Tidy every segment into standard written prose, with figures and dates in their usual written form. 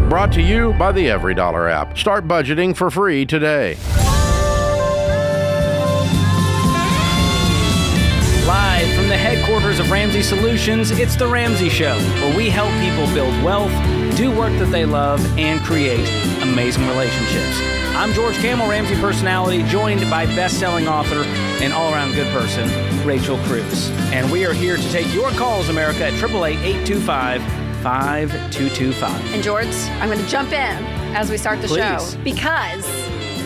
Brought to you by the EveryDollar app. Start budgeting for free today. Live from the headquarters of Ramsey Solutions, it's The Ramsey Show, where we help people build wealth, do work that they love, and create amazing relationships. I'm George Kamel, Ramsey personality, joined by best-selling author and all-around good person, Rachel Cruze. And we are here to take your calls, America, at 888-825-5225. And George, I'm going to jump in as we start the show because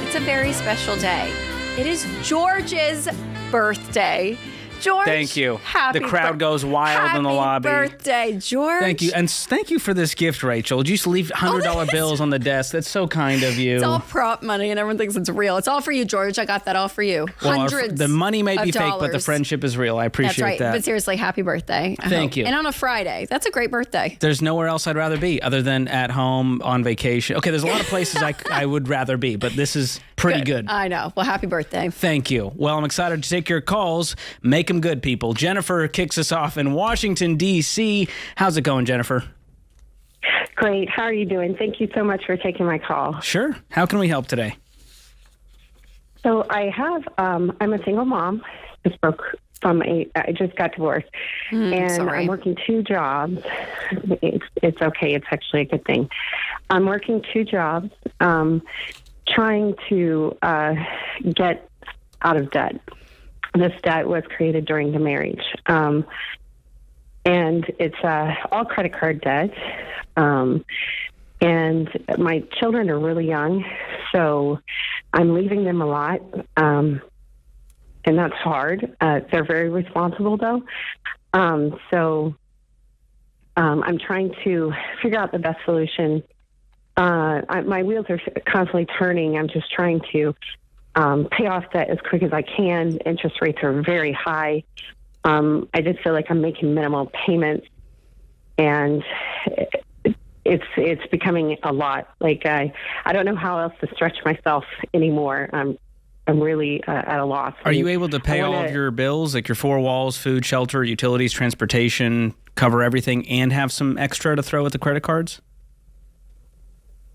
it's a very special day. It is George's birthday. George, thank you. Happy the crowd goes wild in the lobby. Happy birthday, George. Thank you. And thank you for this gift, Rachel. You used to leave $100 bills on the desk. That's so kind of you. It's all prop money and everyone thinks it's real. It's all for you, George. I got that all for you. Hundreds the money may be fake, dollars. but the friendship is real. I appreciate That's right. that. But seriously, happy birthday. Thank you. And on a Friday. That's a great birthday. There's nowhere else I'd rather be other than at home on vacation. Okay, there's a lot of places I would rather be, but this is pretty good. I know. Well, happy birthday. Thank you. Well, I'm excited to take your calls. Make them good, people. Jennifer kicks us off in Washington, D.C. How's it going, Jennifer? Great. How are you doing? Thank you so much for taking my call. Sure. How can we help today? So I have, I'm a single mom. I just got divorced. And sorry. I'm working two jobs. It's okay. It's actually a good thing. I'm working two jobs, trying to get out of debt. This debt was created during the marriage. And it's all credit card debt. And my children are really young, so I'm leaving them a lot. And that's hard. They're very responsible, though. So I'm trying to figure out the best solution. My wheels are constantly turning. I'm just trying to pay off debt as quick as I can. Interest rates are very high. I just feel like I'm making minimal payments, and it's becoming a lot. Like I don't know how else to stretch myself anymore. I'm really at a loss. Are you able to pay all of your bills, like your four walls, food, shelter, utilities, transportation, cover everything, and have some extra to throw at the credit cards?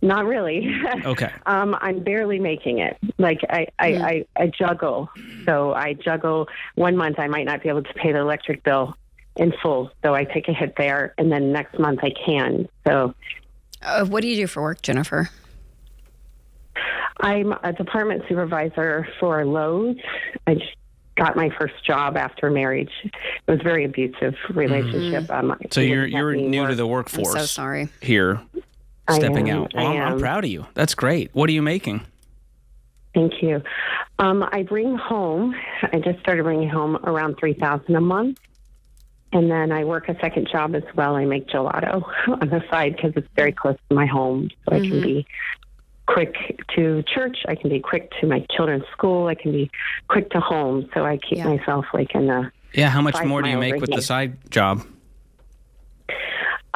Not really. Okay. I'm barely making it. Like I juggle. So I juggle. 1 month I might not be able to pay the electric bill in full, so I take a hit there, and then next month I can. So, what do you do for work, Jennifer? I'm a department supervisor for Lowe's. I just got my first job after marriage. It was a very abusive relationship. So you're new to the workforce. I'm so sorry. Here. Stepping out. Well, I am. I'm proud of you. That's great. What are you making? Thank you. I bring home, I just started bringing home around $3,000 a month. And then I work a second job as well. I make gelato on the side because it's very close to my home. So I can be quick to church. I can be quick to my children's school. I can be quick to home. So I keep myself like in the... Yeah, how much more do you make with the side job?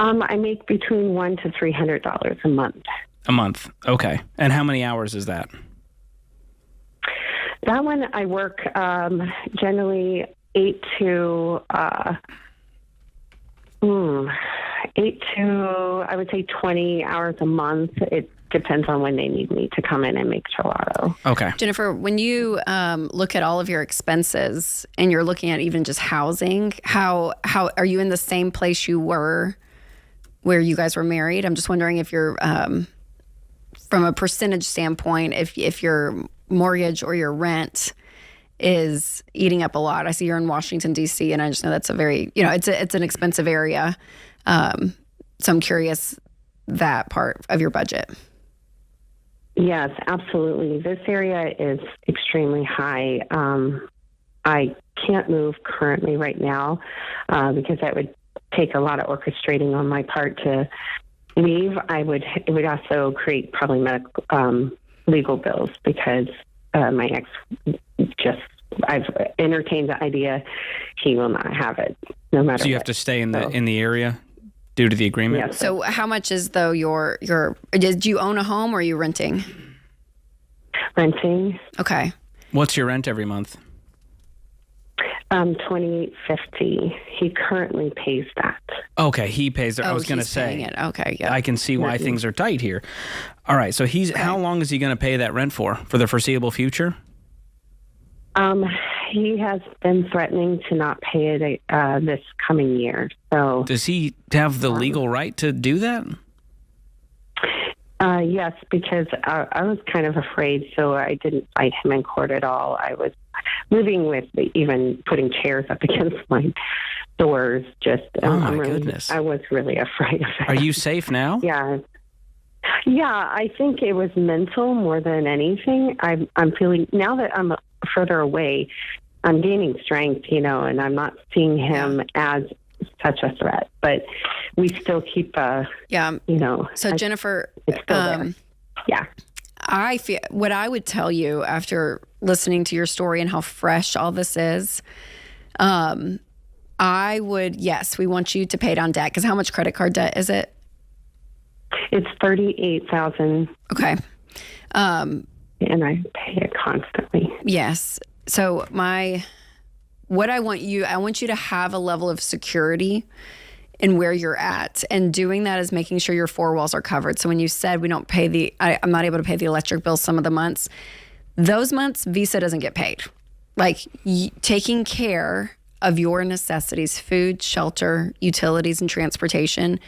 I make between $100 to $300 a month. A month. Okay. And how many hours is that? That one I work generally 8 to I would say 20 hours a month. It depends on when they need me to come in and make gelato. Okay. Jennifer, when you look at all of your expenses and you're looking at even just housing, how are you in the same place you were where you guys were married? I'm just wondering if you're, from a percentage standpoint, if your mortgage or your rent is eating up a lot. I see you're in Washington, D.C., and I just know that's a very, it's an expensive area. So I'm curious that part of your budget. Yes, absolutely. This area is extremely high. I can't move currently right now because that would take a lot of orchestrating on my part to leave. It would also create probably medical, legal bills because my ex I've entertained the idea he will not have it no matter. So you have to stay in the area due to the agreement? Yes. So how much is though do you own a home or are you renting? Renting. Okay. What's your rent every month? $28.50. He currently pays that. Okay, he pays it. I was going to he's paying say. it. Okay, yeah. I can see why things are tight here. All right, so how long is he going to pay that rent for the foreseeable future? He has been threatening to not pay it this coming year. So does he have the legal right to do that? Yes, because I was kind of afraid, so I didn't fight him in court at all. I was moving with even putting chairs up against my doors. Just oh my goodness! I was really afraid of it. Are you safe now? Yeah. I think it was mental more than anything. I'm feeling now that I'm further away, I'm gaining strength, and I'm not seeing him as such a threat, but we still keep, So Jennifer, it's still there. Yeah. I feel what I would tell you after listening to your story and how fresh all this is, I would, yes, we want you to pay down debt. Because how much credit card debt is it? It's $38,000. Okay. And I pay it constantly. Yes. So I want you to have a level of security in where you're at. And doing that is making sure your four walls are covered. So when you said we don't pay I'm not able to pay the electric bill some of the months, those months Visa doesn't get paid. Like taking care of your necessities, food, shelter, utilities, and transportation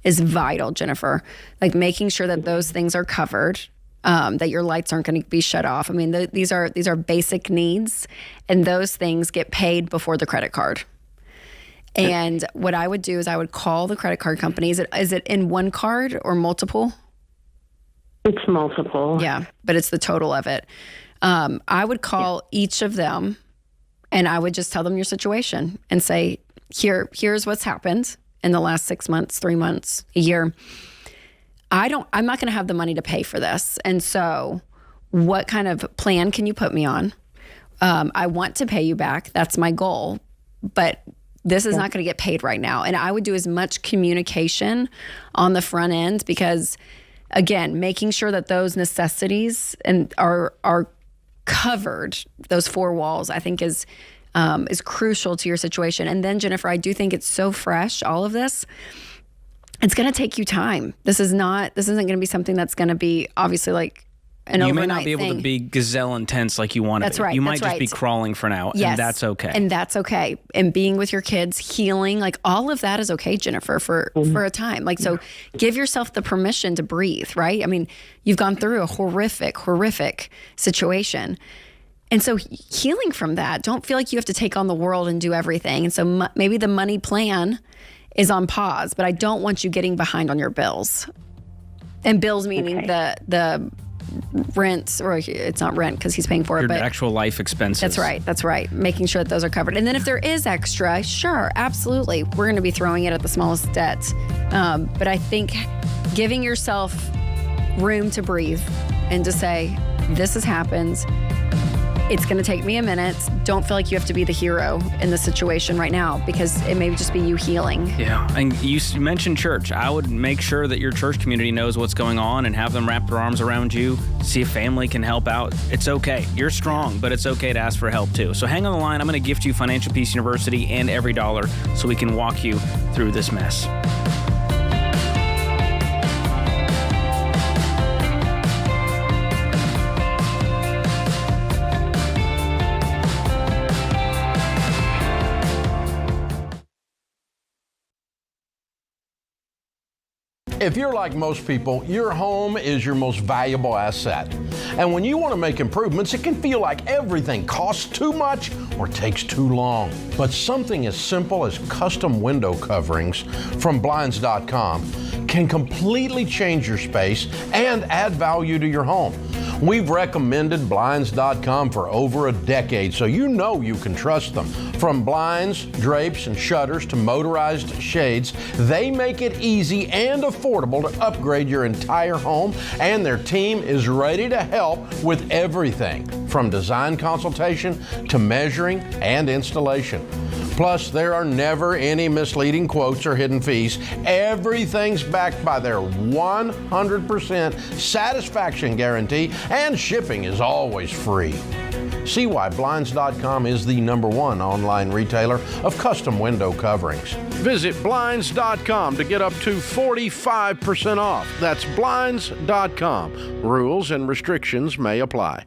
is vital, Jennifer. Like making sure that those things are covered. That your lights aren't going to be shut off. I mean, these are basic needs, and those things get paid before the credit card. And what I would do is I would call the credit card company. Is it in one card or multiple? It's multiple. Yeah, but it's the total of it. I would call each of them, and I would just tell them your situation and say, here's what's happened in the last 6 months, 3 months, a year. I'm not going to have the money to pay for this. And so what kind of plan can you put me on? I want to pay you back. That's my goal. But this is not going to get paid right now. And I would do as much communication on the front end because, again, making sure that those necessities are covered, those four walls, I think is crucial to your situation. And then, Jennifer, I do think it's so fresh, all of this. It's going to take you time. This isn't going to be something that's going to be obviously like an overnight thing. You may not be able to be gazelle intense like you want to be. That's right. You might just be crawling for now, yes. And that's okay. And that's okay. And being with your kids, healing, like all of that is okay, Jennifer, for a time. Like, so give yourself the permission to breathe, right? I mean, you've gone through a horrific situation. And so healing from that, don't feel like you have to take on the world and do everything. And so maybe the money plan is on pause, but I don't want you getting behind on your bills. And bills meaning the rent, or it's not rent because he's paying for it, but actual life expenses. That's right. Making sure that those are covered. And then if there is extra, sure, absolutely. We're going to be throwing it at the smallest debt. But I think giving yourself room to breathe and to say, this has happened. It's going to take me a minute. Don't feel like you have to be the hero in the situation right now because it may just be you healing. Yeah. And you mentioned church. I would make sure that your church community knows what's going on and have them wrap their arms around you, see if family can help out. It's okay. You're strong, but it's okay to ask for help too. So hang on the line. I'm going to gift you Financial Peace University and EveryDollar so we can walk you through this mess. If you're like most people, your home is your most valuable asset. And when you want to make improvements, it can feel like everything costs too much or takes too long. But something as simple as custom window coverings from Blinds.com can completely change your space and add value to your home. We've recommended Blinds.com for over a decade, so you know you can trust them. From blinds, drapes, and shutters to motorized shades, they make it easy and affordable to upgrade your entire home, and their team is ready to help with everything from design consultation to measuring and installation. Plus, there are never any misleading quotes or hidden fees. Everything's backed by their 100% satisfaction guarantee, and shipping is always free. See why Blinds.com is the #1 online retailer of custom window coverings. Visit Blinds.com to get up to 45% off. That's Blinds.com. Rules and restrictions may apply.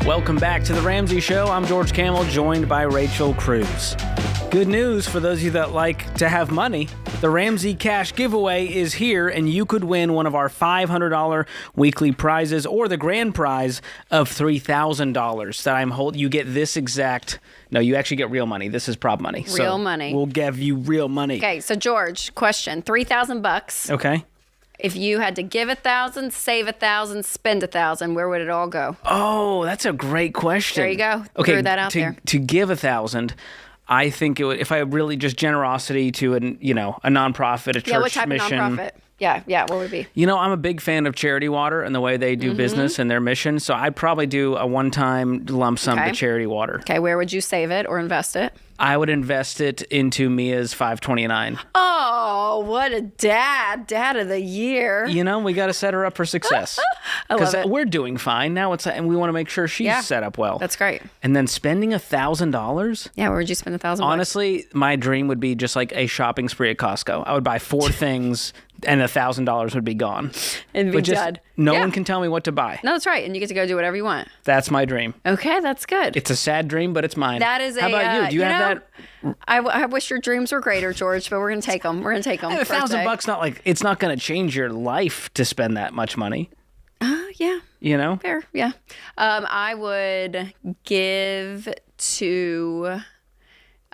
Welcome back to The Ramsey Show. I'm George Kamel, joined by Rachel Cruze. Good news for those of you that like to have money. The Ramsey Cash Giveaway is here, and you could win one of our $500 weekly prizes or the grand prize of $3,000 that I'm holding. You get this exact... No, you actually get real money. This is prop money. Real money. We'll give you real money. Okay, so George, question: $3,000. Okay. If you had to give 1,000, save 1,000, spend 1,000, where would it all go? Oh, that's a great question. There you go. Okay, threw that out there. To give 1,000, I think it would, if I really just generosity to a nonprofit, a church mission. What type of nonprofit? Yeah, what would it be? I'm a big fan of Charity Water and the way they do business and their mission, so I'd probably do a one-time lump sum to Charity Water. Okay, where would you save it or invest it? I would invest it into Mia's 529. Oh, what a dad of the year. We got to set her up for success. I love it. Because we're doing fine now, and we want to make sure she's set up well. That's great. And then spending $1,000? Yeah, where would you spend $1,000? Honestly, my dream would be just like a shopping spree at Costco. I would buy 4 things and $1,000 would be gone. And be done. No one can tell me what to buy. No, that's right. And you get to go do whatever you want. That's my dream. Okay, that's good. It's a sad dream, but it's mine. That is How about you? Do you have that? I wish your dreams were greater, George, but we're going to take them. We're going to take them. $1,000, it's not going to change your life to spend that much money. Yeah. Fair, yeah. I would give to...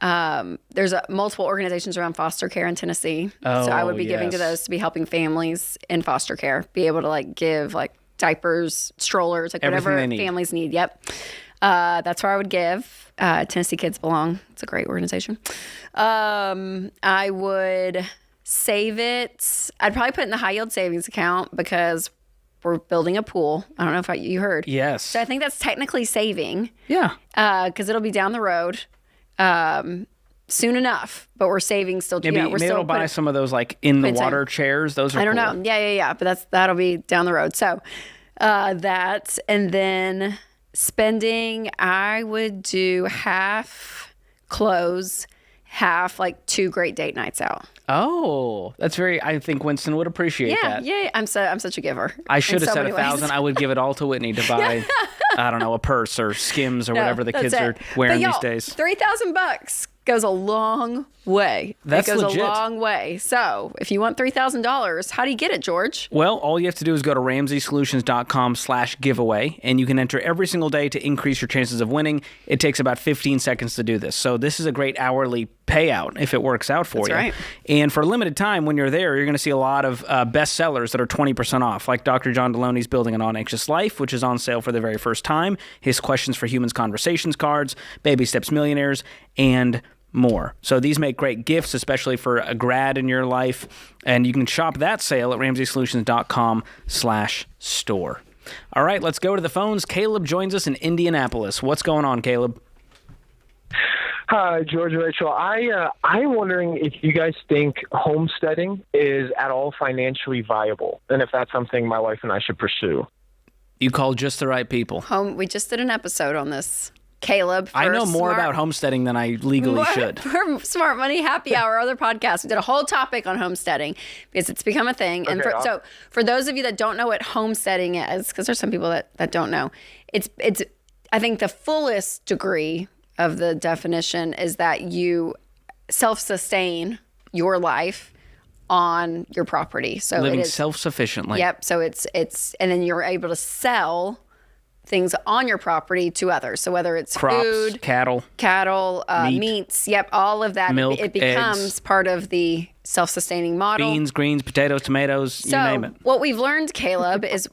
there's multiple organizations around foster care in Tennessee. So I would be giving to those to be helping families in foster care, be able to give diapers, strollers, whatever families need. Yep. That's where I would give. Tennessee Kids Belong. It's a great organization. I would save it. I'd probably put it in the high yield savings account because we're building a pool. I don't know if you heard. Yes. So I think that's technically saving. Yeah. Because it'll be down the road. Soon enough, but we're saving still. Maybe it'll buy some of those in the water chairs. Those are I don't know. Yeah. But that'll be down the road. So that, and then spending, I would do half clothes, half 2 great date nights out. Oh, that's I think Winston would appreciate that. Yeah. I'm such a giver. I should have said 1,000. I would give it all to Whitney to buy, I don't know, a purse or Skims or whatever the kids are wearing these days. $3,000 goes a long way. That's it goes legit. a long way. So if you want $3,000, how do you get it, George? Well, all you have to do is go to RamseySolutions.com/giveaway, and you can enter every single day to increase your chances of winning. It takes about 15 seconds to do this. So this is a great hourly payout if it works out for you. Right. And for a limited time, when you're there, you're going to see a lot of bestsellers that are 20% off, like Dr. John Deloney's Building an On-Anxious Life, which is on sale for the very first time, his Questions for Humans Conversations cards, Baby Steps Millionaires, and more. So these make great gifts, especially for a grad in your life. And you can shop that sale at RamseySolutions.com/store. All right, let's go to the phones. Caleb joins us in Indianapolis. What's going on, Caleb? Hi, George and Rachel. I'm wondering if you guys think homesteading is at all financially viable, and if that's something my wife and I should pursue. You called just the right people. We just did an episode on this. Caleb. I know more about homesteading than I legally should. For Smart Money Happy Hour, other podcast, we did a whole topic on homesteading because it's become a thing. And so for those of you that don't know what homesteading is, because there's some people that don't know, it's I think the fullest degree of the definition is that you self-sustain your life on your property. So living self-sufficiently. Yep. So it's and then you're able to sell things on your property to others. So whether it's crops, food, cattle, meats, all of that, milk, it becomes eggs, part of the self-sustaining model. Beans, greens, potatoes, tomatoes, so you name it. What we've learned, Caleb, is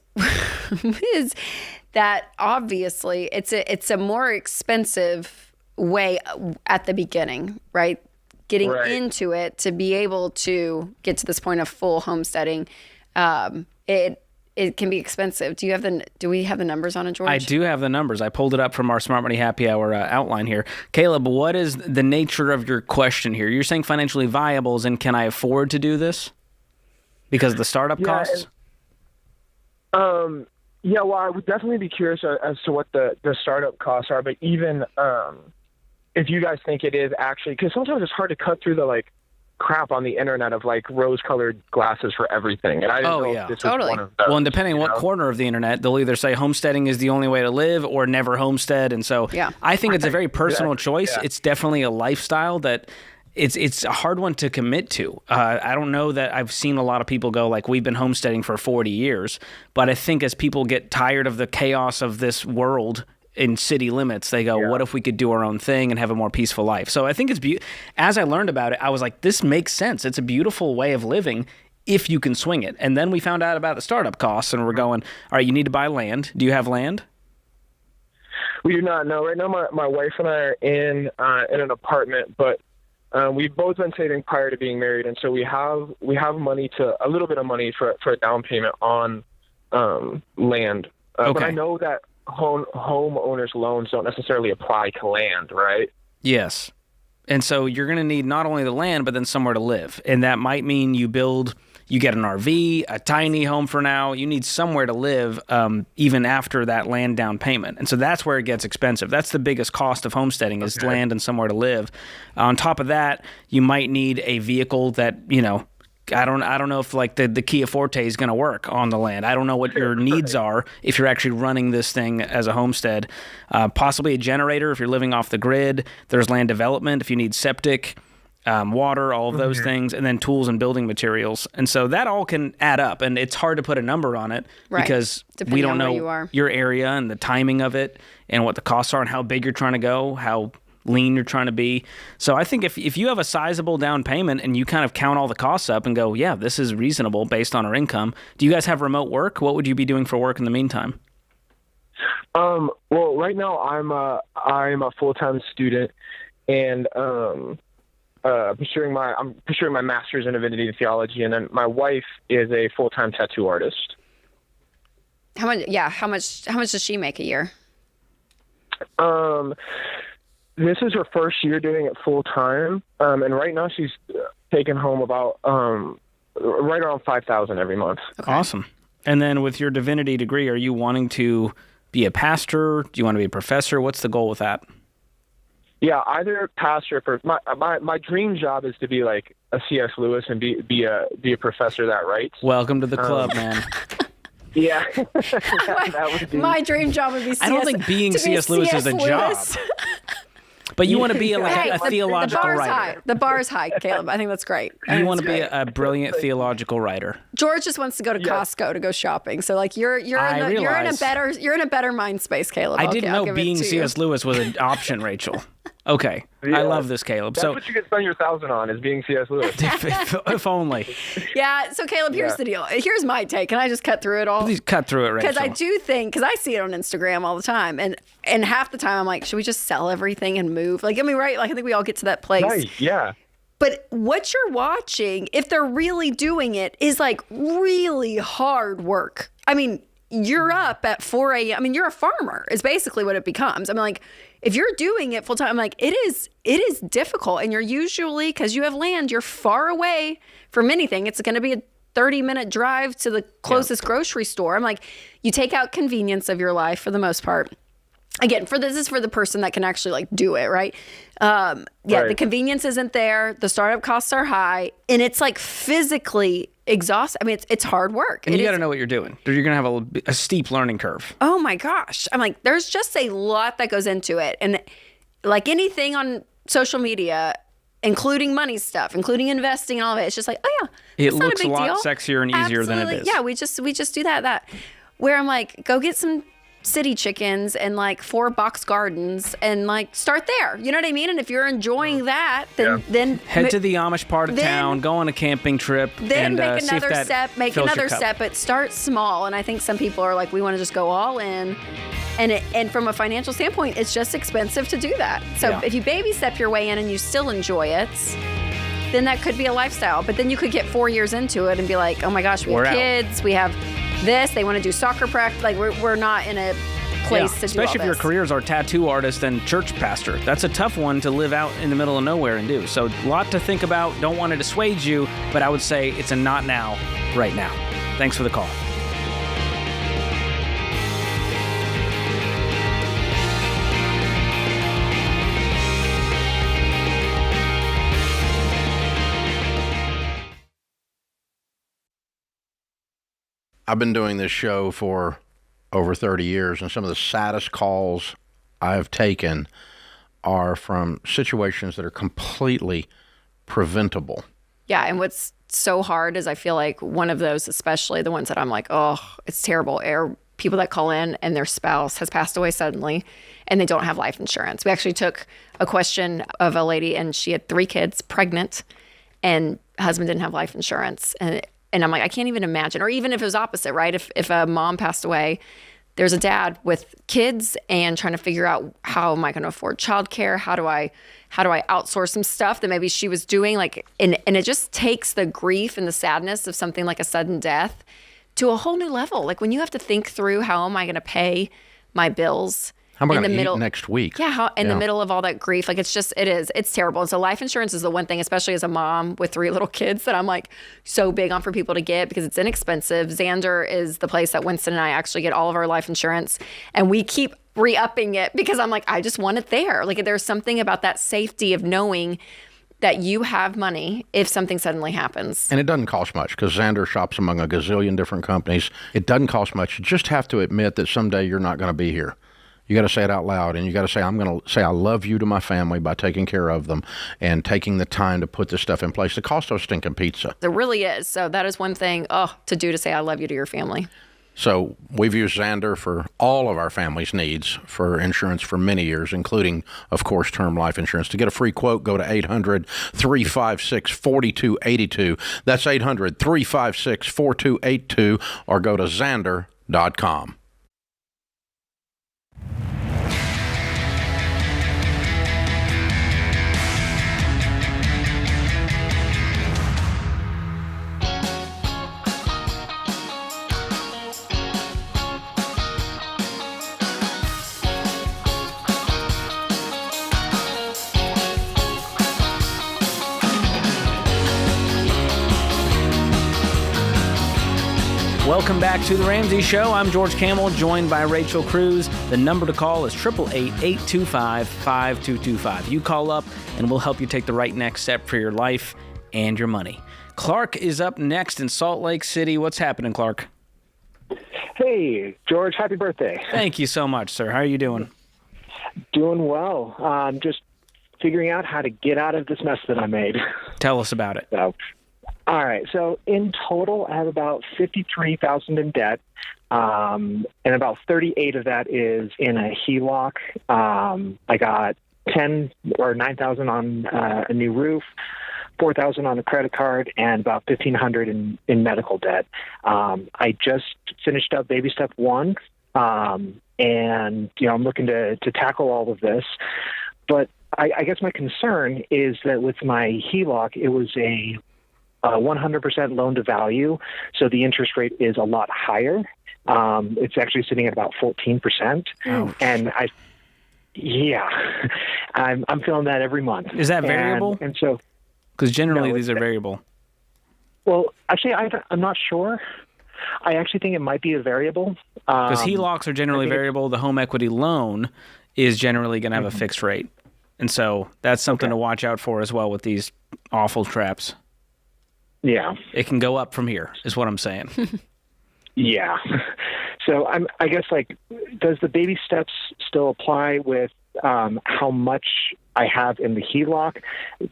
that obviously it's a more expensive way at the beginning, right? Getting into it to be able to get to this point of full homesteading, it it can be expensive. Do we have the numbers on it, George? I do have the numbers. I pulled it up from our Smart Money Happy Hour outline here. Caleb, what is the nature of your question here? You're saying financially viables, and can I afford to do this because of the startup costs? Yeah, well, I would definitely be curious as to what the startup costs are, but even if you guys think it is actually, because sometimes it's hard to cut through the like crap on the internet of like rose-colored glasses for everything. And I didn't know if this was one of those. Well, and depending on what corner of the internet, they'll either say homesteading is the only way to live or never homestead. And so I think it's a very personal choice. Yeah. It's definitely a lifestyle that it's a hard one to commit to. I don't know that I've seen a lot of people go like, we've been homesteading for 40 years. But I think as people get tired of the chaos of this world in city limits, they go, what if we could do our own thing and have a more peaceful life? So I think as I learned about it, I was like, this makes sense. It's a beautiful way of living if you can swing it. And then we found out about the startup costs, and we're going, all right, you need to buy land. Do you have land? We do not know. Right now, my wife and I are in an apartment, but we've both been saving prior to being married, and so we have a little bit of money for a down payment on land. But I know that homeowners loans don't necessarily apply to land, right? Yes. And so you're going to need not only the land, but then somewhere to live. And that might mean you get an RV, a tiny home for now. You need somewhere to live even after that land down payment. And so that's where it gets expensive. That's the biggest cost of homesteading is land and somewhere to live. On top of that, you might need a vehicle that, I don't know if like the Kia Forte is going to work on the land. I don't know what your needs are if you're actually running this thing as a homestead. Possibly a generator if you're living off the grid. There's land development if you need septic, water, all of those things, and then tools and building materials. And so that all can add up, and it's hard to put a number on it because we don't know your area and the timing of it and what the costs are and how big you're trying to go, how lean you're trying to be. So I think if you have a sizable down payment and you kind of count all the costs up and go, yeah, this is reasonable based on our income. Do you guys have remote work? What would you be doing for work in the meantime? Well, right now I'm a full-time student, and I'm pursuing my master's in divinity and theology, and then my wife is a full-time tattoo artist. How much does she make a year? This is her first year doing it full time, and right now she's taking home about right around $5,000 every month. Okay. Awesome. And then with your divinity degree, are you wanting to be a pastor? Do you want to be a professor? What's the goal with that? Yeah, either pastor. My dream job is to be like a C.S. Lewis and be a professor that writes. Welcome to the club, man. Yeah, that would be my dream job would be C.S. I don't think being C.S. Lewis is a job. But you want to be a theological writer. The bar is high, Caleb. I think that's great. You want to be a brilliant theological writer. George just wants to go to Costco to go shopping. So like you're in a better mind space, Caleb. I didn't know being C.S. Lewis was an option, Rachel. Okay. Yeah. I love this, Caleb. That's what you could spend your $1,000 on, is being C.S. Lewis. if only. Yeah. So, Caleb, here's the deal. Here's my take. Can I just cut through it all? Please cut through it, Rachel. Because I do think, because I see it on Instagram all the time, and half the time I'm like, should we just sell everything and move? Like, I mean, right? Like, I think we all get to that place. Right, yeah. But what you're watching, if they're really doing it, is like really hard work. I mean, you're up at 4 a.m. I mean, you're a farmer is basically what it becomes. I mean, like, if you're doing it full time, like it is difficult. And you're usually, because you have land, you're far away from anything. It's going to be a 30-minute drive to the closest grocery store. I'm like, you take out convenience of your life for the most part. Again, this is for the person that can actually like do it, right? Right. The convenience isn't there. The startup costs are high, and it's like physically exhausting. I mean, it's hard work. And you got to know what you're doing. You're going to have a steep learning curve. Oh my gosh. I'm like, there's just a lot that goes into it. And like anything on social media, including money stuff, including investing and all of it, it's just like, oh yeah, it looks a lot sexier and easier than it is. Yeah, we just do that. Where I'm like, go get some city chickens and like 4 box gardens and like start there. You know what I mean? And if you're enjoying that, then head to the Amish part of town, go on a camping trip, then and make another step, but start small. And I think some people are like, we want to just go all in. And from a financial standpoint, it's just expensive to do that. So if you baby step your way in and you still enjoy it, then that could be a lifestyle. But then you could get 4 years into it and be like, oh my gosh, we have kids, we have this. They want to do soccer practice. Like we're not in a place to do all especially if your this. careers are tattoo artist and church pastor. That's a tough one to live out in the middle of nowhere and do. So a lot to think about. Don't want to dissuade you, but I would say it's a not now, right now. Thanks for the call. I've been doing this show for over 30 years, and some of the saddest calls I've taken are from situations that are completely preventable. Yeah, and what's so hard is I feel like one of those, especially the ones that I'm like, oh, it's terrible, are people that call in and their spouse has passed away suddenly and they don't have life insurance. We actually took a question of a lady and she had 3 kids, pregnant, and husband didn't have life insurance. And I'm like, I can't even imagine. Or even if it was opposite, right? If a mom passed away, there's a dad with kids and trying to figure out, how am I going to afford childcare? How do I outsource some stuff that maybe she was doing? Like, and it just takes the grief and the sadness of something like a sudden death to a whole new level. Like when you have to think through, how am I going to pay my bills? How am I going to eat next week? Yeah, in the middle of all that grief. Like it's terrible. And so life insurance is the one thing, especially as a mom with 3 little kids, that I'm like so big on for people to get because it's inexpensive. Xander is the place that Winston and I actually get all of our life insurance. And we keep re-upping it because I'm like, I just want it there. Like there's something about that safety of knowing that you have money if something suddenly happens. And it doesn't cost much because Xander shops among a gazillion different companies. It doesn't cost much. You just have to admit that someday you're not going to be here. You got to say it out loud, and you got to say, I'm going to say I love you to my family by taking care of them and taking the time to put this stuff in place. The cost of stinking pizza. There really is. So that is one thing to do, to say I love you to your family. So we've used Xander for all of our family's needs for insurance for many years, including, of course, term life insurance. To get a free quote, go to 800-356-4282. That's 800-356-4282, or go to Xander.com. Welcome back to The Ramsey Show. I'm George Kamel, joined by Rachel Cruze. The number to call is 888-825-5225. You call up, and we'll help you take the right next step for your life and your money. Clark is up next in Salt Lake City. What's happening, Clark? Hey, George, happy birthday. Thank you so much, sir. How are you doing? Doing well. Just figuring out how to get out of this mess that I made. Tell us about it. So, all right. So in total, I have about $53,000 in debt, and about 38 of that is in a HELOC. I got 10 or 9,000 on a new roof, 4,000 on a credit card, and about 1,500 in medical debt. I just finished up baby step 1, and I'm looking to tackle all of this, but I guess my concern is that with my HELOC, it was a 100% loan to value, so the interest rate is a lot higher. It's actually sitting at about 14%, and I'm feeling that every month. Is that variable? And so, because generally these are variable. Well, actually, I'm not sure. I actually think it might be a variable. Because HELOCs are generally variable. The home equity loan is generally going to have a fixed rate. And so that's something to watch out for as well with these awful traps. Yeah. It can go up from here, is what I'm saying. Yeah. So I guess, does the baby steps still apply with how much I have in the HELOC?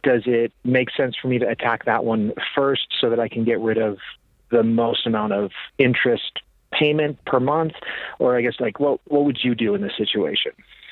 Does it make sense for me to attack that one first so that I can get rid of the most amount of interest payment per month? Or I guess, what would you do in this situation?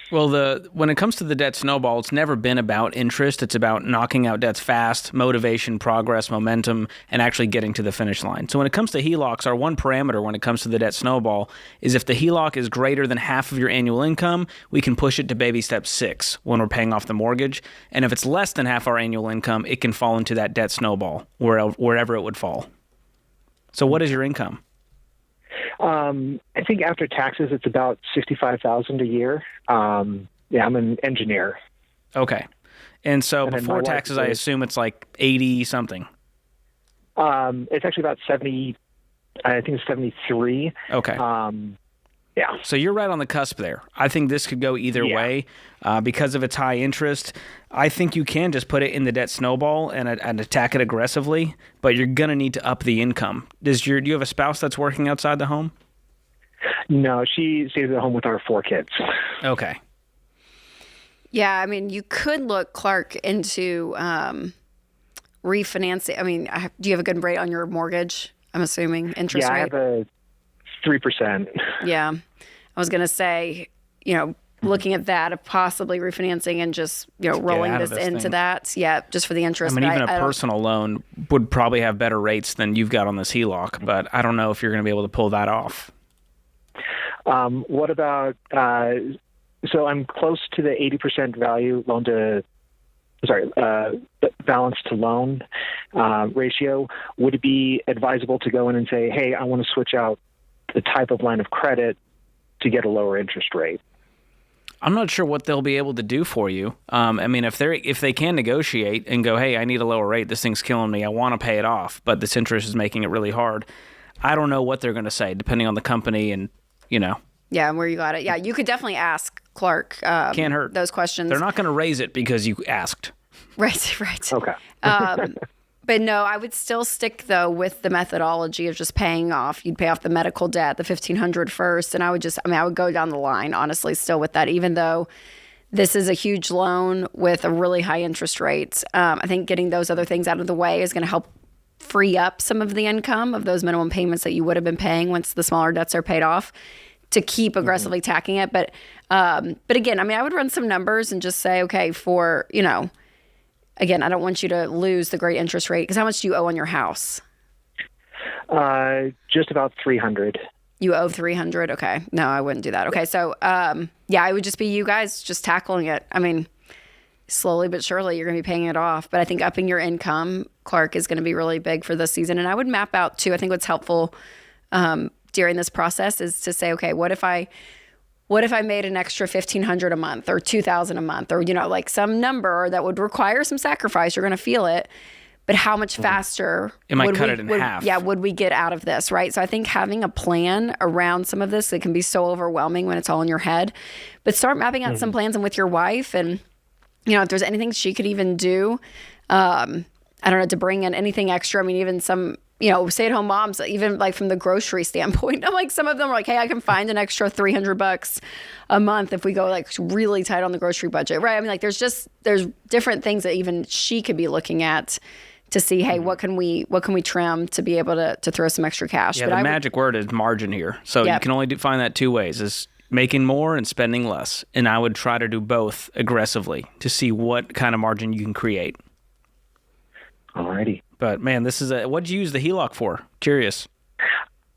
Well, when it comes to the debt snowball, it's never been about interest. It's about knocking out debts fast, motivation, progress, momentum, and actually getting to the finish line. So when it comes to HELOCs, our one parameter when it comes to the debt snowball is if the HELOC is greater than half of your annual income, we can push it to baby step 6 when we're paying off the mortgage. And if it's less than half our annual income, it can fall into that debt snowball, wherever it would fall. So what is your income? I think after taxes, it's about $65,000 a year. I'm an engineer. Okay. And so And then before my wife taxes, I is- assume it's like 80 something. It's actually about 70. I think it's 73. Okay. Yeah. So you're right on the cusp there. I think this could go either Yeah. way because of its high interest. I think you can just put it in the debt snowball and attack it aggressively, but you're going to need to up the income. Do you have a spouse that's working outside the home? No, she stays at home with our 4 kids. Okay. Yeah, I mean, you could look, Clark, into refinancing. I mean, do you have a good rate on your mortgage? I'm assuming interest Yeah, rate. I have a 3%. Yeah, I was gonna say, looking at that of possibly refinancing and just rolling out of this this into thing. that. Yeah, just for the interest. I mean, but even a I don't- personal loan would probably have better rates than you've got on this HELOC, but I don't know if you're going to be able to pull that off. What about, so I'm close to the 80% balance to loan ratio. Would it be advisable to go in and say, hey, I want to switch out the type of line of credit to get a lower interest rate? I'm not sure what they'll be able to do for you. I mean, if they can negotiate and go, hey, I need a lower rate. This thing's killing me. I want to pay it off, but this interest is making it really hard. I don't know what they're going to say, depending on the company and, Yeah, and where you got it. Yeah, you could definitely ask Clark. Can't hurt. Those questions. They're not going to raise it because you asked. Right. Okay. But no, I would still stick though with the methodology of just paying off. You'd pay off the medical debt, the $1,500 first, and I would go down the line honestly still with that, even though this is a huge loan with a really high interest rate. I think getting those other things out of the way is going to help free up some of the income of those minimum payments that you would have been paying once the smaller debts are paid off to keep aggressively tacking it. But again, I mean, I would run some numbers and just say, okay, again, I don't want you to lose the great interest rate because how much do you owe on your house? Just about 300. You owe 300. Okay. No, I wouldn't do that. Okay. So, it would just be you guys just tackling it. I mean, slowly but surely you're going to be paying it off. But I think upping your income, Clark, is going to be really big for this season. And I would map out too. I think what's helpful during this process is to say, okay, what if I made an extra $1,500 a month or $2,000 a month or, like some number that would require some sacrifice? You're going to feel it. But how much faster It might cut it in half. Yeah, would we get out of this, right? So I think having a plan around some of this, it can be so overwhelming when it's all in your head. But start mapping out some plans and with your wife and, if there's anything she could even do, I don't know, to bring in anything extra. I mean, even some, stay-at-home moms, even like from the grocery standpoint, I'm like, some of them are like, hey, I can find an extra $300 a month if we go like really tight on the grocery budget, right? I mean, like there's different things that even she could be looking at to see, hey, what can we trim to be able to throw some extra cash? Yeah, But the magic word is margin here. So you can only find that two ways, is making more and spending less. And I would try to do both aggressively to see what kind of margin you can create. Alrighty. But man, what'd you use the HELOC for? Curious.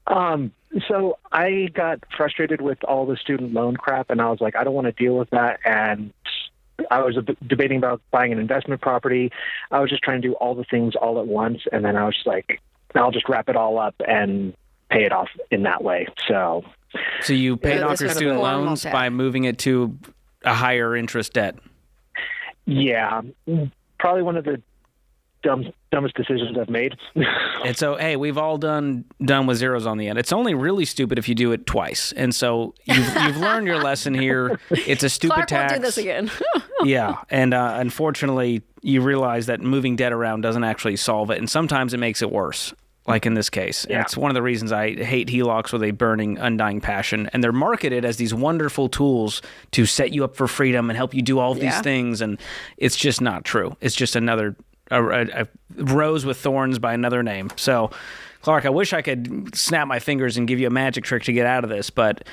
So I got frustrated with all the student loan crap, and I was like, I don't want to deal with that. And I was debating about buying an investment property. I was just trying to do all the things all at once, and then I was just like, I'll just wrap it all up and pay it off in that way. So you paid off this your was student formal loans debt. by moving it to a higher interest debt. yeah, probably one of the dumbest decisions I've made. And so, hey, we've all done with zeros on the end. It's only really stupid if you do it twice. And so you've learned your lesson here. It's a stupid Clark tax. won't do this again. Yeah, and unfortunately, you realize that moving debt around doesn't actually solve it, and sometimes it makes it worse, like in this case. And it's one of the reasons I hate HELOCs with a burning, undying passion. And they're marketed as these wonderful tools to set you up for freedom and help you do all of these things, and it's just not true. It's just another a rose with thorns by another name. So, Clark, I wish I could snap my fingers and give you a magic trick to get out of this, but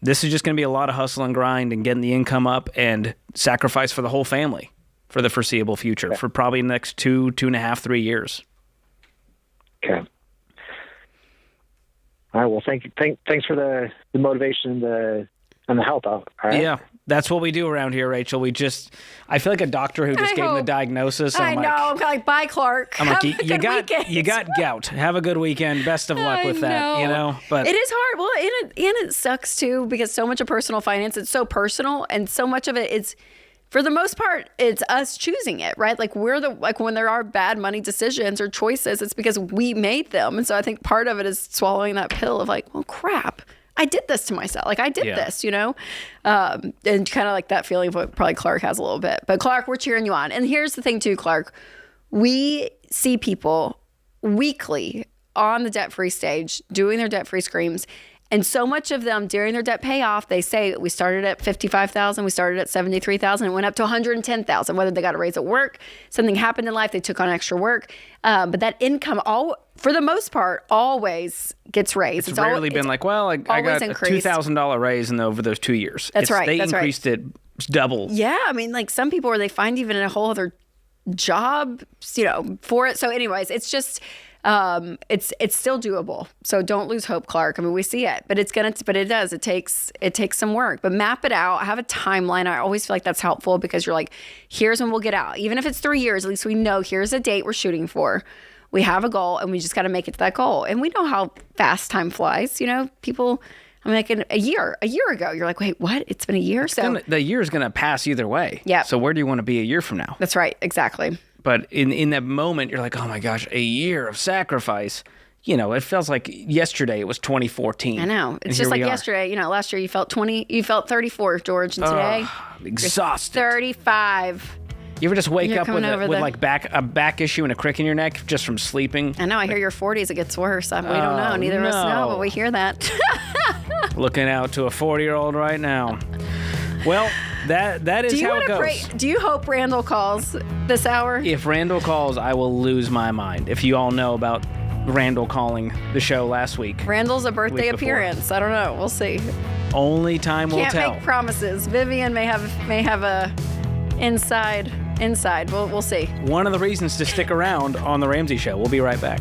this is just going to be a lot of hustle and grind and getting the income up and sacrifice for the whole family for the foreseeable future, for probably the next 2.5, 3 years. Okay. All right. Well, thanks for the motivation and the help out. All right. Yeah. That's what we do around here, Rachel. I feel like a doctor who just gave him the diagnosis. I know. I'm like, bye, Clark. I'm like, Have you got gout. Have a good weekend. Best of luck with that. You know, but it is hard. Well, and it sucks too because so much of personal finance, it's so personal, and so much of it is, for the most part, it's us choosing it, right? Like when there are bad money decisions or choices, it's because we made them. And so I think part of it is swallowing that pill of like, well, crap, I did this to myself. Like I did this, you know? And kind of like that feeling of what probably Clark has a little bit. But Clark, we're cheering you on. And here's the thing too, Clark. We see people weekly on the debt-free stage doing their debt-free screams. And so much of them during their debt payoff, they say that we started at $55,000, we started at $73,000, and went up to $110,000. Whether they got a raise at work, something happened in life, they took on extra work. But that income, for the most part, always gets raised. It's rarely been like, well, I got increased. A $2,000 raise over those 2 years. That's right. They increased it double. Yeah, I mean, like some people where they find even a whole other job, you know, for it. So, anyways, it's just. It's still doable. So don't lose hope, Clark. I mean, we see it, but it does. It takes some work, but map it out. Have a timeline. I always feel like that's helpful because you're like, here's when we'll get out. Even if it's 3 years, at least we know here's a date we're shooting for. We have a goal and we just got to make it to that goal. And we know how fast time flies. You know, I'm like a year ago, you're like, wait, what? It's been a year. The year is going to pass either way. Yeah. So where do you want to be a year from now? That's right. Exactly. But in that moment, you're like, oh my gosh, a year of sacrifice. You know, it feels like yesterday it was 2014. I know. It's just like yesterday. You know, last year you felt 34, George, and today exhausted. 35. You ever just wake up with like a back issue and a crick in your neck just from sleeping? I know. I hear your 40s, it gets worse. We don't know. Neither of us know, but we hear that. Looking out to a 40-year-old right now. Well, that is how it goes. Do you hope Randall calls this hour? If Randall calls, I will lose my mind. If you all know about Randall calling the show last week. Randall's a birthday appearance. I don't know. We'll see. Only time will tell. Can't make promises. Vivian may have a inside. We'll see. One of the reasons to stick around on the Ramsey Show. We'll be right back.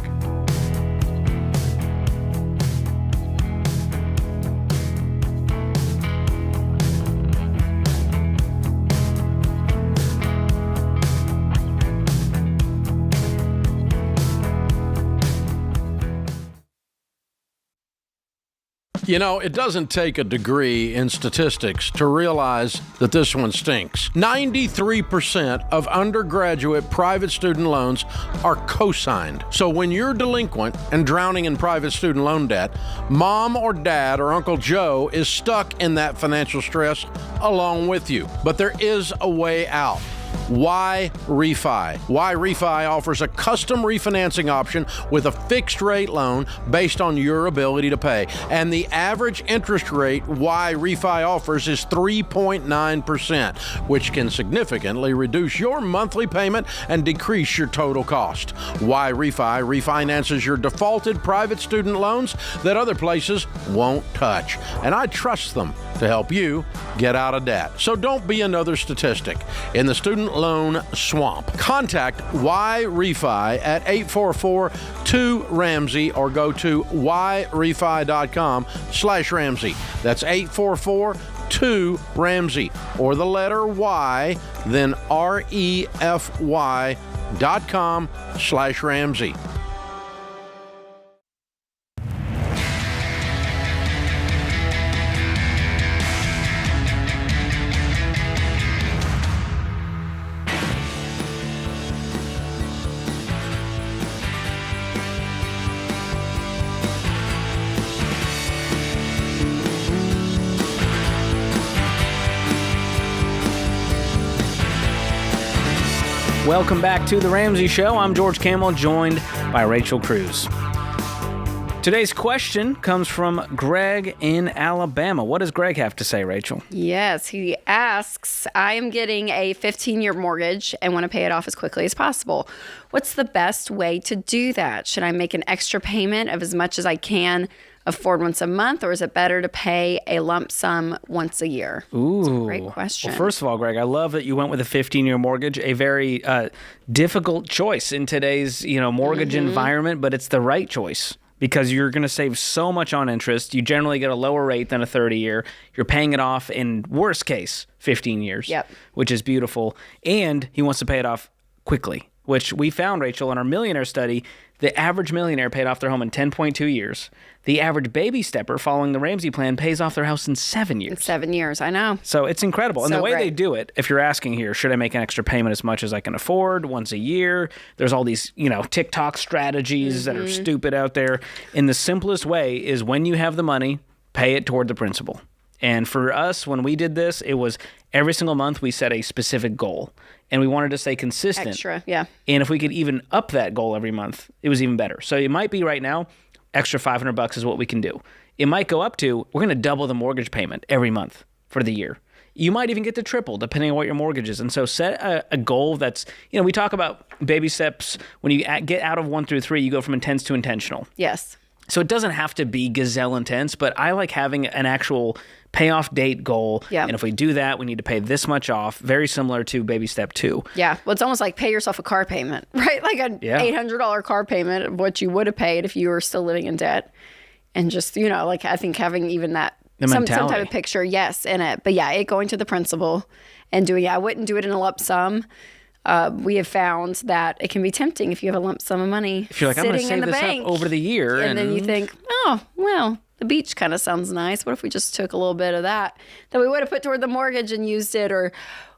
You know, it doesn't take a degree in statistics to realize that this one stinks. 93% of undergraduate private student loans are co-signed. So when you're delinquent and drowning in private student loan debt, mom or dad or Uncle Joe is stuck in that financial stress along with you. But there is a way out. Why Refi? Why Refi offers a custom refinancing option with a fixed rate loan based on your ability to pay. And the average interest rate Why Refi offers is 3.9%, which can significantly reduce your monthly payment and decrease your total cost. Why Refi refinances your defaulted private student loans that other places won't touch. And I trust them to help you get out of debt. So don't be another statistic in the student loan swamp. Contact Why Refi at 844-2-RAMSEY or go to whyrefi.com/Ramsey. That's 844-2-RAMSEY or the letter Y, then REFY.com/Ramsey. Welcome back to The Ramsey Show. I'm George Kamel, joined by Rachel Cruze. Today's question comes from Greg in Alabama. What does Greg have to say, Rachel? Yes, he asks, I am getting a 15-year mortgage and want to pay it off as quickly as possible. What's the best way to do that? Should I make an extra payment of as much as I can afford once a month, or is it better to pay a lump sum once a year? Ooh. That's a great question. Well, first of all, Greg, I love that you went with a 15-year mortgage, a very difficult choice in today's mortgage environment, but it's the right choice because you're going to save so much on interest. You generally get a lower rate than a 30-year. You're paying it off in, worst case, 15 years, which is beautiful. And he wants to pay it off quickly, which we found, Rachel, in our millionaire study. The average millionaire paid off their home in 10.2 years. The average baby stepper following the Ramsey plan pays off their house in 7 years. In 7 years, I know. So it's incredible. And So the way great. they do it, if you're asking here, should I make an extra payment as much as I can afford once a year? There's all these, TikTok strategies that are stupid out there. And the simplest way is when you have the money, pay it toward the principal. And for us, when we did this, it was every single month we set a specific goal. And we wanted to stay consistent. Extra, yeah. And if we could even up that goal every month, it was even better. So it might be right now, extra $500 is what we can do. It might go up to, we're going to double the mortgage payment every month for the year. You might even get to triple, depending on what your mortgage is. And so set a goal that's, we talk about baby steps. When you get out of 1 through 3, you go from intense to intentional. Yes. So it doesn't have to be gazelle intense, but I like having an actual payoff date goal. Yeah. And if we do that, we need to pay this much off, very similar to baby step 2. Yeah. Well, it's almost like pay yourself a car payment, right? Like an $800 car payment of what you would have paid if you were still living in debt. And just, I think having even that, some type of picture, yes, in it. But yeah, it going to the principal and doing it. I wouldn't do it in a lump sum. We have found that it can be tempting if you have a lump sum of money. If you're like, I'm going to save this up over the year. And then you think, oh, well, the beach kind of sounds nice. What if we just took a little bit of that we would have put toward the mortgage and used it, or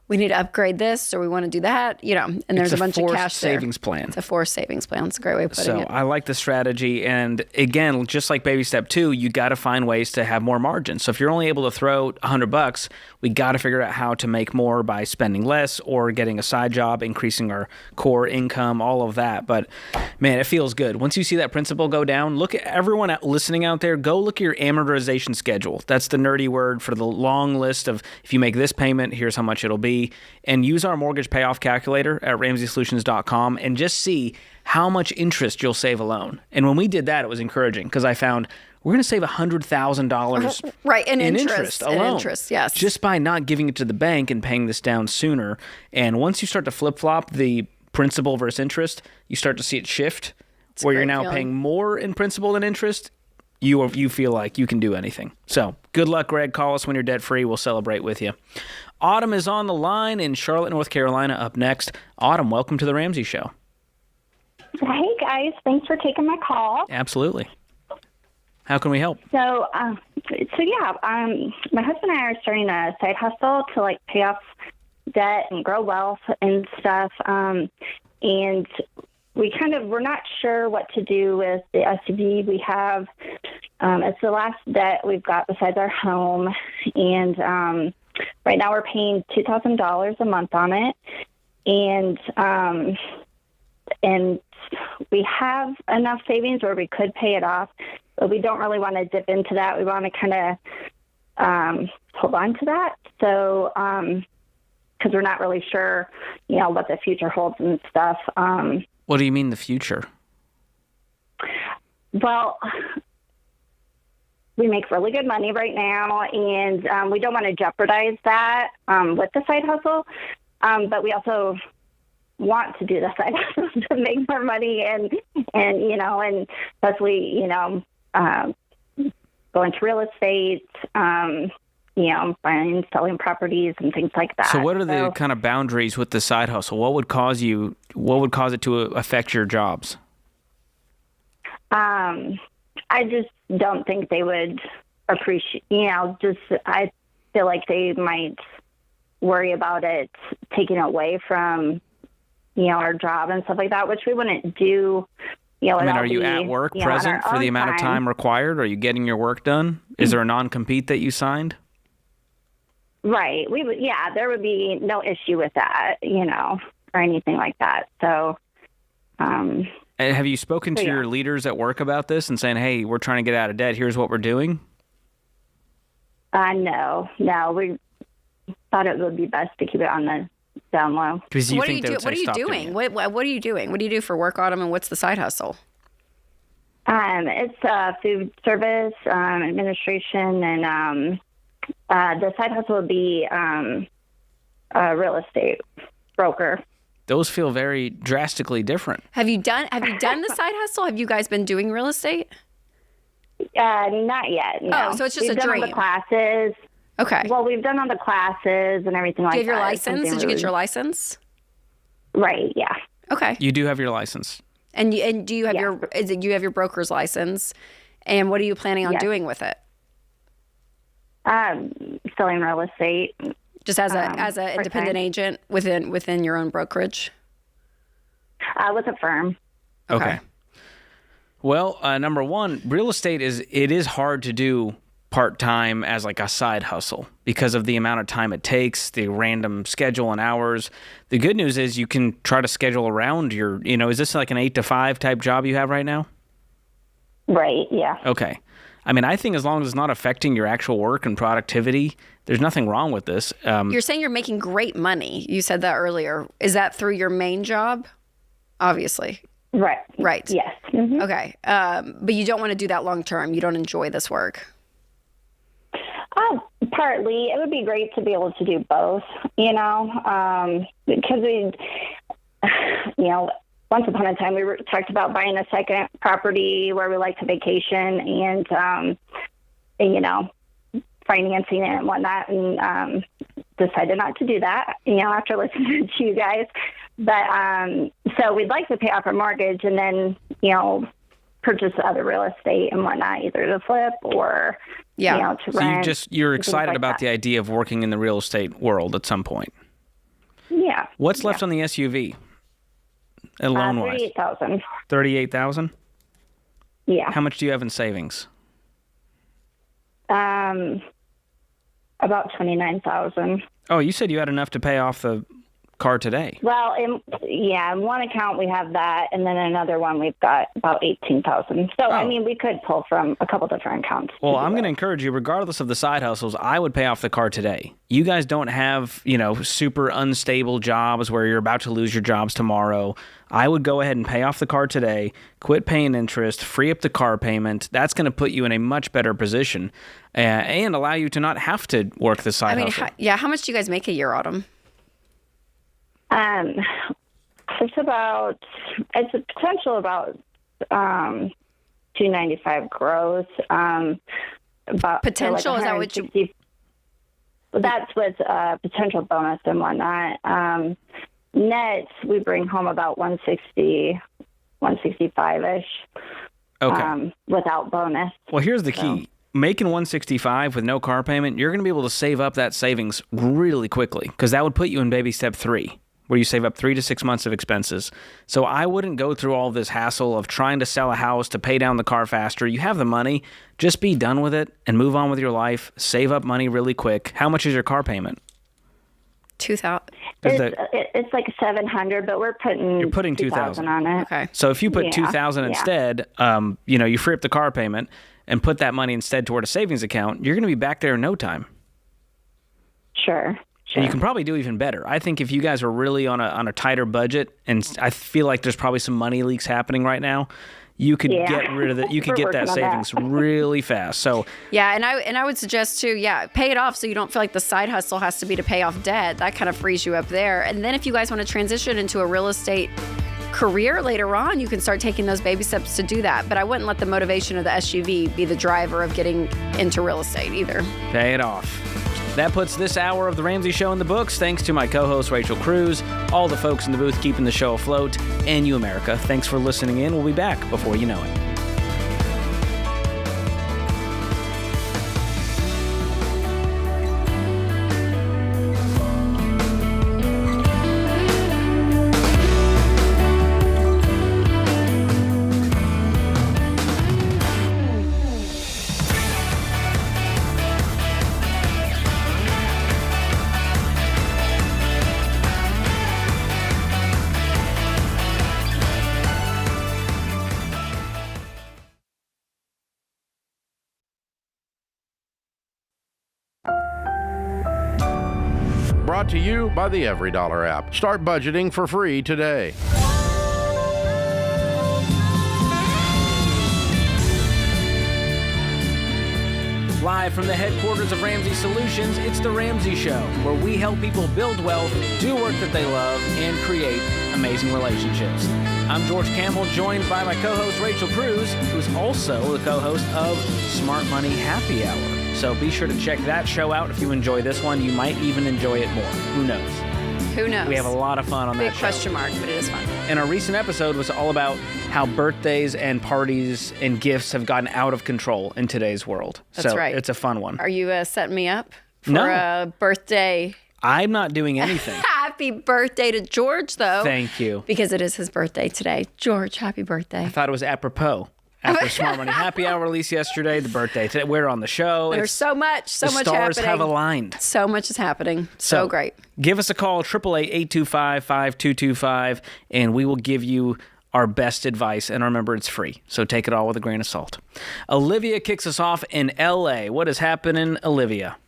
we need to upgrade this, or we want to do that, and there's a bunch of cash there. Savings plan. It's a forced savings plan. It's a great way of putting it. So I like the strategy. And again, just like baby step 2, you got to find ways to have more margin. So if you're only able to throw $100, we got to figure out how to make more by spending less or getting a side job, increasing our core income, all of that. But man, it feels good. Once you see that principal go down, look at everyone listening out there, go look at your amortization schedule. That's the nerdy word for the long list of, if you make this payment, here's how much it'll be. And use our mortgage payoff calculator at RamseySolutions.com and just see how much interest you'll save alone. And when we did that, it was encouraging because I found we're going to save $100,000 right, in interest alone. In interest, yes. Just by not giving it to the bank and paying this down sooner. And once you start to flip-flop the principal versus interest, you start to see it shift where you're now paying more in principal than interest. You feel like you can do anything. So good luck, Greg. Call us when you're debt-free. We'll celebrate with you. Autumn is on the line in Charlotte, North Carolina, up next. Autumn, welcome to the Ramsey Show. Hey, guys. Thanks for taking my call. Absolutely. How can we help? So my husband and I are starting a side hustle to, pay off debt and grow wealth and stuff. And we're not sure what to do with the SUV we have. It's the last debt we've got besides our home. And right now we're paying $2,000 a month on it. And we have enough savings where we could pay it off, but we don't really want to dip into that. We want to kind of hold on to that. So, because we're not really sure, what the future holds and stuff. What do you mean the future? Well, we make really good money right now, and we don't want to jeopardize that with the side hustle. But we also want to do the side hustle to make more money and especially, go into real estate, buying, selling properties and things like that. So what are the kind of boundaries with the side hustle? What would cause it to affect your jobs? I just don't think they would appreciate, I feel like they might worry about it taking away from, our job and stuff like that, which we wouldn't do. Are you at work present for the amount of time required? Are you getting your work done? Is there a non-compete that you signed? Right. There would be no issue with that, or anything like that. So, and have you spoken to your leaders at work about this and saying, hey, we're trying to get out of debt. Here's what we're doing? No. We thought it would be best to keep it on the down low. Because you what think are you what are you doing? What are you doing? What do you do for work, Autumn, and what's the side hustle? It's food service, administration, and the side hustle would be a real estate broker. Those feel very drastically different. Have you done the side hustle? Have you guys been doing real estate? Not yet. No. Oh, so it's just we've a done all dream. the classes. Okay. Well, we've done all the classes and everything like Do you that. have your It's license? something Did you get really- your license? Right. Yeah. Okay. You do have your license. And do you have Yeah. you have your broker's license? And what are you planning on Yes. doing with it? Selling real estate. Just as a independent part-time. agent within your own brokerage? With a firm. Okay. Well, number one, real estate is hard to do part-time as like a side hustle because of the amount of time it takes, the random schedule and hours. The good news is you can try to schedule around your, is this like an 8 to 5 type job you have right now? Right. Yeah. Okay. I mean, I think as long as it's not affecting your actual work and productivity, there's nothing wrong with this. You're saying you're making great money. You said that earlier. Is that through your main job? Obviously. Right. Right. Yes. Mm-hmm. Okay. But you don't want to do that long term. You don't enjoy this work. Partly, it would be great to be able to do both, because we, once upon a time we talked about buying a second property where we like to vacation and financing it and whatnot, and decided not to do that, after listening to you guys. But so we'd like to pay off our mortgage and then, purchase other real estate and whatnot, either to flip or, to So rent. you're and things excited like about that. the idea of working in the real estate world at some point. Yeah. What's left on the SUV? Loan-wise? $38,000. $38,000? Yeah. How much do you have in savings? About $29,000. Oh, you said you had enough to pay off the car today. Well, in one account we have that, and then another one we've got about $18,000. So I mean, we could pull from a couple different accounts. Well, I'm going to encourage you, regardless of the side hustles, I would pay off the car today. You guys don't have, super unstable jobs where you're about to lose your jobs tomorrow. I would go ahead and pay off the car today, quit paying interest, free up the car payment. That's going to put you in a much better position and allow you to not have to work the side hustle. How much do you guys make a year, Autumn? It's a potential about $295 gross. About Potential, is that what you? That's with potential bonus and whatnot. Net, we bring home about 160, 165-ish. Okay. Without bonus. Well, here's the key. Making 165 with no car payment, you're going to be able to save up that savings really quickly because that would put you in baby step 3, where you save up 3 to 6 months of expenses. So I wouldn't go through all this hassle of trying to sell a house to pay down the car faster. You have the money. Just be done with it and move on with your life. Save up money really quick. How much is your car payment? $2,000. It's like $700, but you're putting $2,000 on it. Okay. So if you put Yeah, $2,000 instead, you free up the car payment and put that money instead toward a savings account, you're going to be back there in no time. Sure. And you can probably do even better. I think if you guys were really on a tighter budget, and I feel like there's probably some money leaks happening right now, you could get rid of it. You could We're get that working on savings really fast. So Yeah, and I would suggest too, pay it off so you don't feel like the side hustle has to be to pay off debt. That kind of frees you up there. And then if you guys want to transition into a real estate career later on, you can start taking those baby steps to do that. But I wouldn't let the motivation of the SUV be the driver of getting into real estate either. pay it off. That puts this hour of The Ramsey Show in the books. Thanks to my co-host, Rachel Cruze, all the folks in the booth keeping the show afloat, and you, America. Thanks for listening in. We'll be back before you know it. Brought to you by the EveryDollar app. Start budgeting for free today. Live from the headquarters of Ramsey Solutions, it's The Ramsey Show, where we help people build wealth, do work that they love, and create amazing relationships. I'm George Kamel, joined by my co-host Rachel Cruze, who's also the co-host of Smart Money Happy Hour. So be sure to check that show out. If you enjoy this one, you might even enjoy it more. Who knows? Who knows? We have a lot of fun on that Big show. question mark, but it is fun. And our recent episode was all about how birthdays and parties and gifts have gotten out of control in today's world. That's so right. It's a fun one. Are you setting me up for No. a birthday? I'm not doing anything. Happy birthday to George, though. Thank you. Because it is his birthday today. George, happy birthday. I thought it was apropos. After Smart Money Happy Hour released yesterday, the birthday today, we're on the show. There's so much the happening. stars have aligned. So much is happening. So great. Give us a call, 888-825-5225, and we will give you our best advice. And remember, it's free, so take it all with a grain of salt. Olivia kicks us off in L.A. What is happening, Olivia?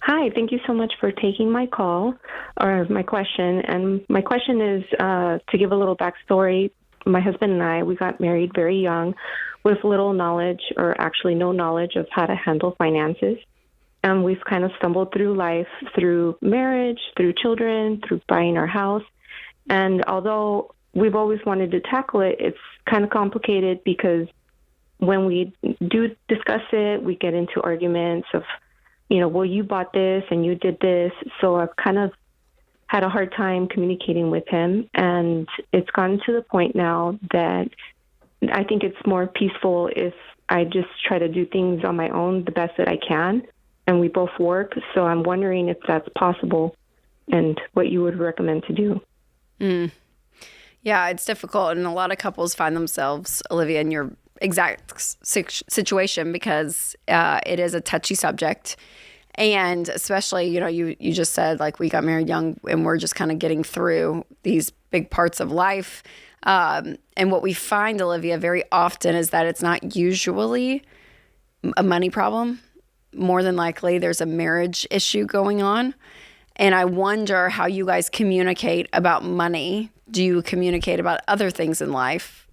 Hi, thank you so much for taking my call or my question. And my question is to give a little backstory. My husband and I, we got married very young with little knowledge or actually no knowledge of how to handle finances. And we've kind of stumbled through life, through marriage, through children, through buying our house. And although we've always wanted to tackle it, it's kind of complicated because when we do discuss it, we get into arguments of, well, you bought this and you did this. So I've kind of had a hard time communicating with him. And it's gotten to the point now that I think it's more peaceful if I just try to do things on my own the best that I can. And we both work. So I'm wondering if that's possible and what you would recommend to do. Yeah, it's difficult. And a lot of couples find themselves, Olivia, in your exact situation because it is a touchy subject. And especially, you just said, like, we got married young and we're just kind of getting through these big parts of life. And what we find, Olivia, very often is that it's not usually a money problem. More than likely, there's a marriage issue going on. And I wonder how you guys communicate about money. Do you communicate about other things in life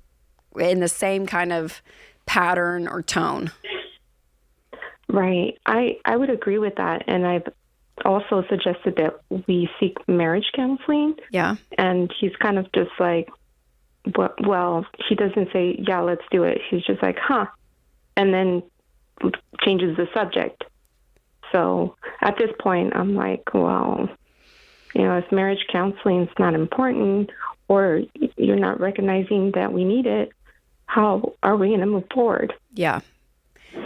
in the same kind of pattern or tone? Right. I would agree with that. And I've also suggested that we seek marriage counseling. Yeah. And he's kind of just like, well, he doesn't say, yeah, let's do it. He's just like, huh. And then changes the subject. So at this point, I'm like, well, if marriage counseling is not important or you're not recognizing that we need it, how are we going to move forward? Yeah.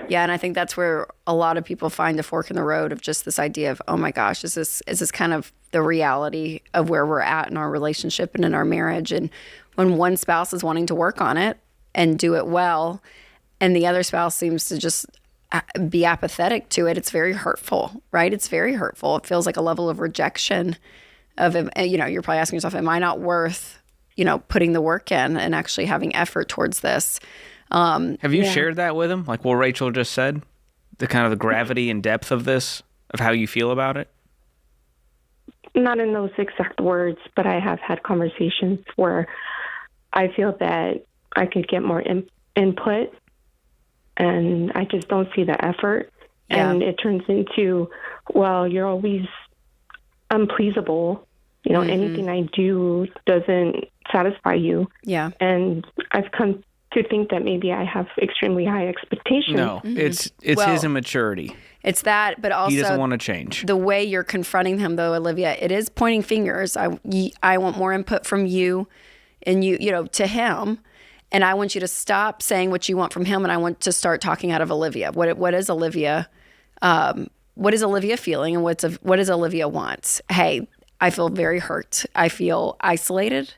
Yeah, and I think that's where a lot of people find a fork in the road of just this idea of, oh my gosh, is this kind of the reality of where we're at in our relationship and in our marriage? And when one spouse is wanting to work on it and do it well, and the other spouse seems to just be apathetic to it, it's very hurtful, right? It's very hurtful. It feels like a level of rejection of, you're probably asking yourself, am I not worth, putting the work in and actually having effort towards this? Have you shared that with him? Like what Rachel just said? The kind of the gravity and depth of this, of how you feel about it? Not in those exact words, but I have had conversations where I feel that I could get more input and I just don't see the effort. Yeah. And it turns into, well, you're always unpleasable. Anything I do doesn't satisfy you. Yeah. And I've come to think that maybe I have extremely high expectations. No, it's his immaturity. It's that, but also he doesn't want to change. The way you're confronting him, though, Olivia, it is pointing fingers. I want more input from you, and to him, and I want you to stop saying what you want from him, and I want to start talking out of Olivia. What is Olivia? What is Olivia feeling, and what does Olivia want? Hey, I feel very hurt. I feel isolated.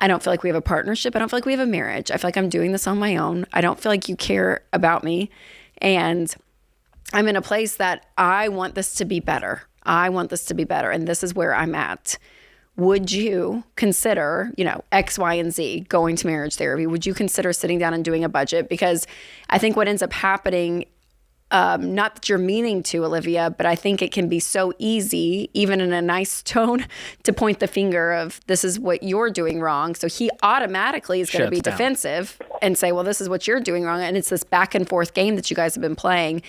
I don't feel like we have a partnership. I don't feel like we have a marriage. I feel like I'm doing this on my own. I don't feel like you care about me. And I'm in a place that I want this to be better. I want this to be better. And this is where I'm at. Would you consider, X, Y, and Z, going to marriage therapy? Would you consider sitting down and doing a budget? Because I think what ends up happening not that you're meaning to, Olivia, but I think it can be so easy, even in a nice tone, to point the finger of this is what you're doing wrong. So he automatically is going to be defensive and say, well, this is what you're doing wrong. And it's this back and forth game that you guys have been playing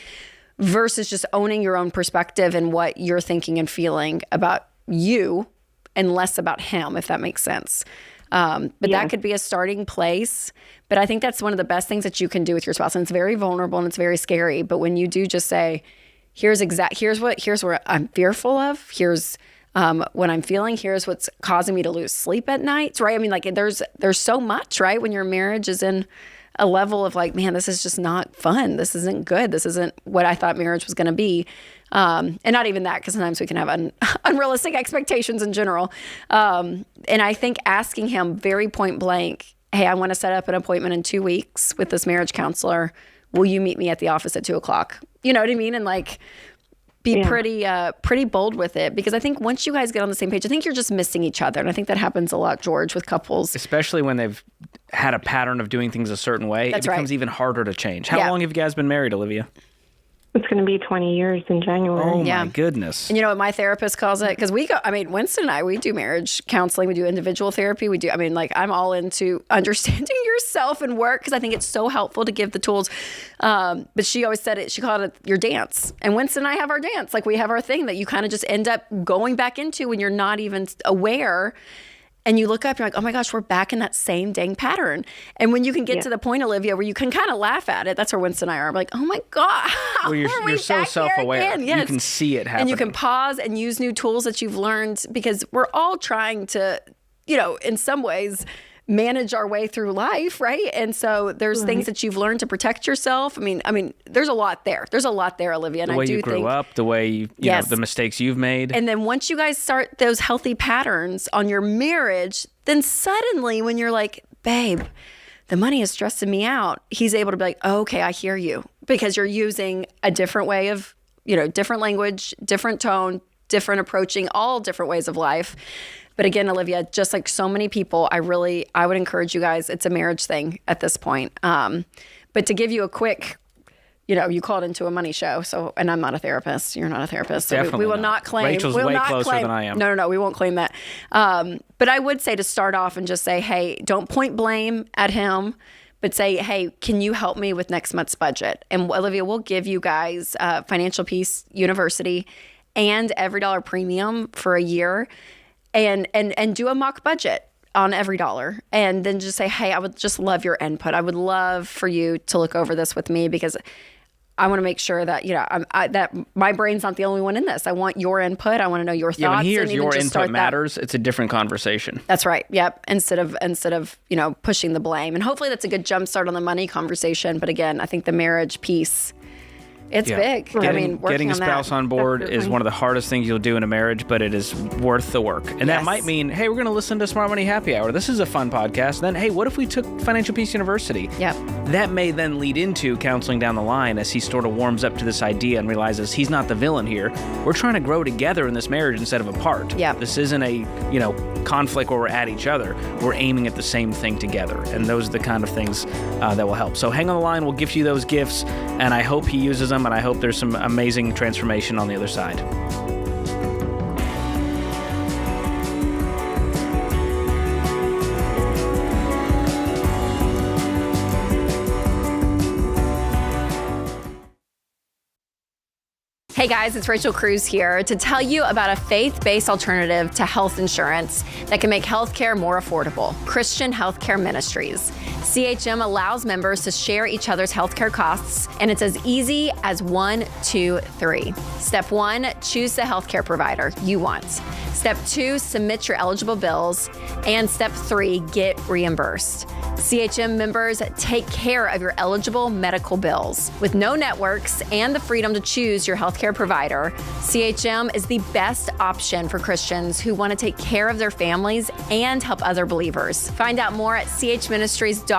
versus just owning your own perspective and what you're thinking and feeling about you and less about him, if that makes sense. But that could be a starting place. But I think that's one of the best things that you can do with your spouse. And it's very vulnerable and it's very scary. But when you do just say, here's what I'm fearful of. Here's what I'm feeling. Here's what's causing me to lose sleep at night. Right. I mean, like there's so much, right? When your marriage is in a level of like, man, this is just not fun. This isn't good. This isn't what I thought marriage was going to be. And not even that, because sometimes we can have unrealistic expectations in general. And I think asking him very point blank, hey, I want to set up an appointment in 2 weeks with this marriage counselor. Will you meet me at the office at 2:00? You know what I mean? And like be pretty bold with it, because I think once you guys get on the same page, I think you're just missing each other. And I think that happens a lot, George, with couples. Especially when they've had a pattern of doing things a certain way. It becomes even harder to change. How long have you guys been married, Olivia? It's going to be 20 years in January. Oh, my goodness. And you know what my therapist calls it? Because Winston and I, we do marriage counseling. We do individual therapy. I'm all into understanding yourself and work, because I think it's so helpful to give the tools. But she always said it, she called it your dance. And Winston and I have our dance. Like we have our thing that you kind of just end up going back into when you're not even aware. And you look up, you're like, oh my gosh, we're back in that same dang pattern. And when you can get to the point, Olivia, where you can kind of laugh at it, that's where Winston and I are. I'm like, oh my God. Well, you're so self-aware. Yes. You can see it happening. And you can pause and use new tools that you've learned, because we're all trying to, in some ways, manage our way through life, right? And so there's things that you've learned to protect yourself. I mean, there's a lot there. There's a lot there, Olivia. And the way you grew up, the way you know, the mistakes you've made. And then once you guys start those healthy patterns on your marriage, then suddenly when you're like, babe, the money is stressing me out, he's able to be like, oh, okay, I hear you, because you're using a different way of, different language, different tone, different approaching, all different ways of life. But again, Olivia, just like so many people, I would encourage you guys, it's a marriage thing at this point. But to give you a quick, you called into a money show. So, and I'm not a therapist. You're not a therapist. So we will not claim. Rachel's way closer than I am. No, we won't claim that. But I would say to start off and just say, hey, don't point blame at him, but say, hey, can you help me with next month's budget? And Olivia, we'll give you guys Financial Peace University and EveryDollar Premium for a year. And do a mock budget on EveryDollar, and then just say, hey, I would just love your input. I would love for you to look over this with me, because I want to make sure that that my brain's not the only one in this. I want your input. I want to know your thoughts. Yeah, when he hears your input matters, it's a different conversation. That's right. Yep. Instead of pushing the blame, and hopefully that's a good jump start on the money conversation. But again, I think the marriage piece. It's big. Getting a spouse on board is one of the hardest things you'll do in a marriage, but it is worth the work. And that might mean, hey, we're going to listen to Smart Money Happy Hour. This is a fun podcast. Then, hey, what if we took Financial Peace University? Yep. That may then lead into counseling down the line as he sort of warms up to this idea and realizes he's not the villain here. We're trying to grow together in this marriage instead of apart. Yeah. This isn't a, conflict where we're at each other. We're aiming at the same thing together. And those are the kind of things that will help. So hang on the line. We'll gift you those gifts. And I hope he uses them. And I hope there's some amazing transformation on the other side. Hey guys, it's Rachel Cruze here to tell you about a faith-based alternative to health insurance that can make healthcare more affordable. Christian Healthcare Ministries. CHM allows members to share each other's healthcare costs, and it's as easy as 1, 2, 3. Step 1, choose the healthcare provider you want. Step 2, submit your eligible bills. And Step 3, get reimbursed. CHM members take care of your eligible medical bills. With no networks and the freedom to choose your healthcare provider, CHM is the best option for Christians who want to take care of their families and help other believers. Find out more at chministries.org/budget.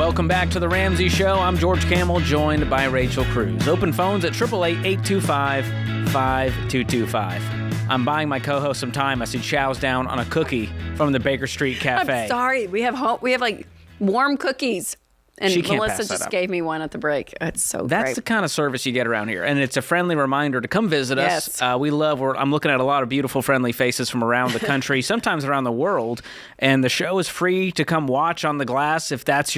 Welcome back to The Ramsey Show. I'm George Kamel, joined by Rachel Cruze. Open phones at 888-825-5225. I'm buying my co-host some time as he chows down on a cookie from the Baker Street Cafe. I'm sorry. We have like warm cookies. And She can't Melissa pass that just up. gave me one at the break. It's so That's great. the kind of service you get around here. And it's a friendly reminder to come visit us. Yes. I'm looking at a lot of beautiful, friendly faces from around the country, sometimes around the world. And the show is free to come watch on the glass if that's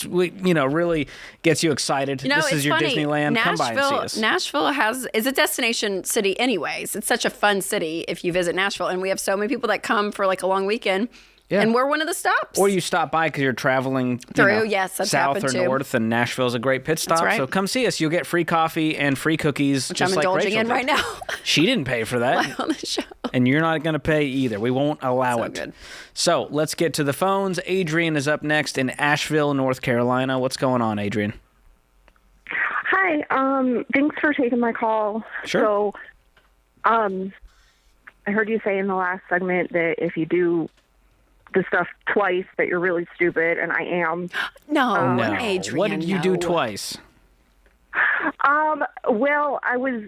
really gets you excited. This it's is your funny. Disneyland. Come by and see us. Nashville is a destination city anyways. It's such a fun city if you visit Nashville. And we have so many people that come for like a long weekend. Yeah. And we're one of the stops. Or you stop by because you're traveling yes, that's south happened or too. north, and Nashville's a great pit stop. That's right. So come see us. You'll get free coffee and free cookies, Which just I'm like indulging Rachel in did. right now. She didn't pay for that. on the show. And you're not going to pay either. We won't allow So it. good. So let's get to the phones. Adrian is up next in Asheville, North Carolina. What's going on, Adrian? Hi. Thanks for taking my call. Sure. So, I heard you say in the last segment that if you do the stuff twice that you're really stupid, and I am. No, No. Adrian. What did you do no. twice? Well, I was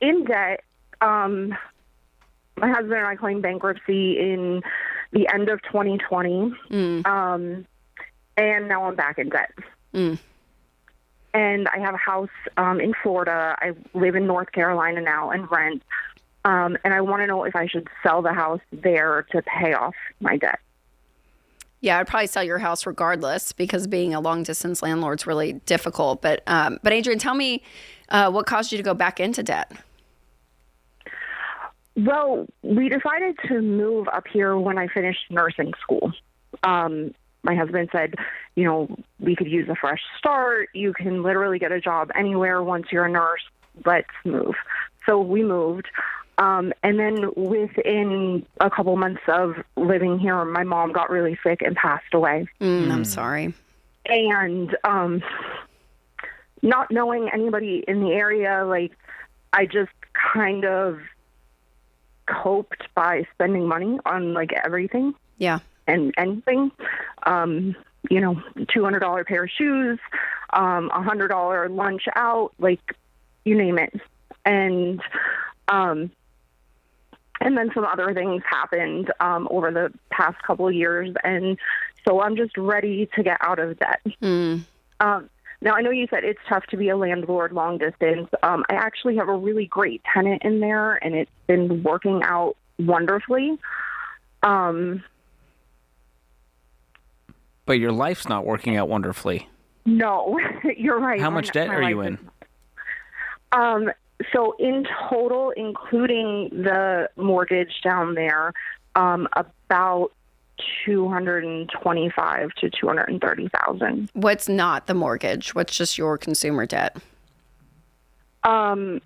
in debt. My husband and I claimed bankruptcy in the end of 2020. And now I'm back in debt. And I have a house in Florida. I live in North Carolina now and rent. And I want to know if I should sell the house there to pay off my debt. Yeah, I'd probably sell your house regardless because being a long distance landlord is really difficult. But Adrian, tell me what caused you to go back into debt? Well, we decided to move up here when I finished nursing school. My husband said, we could use a fresh start. You can literally get a job anywhere once you're a nurse. Let's move. So we moved. And then within a couple months of living here, my mom got really sick and passed away. I'm sorry. And not knowing anybody in the area, I just kind of coped by spending money on everything. Yeah. And anything, $200 pair of shoes, $100 lunch out, you name it. And then some other things happened over the past couple of years. And so I'm just ready to get out of debt. Now, I know you said it's tough to be a landlord long distance. I actually have a really great tenant in there, and it's been working out wonderfully. But your life's not working out wonderfully. No, you're right. How much debt are you in? So in total, including the mortgage down there, about $225,000 to $230,000. What's not the mortgage? What's just your consumer debt? So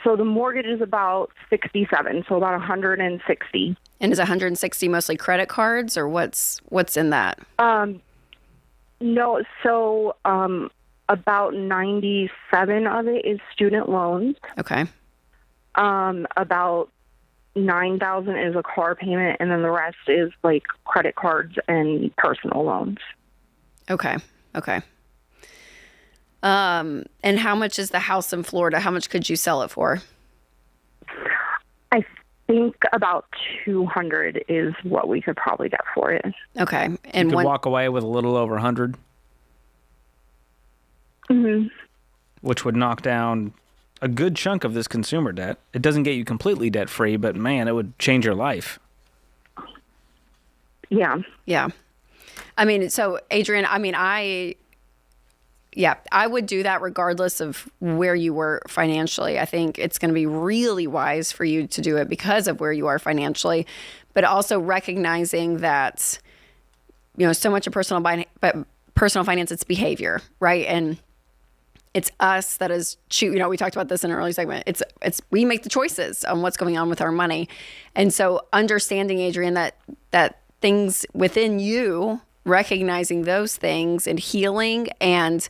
the mortgage is about 67, so about 160. And is 160 mostly credit cards, or what's in that? No, so about 97 of it is student loans. Okay. About 9,000 is a car payment, and then the rest is credit cards and personal loans. Okay. And how much is the house in Florida? How much could you sell it for? I think about 200 is what we could probably get for it. Okay. And You could walk away with a little over 100. Mm-hmm. Which would knock down a good chunk of this consumer debt. It doesn't get you completely debt free, but man, it would change your life. Yeah. Yeah. I mean, so Adrian, I would do that regardless of where you were financially. I think it's going to be really wise for you to do it because of where you are financially, but also recognizing that, so much of personal finance, it's behavior, right? And it's us that is we talked about this in an early segment. It's we make the choices on what's going on with our money. And so understanding, Adrian, that things within you, recognizing those things and healing and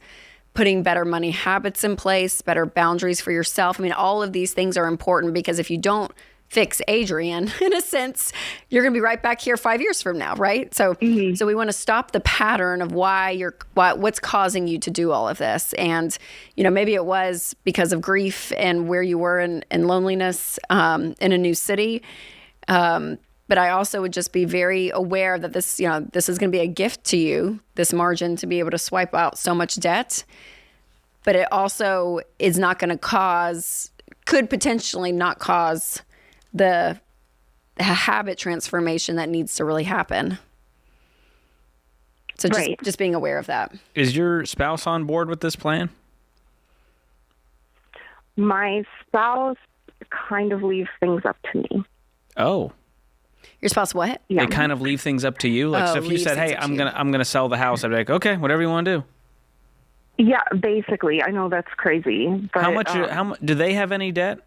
putting better money habits in place, better boundaries for yourself. I mean, all of these things are important because if you don't fix Adrian. In a sense, you're going to be right back here 5 years from now, right? So so we want to stop the pattern of what's causing you to do all of this. And, maybe it was because of grief and where you were in loneliness in a new city. But I also would just be very aware that this is going to be a gift to you, this margin to be able to swipe out so much debt. But it also is not going to could potentially not cause the habit transformation that needs to really happen. So just being aware of that. Is your spouse on board with this plan? My spouse kind of leaves things up to me. Oh. Your spouse what? They kind of leave things up to you? Like, so if you said, hey, I'm gonna sell the house, I'd be like, okay, whatever you want to do. Yeah, basically. I know that's crazy. But, how much do they have any debt?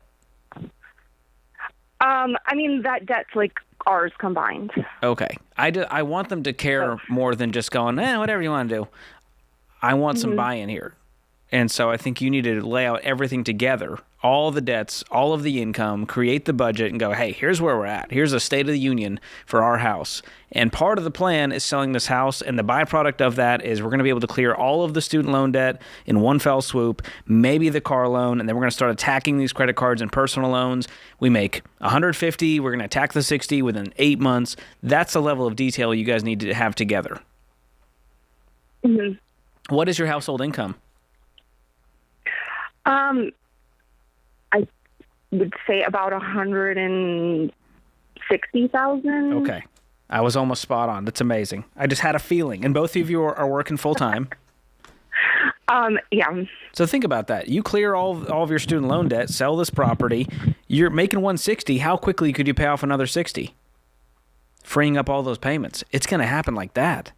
That debt's like ours combined. Okay. I want them to care more than just going, whatever you want to do. I want some buy-in here. And so I think you need to lay out everything together, all the debts, all of the income, create the budget and go, hey, here's where we're at. Here's a state of the union for our house. And part of the plan is selling this house. And the byproduct of that is we're going to be able to clear all of the student loan debt in one fell swoop, maybe the car loan. And then we're going to start attacking these credit cards and personal loans. We make $150. We're going to attack the $60 within 8 months. That's the level of detail you guys need to have together. Mm-hmm. What is your household income? I would say about $160,000. Okay. I was almost spot on. That's amazing. I just had a feeling. And both of you are working full time. Yeah. So think about that. You clear all of your student loan debt, sell this property. You're making $160. How quickly could you pay off another $60? Freeing up all those payments. It's going to happen like that.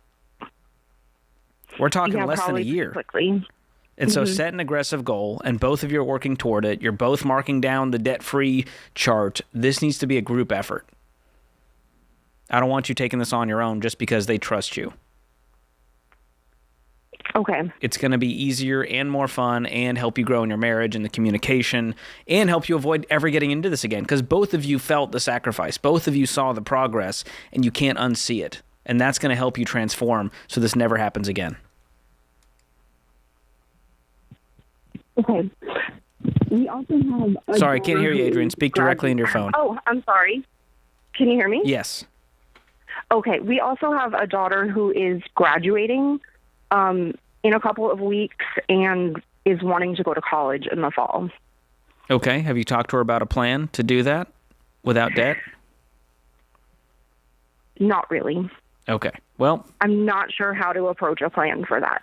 We're talking less than a year. Quickly. And so set an aggressive goal, and both of you are working toward it. You're both marking down the debt-free chart. This needs to be a group effort. I don't want you taking this on your own just because they trust you. Okay. It's going to be easier and more fun and help you grow in your marriage and the communication and help you avoid ever getting into this again because both of you felt the sacrifice. Both of you saw the progress, and you can't unsee it. And that's going to help you transform so this never happens again. Okay. We also have... Sorry, I can't hear you, Adrian. Speak directly into your phone. Oh, I'm sorry. Can you hear me? Yes. Okay. We also have a daughter who is graduating in a couple of weeks and is wanting to go to college in the fall. Okay. Have you talked to her about a plan to do that without debt? Not really. Okay. Well... I'm not sure how to approach a plan for that.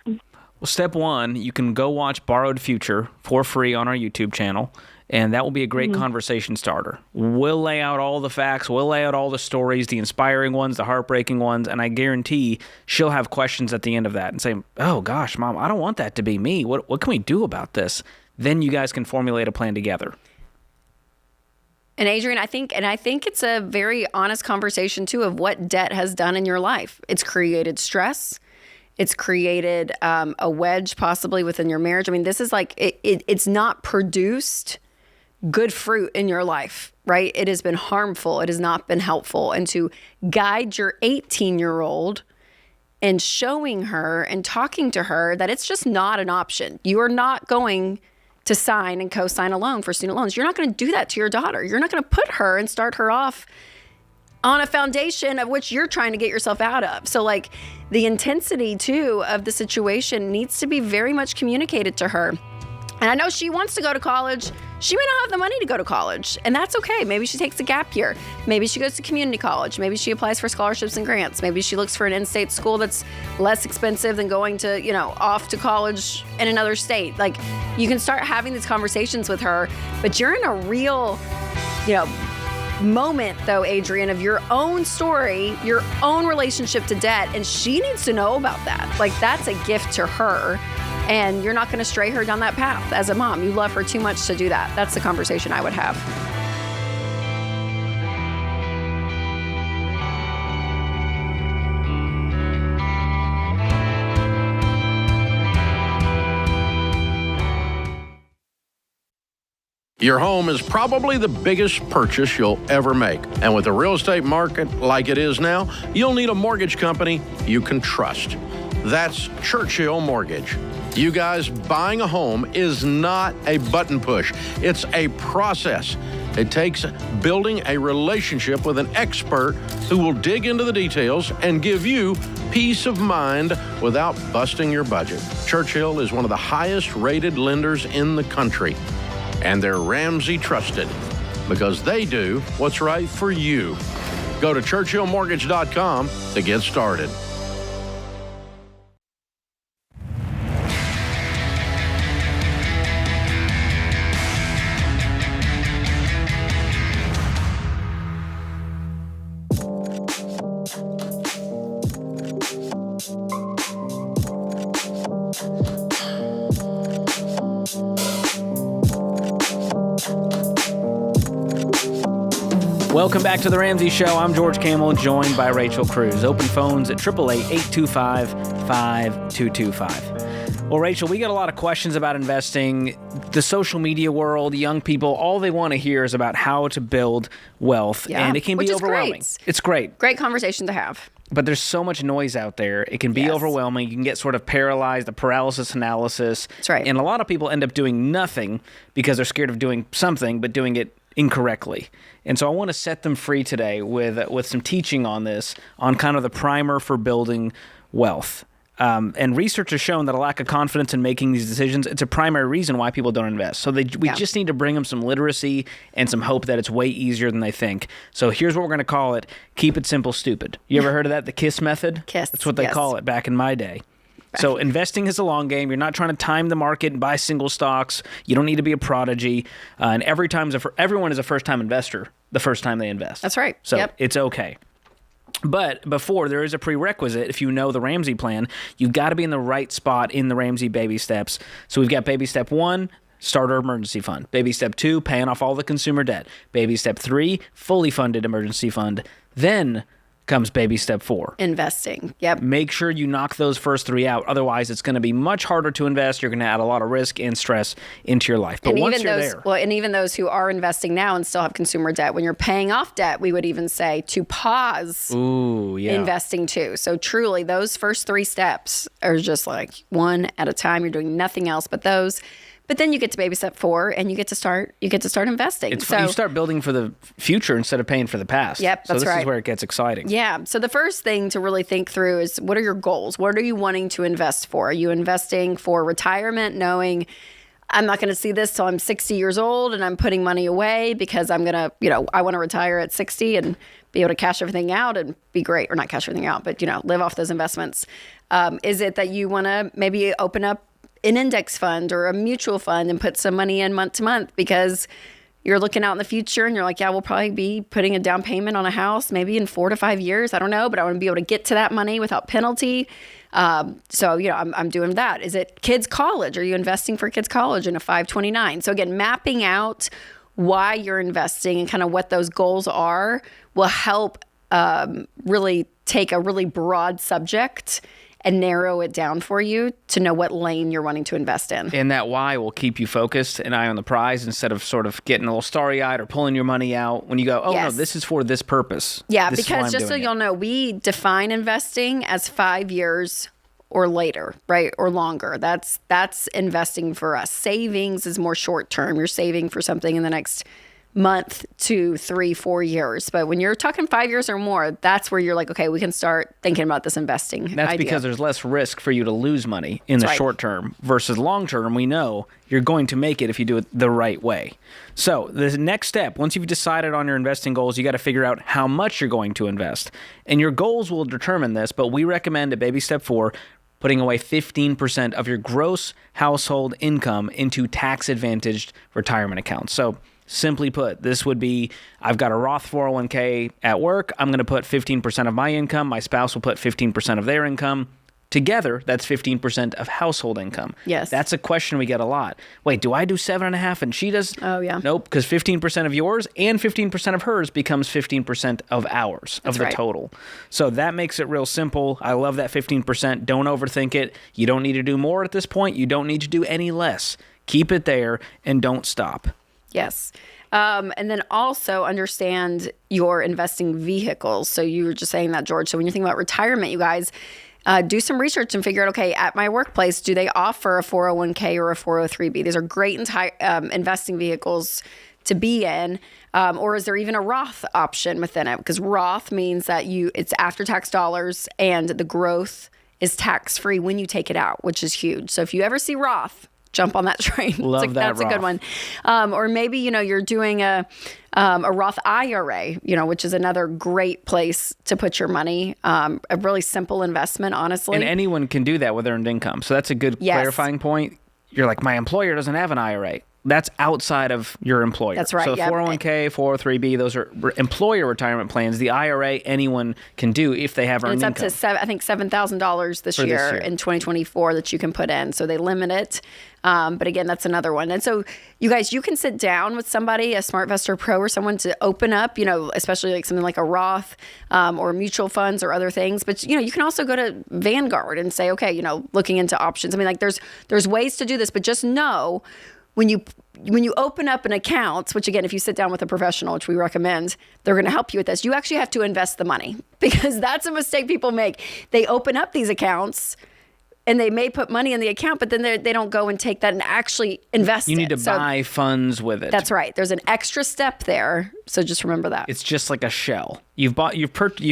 Well, step one, you can go watch Borrowed Future for free on our YouTube channel, and that will be a great conversation starter. We'll lay out all the facts, we'll lay out all the stories, the inspiring ones, the heartbreaking ones, and I guarantee she'll have questions at the end of that and say, oh gosh, Mom, I don't want that to be me. What can we do about this? Then you guys can formulate a plan together. And Adrian, I think it's a very honest conversation too of what debt has done in your life. It's created stress. It's created a wedge possibly within your marriage. I mean, this is like, it's not produced good fruit in your life, right? It has been harmful. It has not been helpful. And to guide your 18-year-old and showing her and talking to her that it's just not an option. You are not going to sign and co-sign a loan for student loans. You're not going to do that to your daughter. You're not going to put her and start her off on a foundation of which you're trying to get yourself out of. So like the intensity too of the situation needs to be very much communicated to her. And I know she wants to go to college. She may not have the money to go to college, and that's okay. Maybe she takes a gap year. Maybe she goes to community college. Maybe she applies for scholarships and grants. Maybe she looks for an in-state school that's less expensive than going to, off to college in another state. Like, you can start having these conversations with her, but you're in a real, moment though, Adrian, of your own story, your own relationship to debt, and she needs to know about that. Like, that's a gift to her, and you're not going to stray her down that path as a mom. You love her too much to do that. That's the conversation I would have. Your home is probably the biggest purchase you'll ever make. And with the real estate market like it is now, you'll need a mortgage company you can trust. That's Churchill Mortgage. You guys, buying a home is not a button push. It's a process. It takes building a relationship with an expert who will dig into the details and give you peace of mind without busting your budget. Churchill is one of the highest rated lenders in the country. And they're Ramsey trusted because they do what's right for you. Go to churchillmortgage.com to get started. Welcome back to the Ramsey Show. I'm George Kamel, joined by Rachel Cruze. Open phones at 888-825-5225. Well, Rachel, we get a lot of questions about investing. The social media world, young people, all they want to hear is about how to build wealth, and it can be overwhelming. Great. It's great. Great conversation to have. But there's so much noise out there. It can be overwhelming. You can get sort of paralyzed, the paralysis analysis. That's right. And a lot of people end up doing nothing because they're scared of doing something, but doing it incorrectly. And so I want to set them free today with some teaching on this, on kind of the primer for building wealth. And research has shown that a lack of confidence in making these decisions, it's a primary reason why people don't invest. So we just need to bring them some literacy and some hope that it's way easier than they think. So here's what we're going to call it: keep it simple, stupid. You ever heard of that? The KISS method? KISS. That's what they call it back in my day. So investing is a long game. You're not trying to time the market and buy single stocks. You don't need to be a prodigy. And everyone is a first-time investor the first time they invest. That's right. So it's okay. But before, there is a prerequisite. If you know the Ramsey plan, you've got to be in the right spot in the Ramsey baby steps. So we've got baby step 1, start our emergency fund. Baby step 2, paying off all the consumer debt. Baby step 3, fully funded emergency fund. Then comes baby step 4. Investing. Yep. Make sure you knock those first 3 out. Otherwise, it's going to be much harder to invest. You're going to add a lot of risk and stress into your life. But and once even you're those, there... Well, and even those who are investing now and still have consumer debt, when you're paying off debt, we would even say to pause investing too. So truly, those first 3 steps are just like one at a time. You're doing nothing else but those. But then you get to baby step 4 and you get to start investing. You start building for the future instead of paying for the past. Yep, so that's this right. is where it gets exciting. Yeah. So the first thing to really think through is, what are your goals? What are you wanting to invest for? Are you investing for retirement, knowing I'm not going to see this till I'm 60 years old and I'm putting money away because I'm going to, I want to retire at 60 and be able to cash everything out and be great, or not cash everything out, but, live off those investments. Is it that you want to maybe open up an index fund or a mutual fund and put some money in month to month because you're looking out in the future and you're like, we'll probably be putting a down payment on a house maybe in 4 to 5 years. I don't know, but I want to be able to get to that money without penalty. So, I'm doing that. Is it kids' college? Are you investing for kids' college in a 529? So again, mapping out why you're investing and kind of what those goals are will help really take a really broad subject and narrow it down for you to know what lane you're wanting to invest in. And that why will keep you focused, an eye on the prize, instead of sort of getting a little starry-eyed or pulling your money out when you go, no, this is for this purpose. Yeah, this because just so you'll know, we define investing as 5 years or later, right? Or longer. That's investing for us. Savings is more short-term. You're saving for something in the next month, 2, 3, 4 years. But when you're talking 5 years or more, that's where you're like, okay, we can start thinking about this investing That's idea. because there's less risk for you to lose money in the short term versus long term. We know you're going to make it if you do it the right way. So the next step, once you've decided on your investing goals, you got to figure out how much you're going to invest. And your goals will determine this, but we recommend at baby step 4, putting away 15% of your gross household income into tax-advantaged retirement accounts. So simply put, this would be, I've got a Roth 401k at work. I'm going to put 15% of my income. My spouse will put 15% of their income. Together, that's 15% of household income. Yes. That's a question we get a lot. Wait, do I do 7.5 and she does? Oh, yeah. Nope, because 15% of yours and 15% of hers becomes 15% of ours, of the total. So that makes it real simple. I love that 15%. Don't overthink it. You don't need to do more at this point. You don't need to do any less. Keep it there and don't stop. Yes. And then also understand your investing vehicles. So you were just saying that, George. So when you're thinking about retirement, you guys do some research and figure out, okay, at my workplace, do they offer a 401k or a 403b? These are great investing vehicles to be in. Or is there even a Roth option within it? Because Roth means that it's after-tax dollars and the growth is tax-free when you take it out, which is huge. So if you ever see Roth, jump on that train. That's a good one. Or maybe, you're doing a Roth IRA, which is another great place to put your money. A really simple investment, honestly. And anyone can do that with earned income. So that's a good clarifying point. You're like, my employer doesn't have an IRA. That's outside of your employer. That's right. So 401k, 403b, those are employer retirement plans. The IRA, anyone can do if they have earned income. It's up to I think $7,000 this year in 2024 that you can put in. So they limit it. But again, that's another one. And so you guys, you can sit down with somebody, a SmartVestor Pro or someone, to open up, especially like something like a Roth or mutual funds or other things. But, you can also go to Vanguard and say, okay, looking into options. I mean, like there's ways to do this, but just know when you open up an account, which again, if you sit down with a professional, which we recommend, they're going to help you with this. You actually have to invest the money, because that's a mistake people make. They open up these accounts and they may put money in the account, but then they don't go and take that and actually invest it. You need to buy funds with it. That's right. There's an extra step there. So just remember that. It's just like a shell. You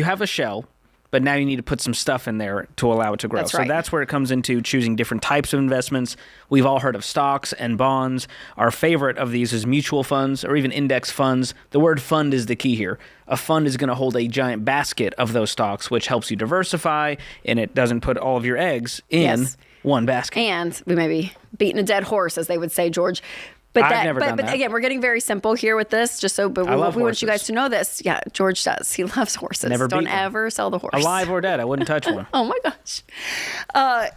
have a shell, but now you need to put some stuff in there to allow it to grow. That's right. So that's where it comes into choosing different types of investments. We've all heard of stocks and bonds. Our favorite of these is mutual funds or even index funds. The word fund is the key here. A fund is going to hold a giant basket of those stocks, which helps you diversify, and it doesn't put all of your eggs in one basket. And we may be beating a dead horse, as they would say, George. But I've never done that. Again, we're getting very simple here with this, but we want you guys to know this. Yeah, George does. He loves horses. Don't ever sell the horse. Alive or dead, I wouldn't touch one. Oh my gosh.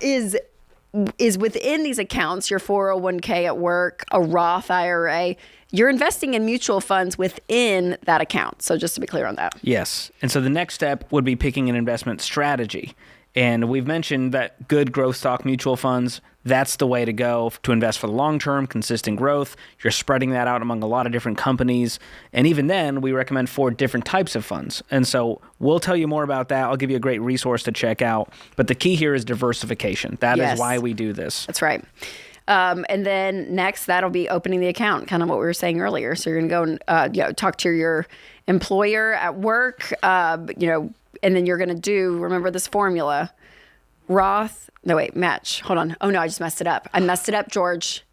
Is within these accounts, your 401k at work, a Roth IRA, you're investing in mutual funds within that account. So just to be clear on that. Yes. And so the next step would be picking an investment strategy. And we've mentioned that good growth stock mutual funds, that's the way to go to invest for the long term, consistent growth. You're spreading that out among a lot of different companies. And even then, we recommend 4 different types of funds. And so we'll tell you more about that. I'll give you a great resource to check out. But the key here is diversification. That is why we do this. That's right. And then next, that'll be opening the account, kind of what we were saying earlier. So you're going to go and talk to your employer at work, and then you're going to remember this formula, match. Hold on. Oh no, I just messed it up. I messed it up, George.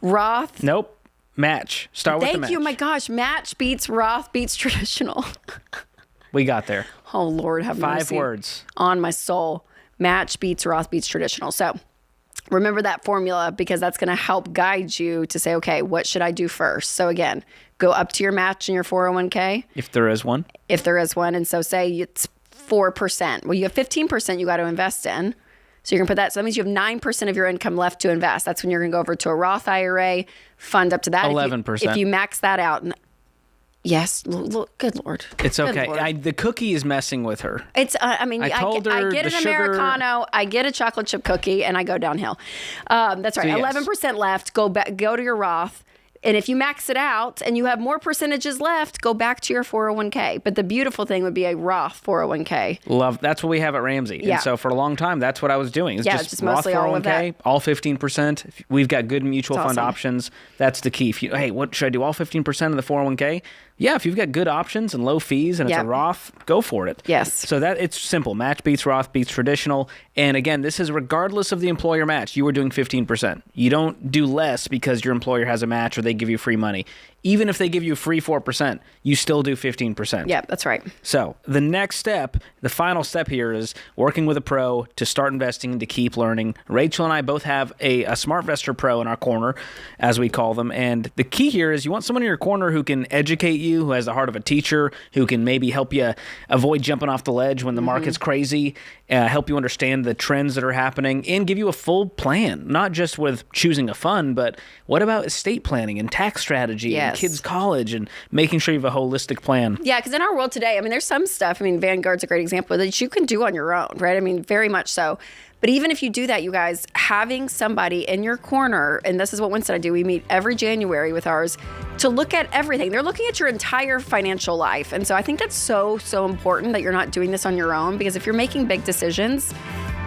Roth. Nope. Match. Start with the match. Thank you. My gosh. Match beats Roth beats traditional. We got there. Oh Lord, have mercy. 5 words. On my soul. Match beats Roth beats traditional. So remember that formula, because that's going to help guide you to say, okay, what should I do first? So again, go up to your match in your 401k. If there is one. And so say it's 4%. Well, you have 15% you got to invest in. So you're going to put that. So that means you have 9% of your income left to invest. That's when you're going to go over to a Roth IRA, fund up to that. 11%. If you max that out. Yes. Good Lord. It's okay. Lord. The cookie is messing with her. I get an Americano, I get a chocolate chip cookie, and I go downhill. That's right. So 11% left. Go to your Roth. And if you max it out and you have more percentages left, go back to your 401k. But the beautiful thing would be a Roth 401k. That's what we have at Ramsey. Yeah. And so for a long time, that's what I was doing. It's just Roth mostly 401k, all of that. all 15%. We've got good mutual fund awesome. Options. That's the key. What should I do? All 15% of the 401k? Yeah, if you've got good options and low fees and it's a Roth, go for it. Yes. So that it's simple. Match beats Roth beats traditional. And again, this is regardless of the employer match. You are doing 15%. You don't do less because your employer has a match or they give you free money. Even if they give you free 4%, you still do 15%. Yeah, that's right. So the next step, the final step here is working with a pro to start investing and to keep learning. Rachel and I both have a SmartVestor Pro in our corner, as we call them. And the key here is you want someone in your corner who can educate you, who has the heart of a teacher, who can maybe help you avoid jumping off the ledge when the market's crazy, help you understand the trends that are happening, and give you a full plan, not just with choosing a fund, but what about estate planning and tax strategy? Yes. Yes. kids' college and making sure you have a holistic plan. Yeah, because in our world today, I mean, there's some stuff, I mean, Vanguard's a great example, that you can do on your own, right? I mean, very much so. But even if you do that, you guys, having somebody in your corner, and this is what Winston and I do, we meet every January with ours, to look at everything. They're looking at your entire financial life. And so I think that's so, so important that you're not doing this on your own, because if you're making big decisions,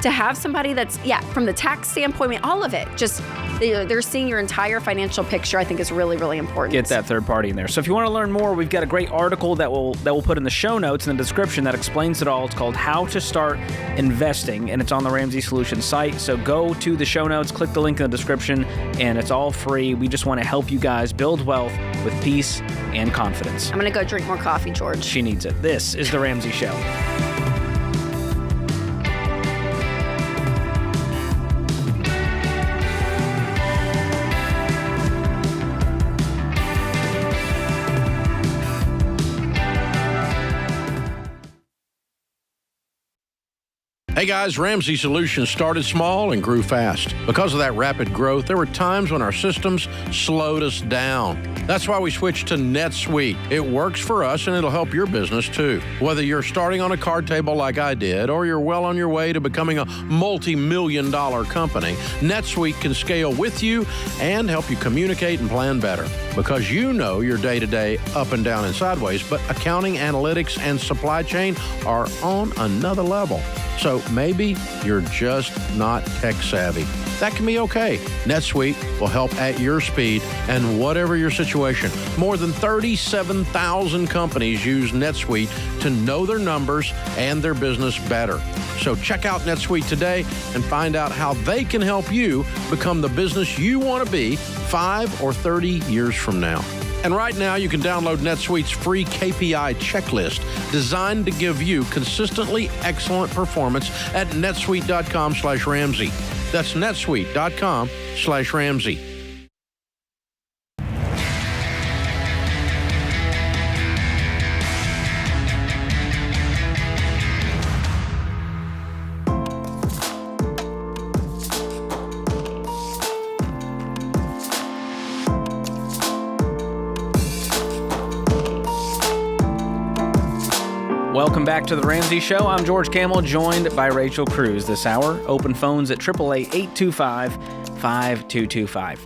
to have somebody that's, from the tax standpoint, I mean, all of it, just they're seeing your entire financial picture, I think is really, really important. Get that third party in there. So if you want to learn more, we've got a great article that we'll put in the show notes in the description that explains it all. It's called How to Start Investing, and it's on the Ramsey Solutions site. So go to the show notes, click the link in the description, and it's all free. We just want to help you guys build wealth with peace and confidence. I'm going to go drink more coffee, George. She needs it. This is The Ramsey Show. Hey guys, Ramsey Solutions started small and grew fast. Because of that rapid growth, there were times when our systems slowed us down. That's why we switched to NetSuite. It works for us and it'll help your business too. Whether you're starting on a card table like I did, or you're well on your way to becoming a multi-million-dollar company, NetSuite can scale with you and help you communicate and plan better. Because you know your day-to-day up and down and sideways, but accounting, analytics, and supply chain are on another level. So maybe you're just not tech savvy. That can be okay. NetSuite will help at your speed and whatever your situation. More than 37,000 companies use NetSuite to know their numbers and their business better. So check out NetSuite today and find out how they can help you become the business you want to be 5 or 30 years from now. And right now, you can download NetSuite's free KPI checklist designed to give you consistently excellent performance at netsuite.com/Ramsey. That's netsuite.com/Ramsey. Welcome back to The Ramsey Show. I'm George Kamel, joined by Rachel Cruze this hour. Open phones at 888-825-5225.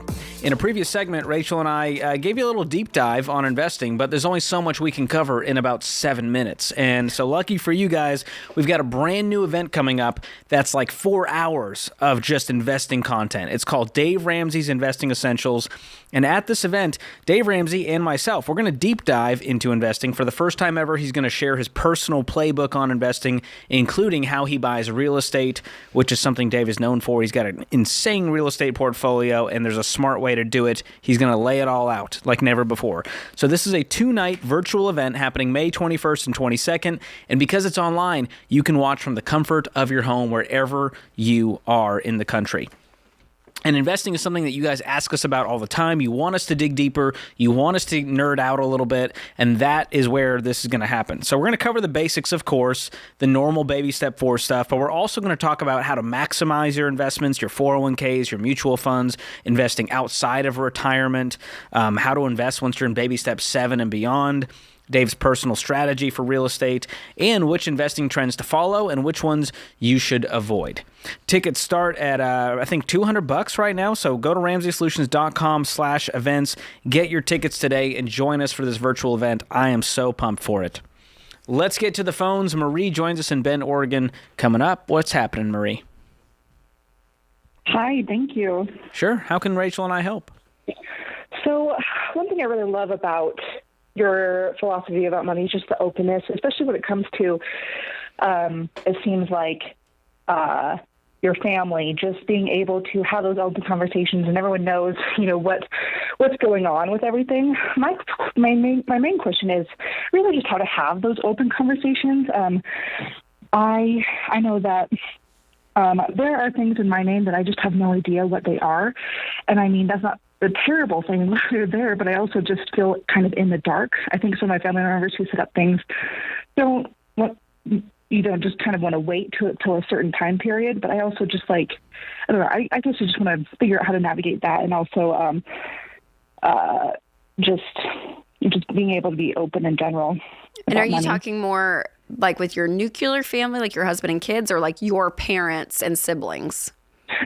In a previous segment, Rachel and I gave you a little deep dive on investing, but there's only so much we can cover in about 7 minutes. And so lucky for you guys, we've got a brand new event coming up that's like 4 hours of just investing content. It's called Dave Ramsey's Investing Essentials. And at this event, Dave Ramsey and myself, we're going to deep dive into investing. For the first time ever, he's going to share his personal playbook on investing, including how he buys real estate, which is something Dave is known for. He's got an insane real estate portfolio, and there's a smart way to do it. He's going to lay it all out like never before. So this is a 2-night virtual event happening May 21st and 22nd. And because it's online, you can watch from the comfort of your home wherever you are in the country. And investing is something that you guys ask us about all the time. You want us to dig deeper. You want us to nerd out a little bit. And that is where this is going to happen. So we're going to cover the basics, of course, the normal baby step 4 stuff. But we're also going to talk about how to maximize your investments, your 401ks, your mutual funds, investing outside of retirement, how to invest once you're in baby step 7 and beyond, Dave's personal strategy for real estate, and which investing trends to follow and which ones you should avoid. Tickets start at, I think, $200 right now, so go to RamseySolutions.com/events, get your tickets today, and join us for this virtual event. I am so pumped for it. Let's get to the phones. Marie joins us in Bend, Oregon. Coming up, what's happening, Marie? Hi, thank you. Sure. How can Rachel and I help? So one thing I really love about your philosophy about money is just the openness, especially when it comes to, it seems like your family, just being able to have those open conversations and everyone knows, what's going on with everything. My main question is really just how to have those open conversations. I know that there are things in my name that I just have no idea what they are. And I mean, that's not a terrible thing they're there, but I also just feel kind of in the dark. I think some of my family members who set up things just kind of want to wait till a certain time period. But I also just I don't know, I guess I just want to figure out how to navigate that. And also, just being able to be open in general. And are you money. talking more like with your nuclear family, like your husband and kids, or like your parents and siblings?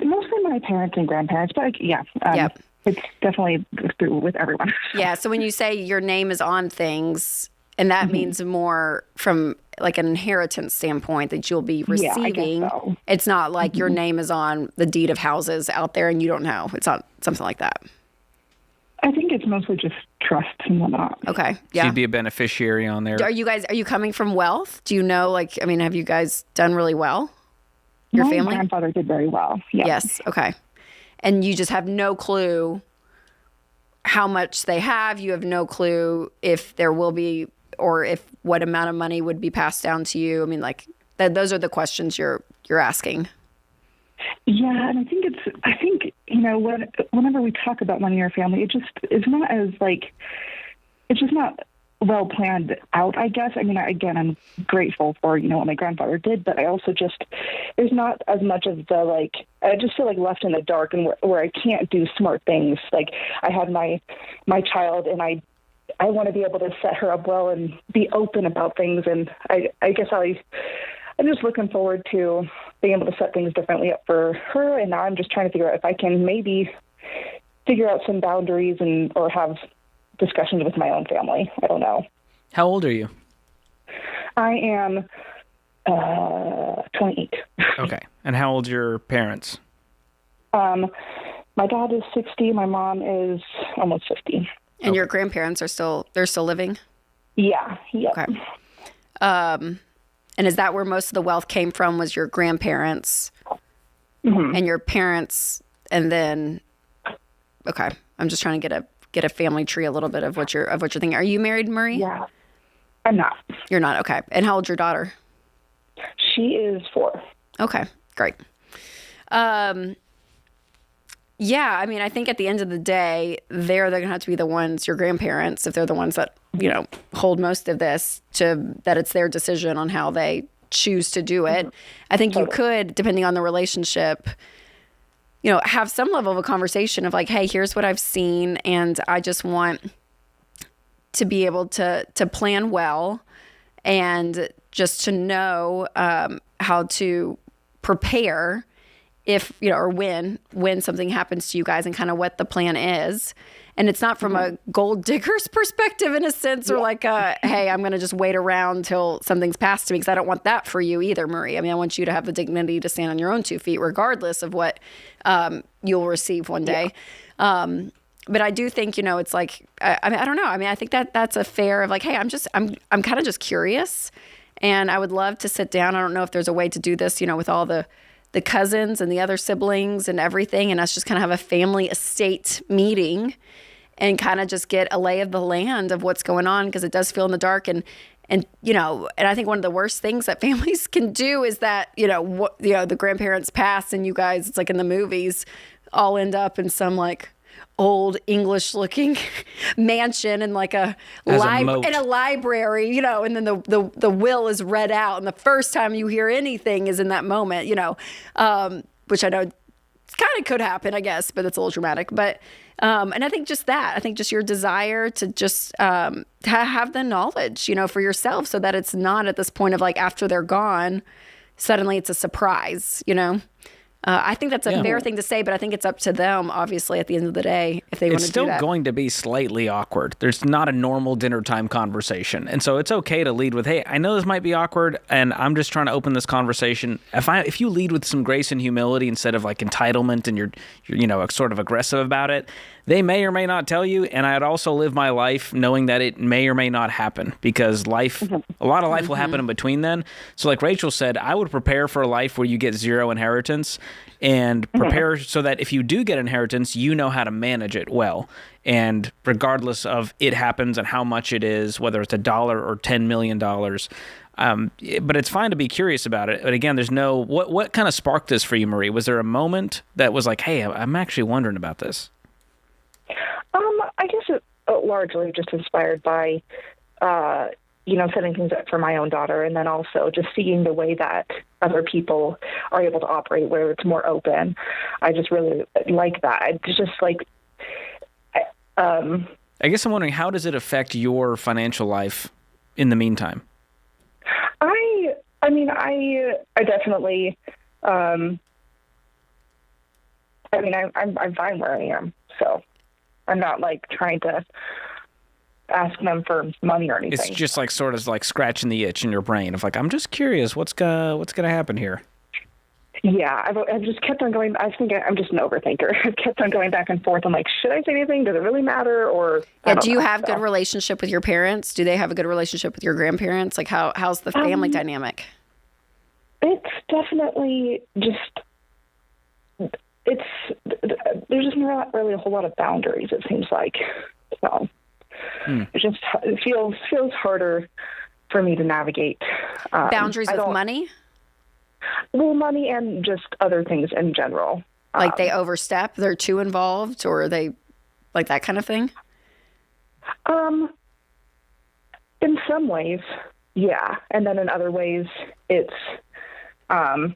Mostly my parents and grandparents, but yeah. Yep. It's definitely through with everyone. Yeah. So when you say your name is on things, and that means more from like an inheritance standpoint that you'll be receiving, Yeah, I guess so. It's not like your name is on the deed of houses out there and you don't know. It's not something like that. I think it's mostly just trusts and whatnot. Okay. So Yeah. you'd be a beneficiary on there. Are you coming from wealth? Do you know, have you guys done really well? Your My family? grandfather did very well. Yeah. Yes. Okay. And you just have no clue how much they have. You have no clue if there will be, or if what amount of money would be passed down to you. I mean, like those are the questions you're asking. Yeah, and I think whenever we talk about money in our family, it just is not as it's just not well planned out, I guess. I mean, again, I'm grateful for what my grandfather did, but I also there's not as much of the I just feel like left in the dark, and where I can't do smart things. Like I had my child, and I want to be able to set her up well and be open about things, and I guess I'm just looking forward to being able to set things differently up for her. And now I'm just trying to figure out if I can maybe figure out some boundaries or have discussions with my own family. I don't know. How old are you? I am 28. Okay. And how old's your parents? My dad is 60. My mom is almost 50. And your grandparents they're still living? Yeah. Yeah. Okay. And is that where most of the wealth came from, was your grandparents and your parents? And then, okay, I'm just trying to get a family tree a little bit of what you're thinking. Are you married, Marie? Yeah. I'm not. You're not. Okay. And how old's your daughter? She is 4. Okay, great. Yeah, I mean, I think at the end of the day, they're going to have to be the ones, your grandparents, if they're the ones that, hold most of this, that it's their decision on how they choose to do it. I think you could, depending on the relationship, have some level of a conversation of like, hey, here's what I've seen, and I just want to be able to plan well and just to know how to prepare if, or when something happens to you guys, and kind of what the plan is. And it's not from a gold digger's perspective in a sense, or like, hey, I'm going to just wait around till something's passed to me, because I don't want that for you either, Marie. I mean, I want you to have the dignity to stand on your own 2 feet, regardless of what you'll receive one day. Yeah. But I do think, it's like, I don't know. I mean, I think that's a fair of like, hey, I'm kind of just curious, and I would love to sit down. I don't know if there's a way to do this, with all the cousins and the other siblings and everything, and us just kind of have a family estate meeting and kind of just get a lay of the land of what's going on, because it does feel in the dark. And I think one of the worst things that families can do is that, the grandparents pass, and you guys, it's like in the movies, all end up in some like old English looking mansion and like a library, and then the will is read out, and the first time you hear anything is in that moment, which I know kind of could happen, I guess, but it's a little dramatic. But and I think just your desire to just have the knowledge, for yourself, so that it's not at this point of like after they're gone, suddenly it's a surprise, I think that's a fair thing to say, but I think it's up to them, obviously, at the end of the day, if they want to do that. It's still going to be slightly awkward. There's not a normal dinner time conversation. And so it's okay to lead with, hey, I know this might be awkward, and I'm just trying to open this conversation. If you lead with some grace and humility instead of like entitlement, and you're sort of aggressive about it, they may or may not tell you. And I'd also live my life knowing that it may or may not happen, because a lot of life will happen in between then. So like Rachel said, I would prepare for a life where you get zero inheritance, and prepare so that if you do get inheritance, you know how to manage it well. And regardless of it happens and how much it is, whether it's $1 or $10 million, but it's fine to be curious about it. But again, there's no, what kind of sparked this for you, Marie? Was there a moment that was like, hey, I'm actually wondering about this? I guess it largely just inspired by, setting things up for my own daughter, and then also just seeing the way that other people are able to operate, where it's more open. I just really like that. It's just like, I guess I'm wondering, how does it affect your financial life in the meantime? I definitely, I'm fine where I am. So I'm not like trying to ask them for money or anything. It's just like sort of like scratching the itch in your brain of like, I'm just curious, what's gonna happen here? Yeah, I've just kept on going. I think I'm just an overthinker. I've kept on going back and forth. I'm like, should I say anything? Does it really matter? Or do you have good relationship with your parents? Do they have a good relationship with your grandparents? Like, how's the family dynamic? It's definitely just there's just not really a whole lot of boundaries. It seems like so. It feels harder for me to navigate. Boundaries with money? Well, money and just other things in general. Like they overstep, they're too involved, or they like that kind of thing? In some ways, yeah. And then in other ways, it's, I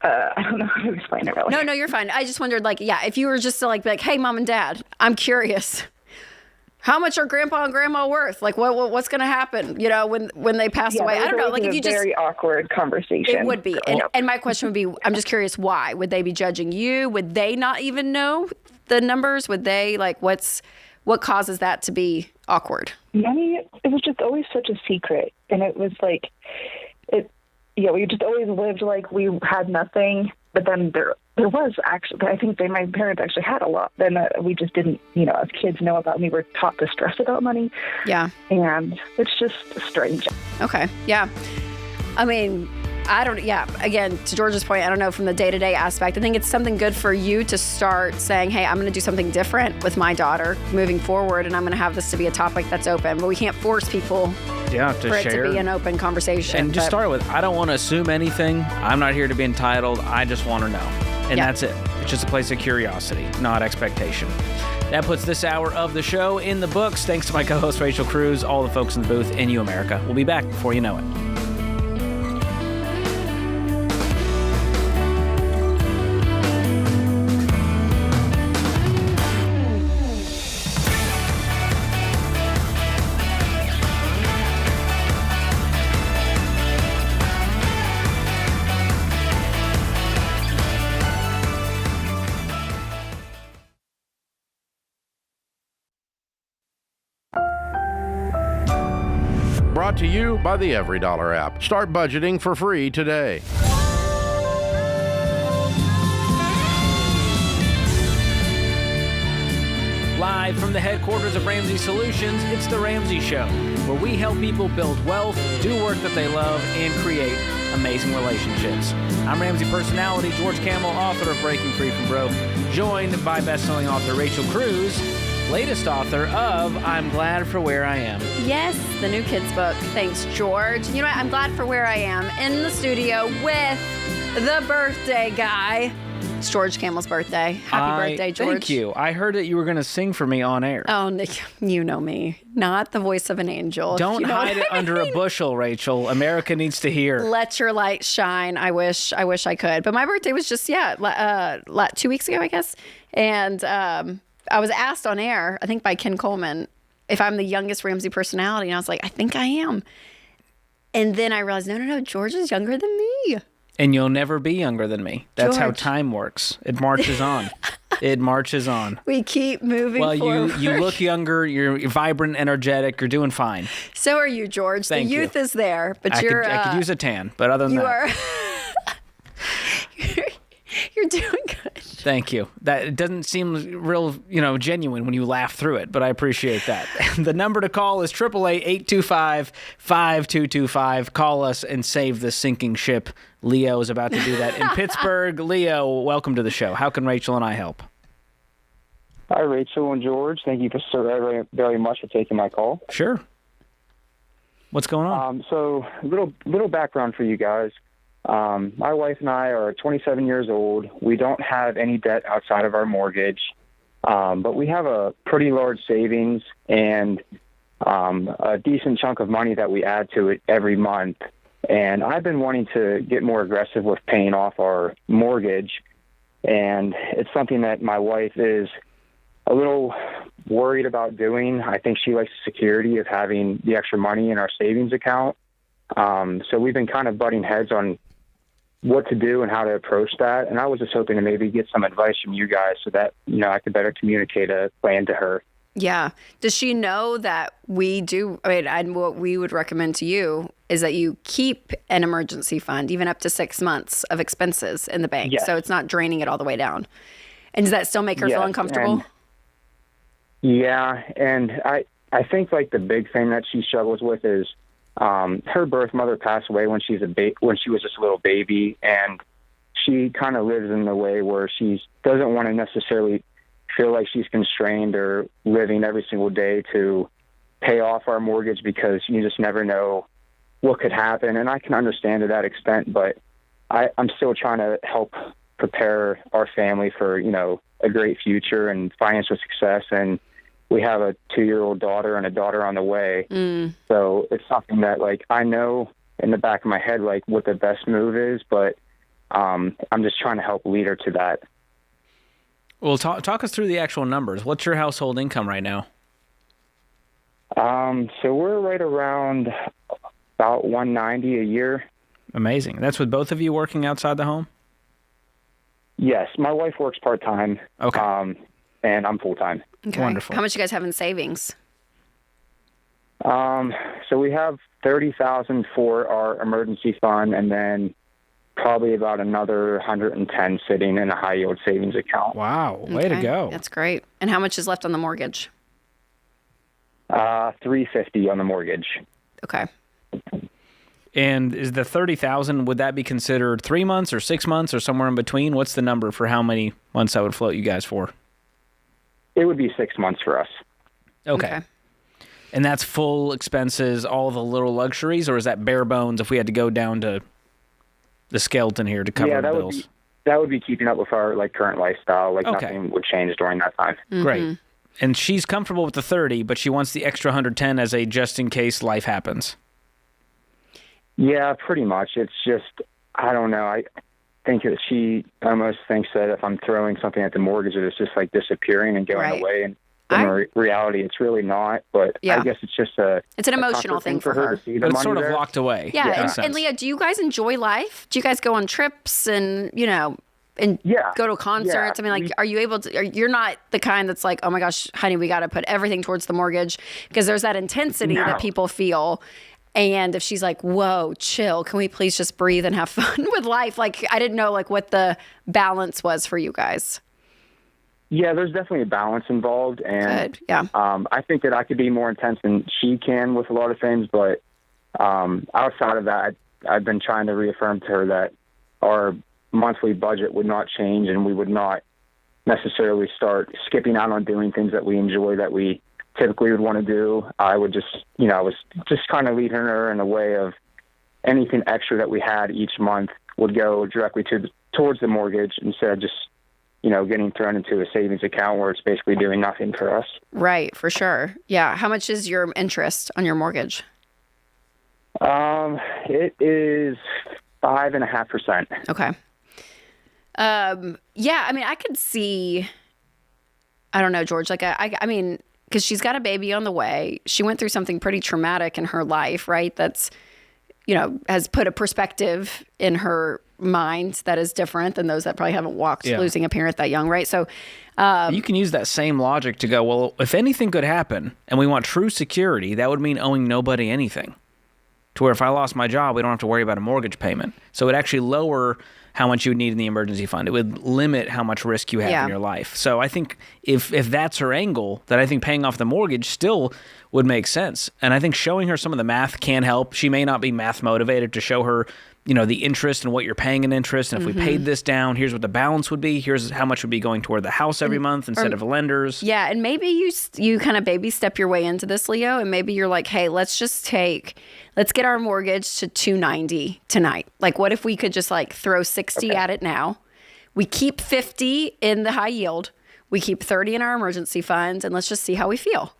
don't know how to explain it really. No, you're fine. I just wondered, like, yeah, if you were just to like, be like, hey, Mom and Dad, I'm curious. How much are Grandpa and Grandma worth? Like, what's going to happen? You know, when they pass away? I don't know. Like, if you just very awkward conversation. It would be. And my question would be, I'm just curious, why would they be judging you? Would they not even know the numbers? Would they like what causes that to be awkward? Money. It was just always such a secret, and it was like we just always lived like we had nothing. But then there was actually, I think my parents actually had a lot. Then we just didn't, as kids know about. We were taught to stress about money. Yeah. And it's just strange. Okay. Yeah. I mean, again, to George's point, I don't know from the day-to-day aspect. I think it's something good for you to start saying, hey, I'm going to do something different with my daughter moving forward, and I'm going to have this to be a topic that's open. But we can't force people for it to be an open conversation. And just start with, I don't want to assume anything. I'm not here to be entitled. I just want to know. And that's it. It's just a place of curiosity, not expectation. That puts this hour of the show in the books. Thanks to my co-host, Rachel Cruze, all the folks in the booth, and you, America. We'll be back before you know it. Brought to you by the EveryDollar app. Start budgeting for free today. Live from the headquarters of Ramsey Solutions, it's The Ramsey Show, where we help people build wealth, do work that they love, and create amazing relationships. I'm Ramsey personality George Kamel, author of Breaking Free from Broke, joined by best-selling author Rachel Cruze, latest author of I'm Glad for Where I Am. Yes, the new kids book. Thanks, George. You know what? I'm glad for where I am in the studio with the birthday guy. It's George Kamel's birthday. Happy birthday, George. Thank you. I heard that you were going to sing for me on air. Oh, Nick, you know me. Not the voice of an angel. Don't hide it under a bushel, Rachel. America needs to hear. Let your light shine. I wish I could. But my birthday was just, 2 weeks ago, I guess. And I was asked on air, I think by Ken Coleman, if I'm the youngest Ramsey personality. And I was like, I think I am. And then I realized, no, George is younger than me. And you'll never be younger than me. That's George. how time works. It marches on. It marches on. We keep moving forward. Well, you look younger. You're vibrant, energetic. You're doing fine. So are you, George. Thank the youth is there, but I could use a tan, but other than that. You're doing good. Thank you. It doesn't seem real, genuine when you laugh through it, but I appreciate that. The number to call is 888-825-5225. Call us and save the sinking ship. Leo is about to do that in Pittsburgh. Leo, welcome to the show. How can Rachel and I help? Hi, Rachel and George. Thank you so very, very much for taking my call. Sure. What's going on? So, little background for you guys. My wife and I are 27 years old. We don't have any debt outside of our mortgage, but we have a pretty large savings and a decent chunk of money that we add to it every month. And I've been wanting to get more aggressive with paying off our mortgage, and it's something that my wife is a little worried about doing. I think she likes the security of having the extra money in our savings account. So we've been kind of butting heads on what to do and how to approach that. And I was just hoping to maybe get some advice from you guys so that, I could better communicate a plan to her. Yeah. Does she know that we do? And what we would recommend to you is that you keep an emergency fund, even up to 6 months of expenses in the bank. Yes. So it's not draining it all the way down. And does that still make her feel uncomfortable? And I think like the big thing that she struggles with is her birth mother passed away when she was just a little baby, and she kind of lives in the way where she doesn't want to necessarily feel like she's constrained or living every single day to pay off our mortgage, because you just never know what could happen. And I can understand to that extent, but I'm still trying to help prepare our family for, a great future and financial success. And we have a 2-year-old daughter and a daughter on the way. So it's something that, like, I know in the back of my head, like, what the best move is, but I'm just trying to help lead her to that. Well, talk us through the actual numbers. What's your household income right now? So we're right around about $190 a year. Amazing. That's with both of you working outside the home? Yes. My wife works part-time. Okay. And I'm full-time. Okay. Wonderful. How much you guys have in savings? So we have $30,000 for our emergency fund, and then probably about another $110 sitting in a high-yield savings account. Wow. Way to go. That's great. And how much is left on the mortgage? $350 on the mortgage. Okay. And is the $30,000, would that be considered 3 months or 6 months or somewhere in between? What's the number for how many months I would float you guys for? It would be 6 months for us. Okay. And that's full expenses, all the little luxuries, or is that bare bones if we had to go down to the skeleton here to cover the bills? That would be keeping up with our current lifestyle. Nothing would change during that time. Great. And she's comfortable with the 30, but she wants the extra 110 as a just in case life happens. Yeah, pretty much. It's just, I don't know. I think that she almost thinks that if I'm throwing something at the mortgage, that it's just like disappearing and going away. And in reality, it's really not. But I guess it's just it's an emotional thing for her. But it's sort of locked away. Yeah. And Leah, do you guys enjoy life? Do you guys go on trips and, go to concerts? I mean, are you able to, you're not the kind that's like, oh my gosh, honey, we got to put everything towards the mortgage, because there's that intensity that people feel. And if she's like, whoa, chill, can we please just breathe and have fun with life? Like, I didn't know what the balance was for you guys. Yeah, there's definitely a balance involved. And good. Yeah. I think that I could be more intense than she can with a lot of things. But outside of that, I've been trying to reaffirm to her that our monthly budget would not change, and we would not necessarily start skipping out on doing things that we enjoy that we typically would want to do. I would just, I was just kind of leading her in a way of anything extra that we had each month would go directly towards the mortgage instead of just, getting thrown into a savings account where it's basically doing nothing for us. Right, for sure. Yeah. How much is your interest on your mortgage? It is 5.5%. Okay. Yeah, I mean, I could see, I don't know, George, I mean, because she's got a baby on the way. She went through something pretty traumatic in her life, right? That's, has put a perspective in her mind that is different than those that probably haven't walked losing a parent that young, right? So you can use that same logic to go, well, if anything could happen and we want true security, that would mean owing nobody anything. To where if I lost my job, we don't have to worry about a mortgage payment. So it would actually lower how much you would need in the emergency fund. It would limit how much risk you have in your life. So I think if that's her angle, then I think paying off the mortgage still would make sense. And I think showing her some of the math can help. She may not be math motivated, to show her, the interest and what you're paying in interest. And if we paid this down, here's what the balance would be. Here's how much would be going toward the house every month instead of lenders. Yeah. And maybe you kind of baby step your way into this, Leo. And maybe you're like, hey, let's get our mortgage to $290 tonight. Like, what if we could just throw 60 at it now? We keep 50 in the high yield. We keep 30 in our emergency funds, and let's just see how we feel.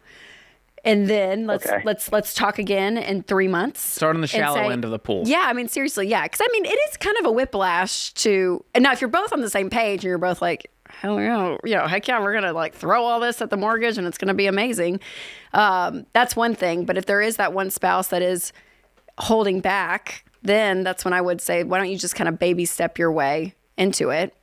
And then let's talk again in 3 months. Start on the shallow end of the pool. Yeah, I mean, seriously, yeah. Because, I mean, it is kind of a whiplash to... And now, if you're both on the same page and you're both like, hell yeah, heck yeah, we're going to like throw all this at the mortgage and it's going to be amazing. That's one thing. But if there is that one spouse that is holding back, then that's when I would say, why don't you just kind of baby step your way into it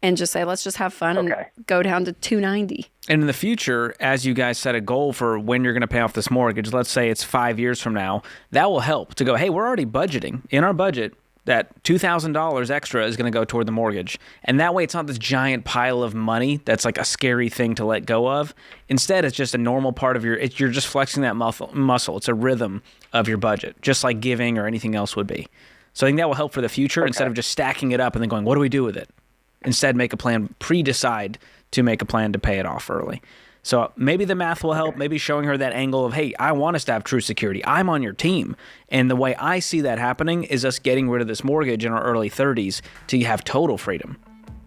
and just say, let's just have fun and go down to 290. And in the future, as you guys set a goal for when you're going to pay off this mortgage, let's say it's 5 years from now, that will help to go, hey, we're already budgeting in our budget that $2,000 extra is going to go toward the mortgage. And that way it's not this giant pile of money that's like a scary thing to let go of. Instead, it's just a normal part of you're just flexing that muscle. It's a rhythm of your budget, just like giving or anything else would be. So I think that will help for the future instead of just stacking it up and then going, what do we do with it? Instead, make a plan, pre-decide to make a plan to pay it off early. So maybe the math will help, maybe showing her that angle of, hey, I want us to have true security. I'm on your team. And the way I see that happening is us getting rid of this mortgage in our early 30s to have total freedom.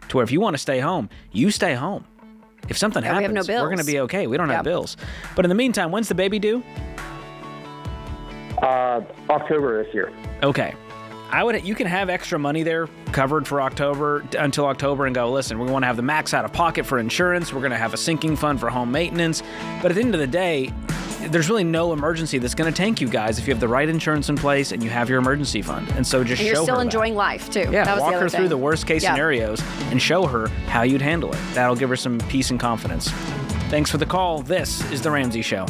To where if you want to stay home, you stay home. If something happens, we have no bills. We're going to be okay. We don't have bills. But in the meantime, when's the baby due? October this year. Okay. You can have extra money there covered for October until October and go, listen, we want to have the max out of pocket for insurance. We're going to have a sinking fund for home maintenance. But at the end of the day, there's really no emergency that's going to tank you guys if you have the right insurance in place and you have your emergency fund. And so just show her. You're still enjoying life too. Yeah, that was walk the other her thing. through the worst case scenarios and show her how you'd handle it. That'll give her some peace and confidence. Thanks for the call. This is The Ramsey Show.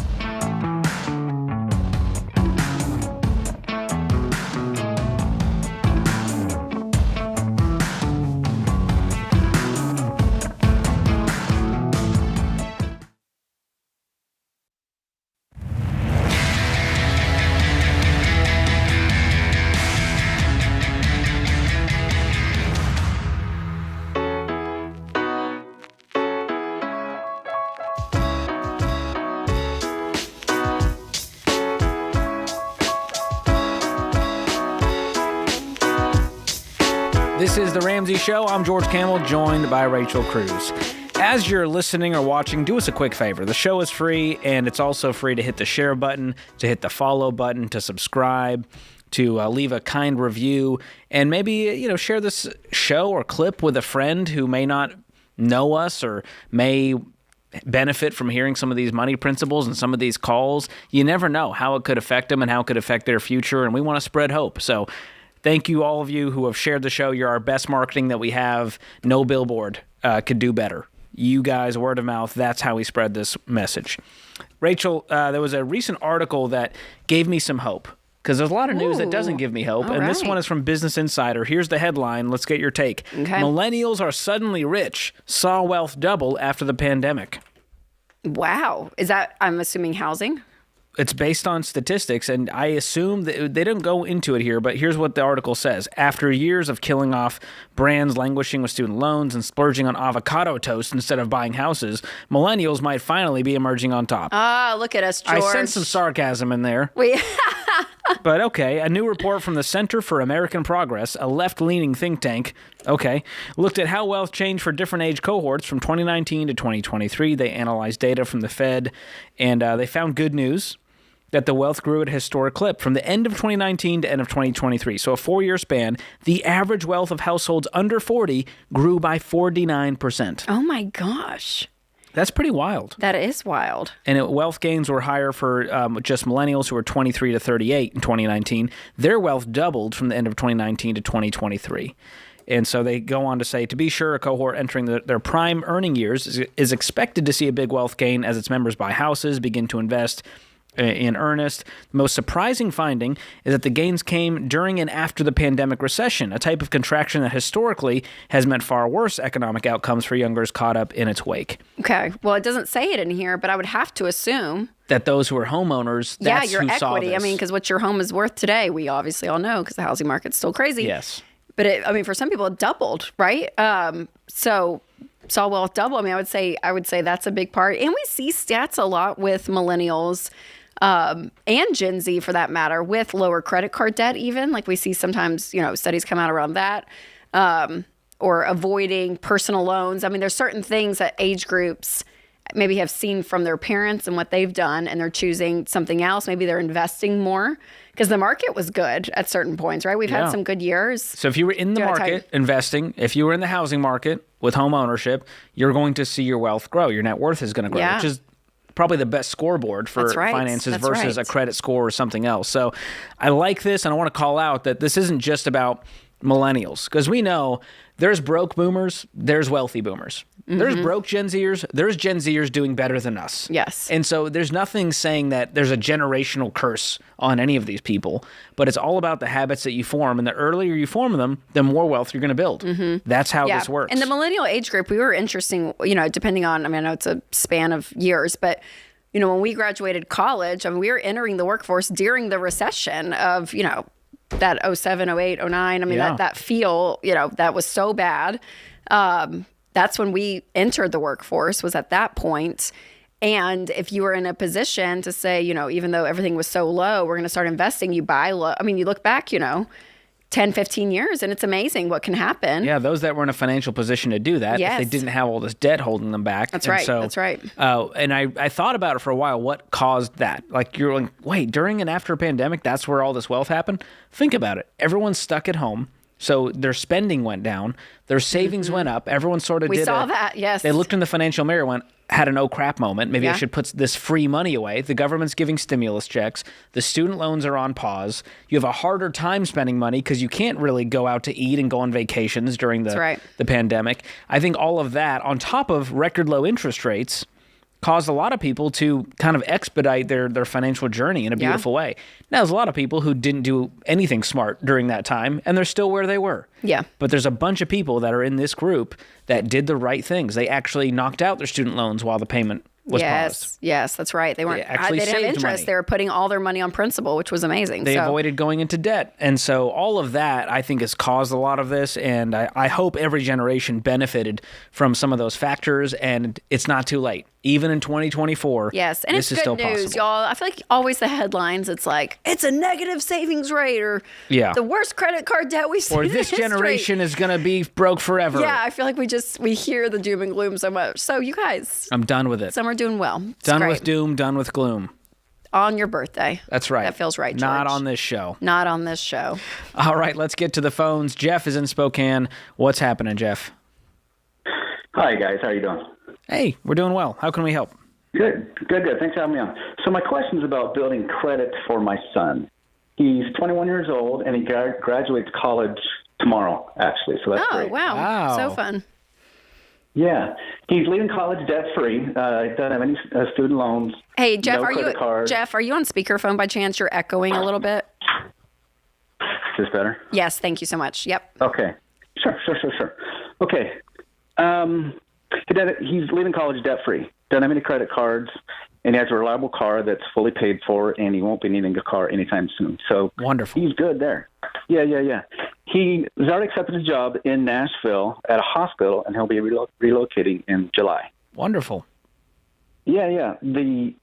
This is The Ramsey Show. I'm George Kamel, joined by Rachel Cruze. As you're listening or watching, do us a quick favor. The show is free, and it's also free to hit the share button, to hit the follow button, to subscribe, to leave a kind review, and maybe share this show or clip with a friend who may not know us or may benefit from hearing some of these money principles and some of these calls. You never know how it could affect them and how it could affect their future, and we want to spread hope. So thank you, all of you who have shared the show. You're our best marketing that we have. No billboard could do better. You guys, word of mouth, that's how we spread this message. Rachel, there was a recent article that gave me some hope, because there's a lot of news that doesn't give me hope, and this one is from Business Insider. Here's the headline. Let's get your take. Okay. Millennials are suddenly rich, saw wealth double after the pandemic. Wow. Is that, I'm assuming, housing? It's based on statistics, and I assume that they didn't go into it here, but here's what the article says. After years of killing off brands languishing with student loans and splurging on avocado toast instead of buying houses, millennials might finally be emerging on top. Ah, look at us, George. I sense some sarcasm in there. But okay, a new report from the Center for American Progress, a left-leaning think tank, looked at how wealth changed for different age cohorts from 2019 to 2023. They analyzed data from the Fed, and they found good news that the wealth grew at a historic clip from the end of 2019 to end of 2023. So a 4-year span, the average wealth of households under 40 grew by 49%. Oh my gosh. That's pretty wild. That is wild. And wealth gains were higher for just millennials who were 23 to 38 in 2019. Their wealth doubled from the end of 2019 to 2023. And so they go on to say, to be sure, a cohort entering their prime earning years is expected to see a big wealth gain as its members buy houses, begin to invest in earnest. The most surprising finding is that the gains came during and after the pandemic recession, a type of contraction that historically has meant far worse economic outcomes for youngers caught up in its wake. Okay. Well, it doesn't say it in here, but I would have to assume that those who are homeowners, that's your who equity. Saw this. I mean, because what your home is worth today, we obviously all know because the housing market's still crazy. Yes. But for some people, it doubled, right? So saw wealth double. I mean, I would say that's a big part. And we see stats a lot with millennials and Gen Z, for that matter, with lower credit card debt. Even like we see sometimes, studies come out around that, or avoiding personal loans. I mean, there's certain things that age groups maybe have seen from their parents and what they've done, and they're choosing something else. Maybe they're investing more because the market was good at certain points, right? We've had some good years. So if you were in the market investing, if you were in the housing market with home ownership, you're going to see your wealth grow. Your net worth is going to grow, which is probably the best scoreboard for finances versus a credit score or something else. So I like this, and I want to call out that this isn't just about millennials, because we know there's broke boomers, there's wealthy boomers. There's broke Gen Zers, there's Gen Zers doing better than us. Yes. And so there's nothing saying that there's a generational curse on any of these people, but it's all about the habits that you form. And the earlier you form them, the more wealth you're going to build. That's how this works. And the millennial age group, we were interesting, depending on, I know it's a span of years, but when we graduated college, we were entering the workforce during the recession of, that 07, 08, 09. That feel, that was so bad. That's when we entered the workforce, was at that point. And if you were in a position to say, even though everything was so low, we're going to start investing, you buy low. You look back, 10, 15 years, and it's amazing what can happen. Yeah, those that were in a financial position to do that, if they didn't have all this debt holding them back. That's right. That's right. And I thought about it for a while, what caused that? Like, you're like, wait, during and after a pandemic, that's where all this wealth happened? Think about it. Everyone's stuck at home. So their spending went down, their savings went up. Everyone sort of we saw that, yes. They looked in the financial mirror, had an oh crap moment. Maybe I should put this free money away. The government's giving stimulus checks. The student loans are on pause. You have a harder time spending money because you can't really go out to eat and go on vacations during the pandemic. I think all of that, on top of record low interest rates, caused a lot of people to kind of expedite their financial journey in a beautiful way. Now, there's a lot of people who didn't do anything smart during that time, and they're still where they were. Yeah. But there's a bunch of people that are in this group that did the right things. They actually knocked out their student loans while the payment was paused. Yes, that's right. They weren't actually they didn't have interest. Money. They were putting all their money on principal, which was amazing. They avoided going into debt. And so all of that, I think, has caused a lot of this. And I hope every generation benefited from some of those factors. And it's not too late. Even in 2024, yes, and this it's is good still news, possible. y'all. I feel like always the headlines, it's like, it's a negative savings rate, or the worst credit card debt we've seen or in this history. generation is going to be broke forever. Yeah, I feel like we hear the doom and gloom so much. So you guys, I'm done with it. Some are doing well. It's done great. with doom, done with gloom. On your birthday. That's right. That feels right, George. Not on this show. Not on this show. All right, let's get to the phones. Jeff is in Spokane. What's happening, Jeff? Hi, guys. How you doing? Hey, we're doing well. How can we help? Good. Thanks for having me on. So my question is about building credit for my son. He's 21 years old, and he graduates college tomorrow, actually. So that's great. Oh, wow. So fun. Yeah. He's leaving college debt-free. He doesn't have any student loans. Hey, Jeff, no credit cards. Jeff, are you on speakerphone by chance? You're echoing a little bit. Is this better? Yes, thank you so much. Yep. Okay. Sure. Okay. He's leaving college debt-free. Doesn't have any credit cards, and he has a reliable car that's fully paid for, and he won't be needing a car anytime soon. So wonderful. He's good there. Yeah. He has already accepted a job in Nashville at a hospital, and he'll be relocating in July. Wonderful. Yeah. The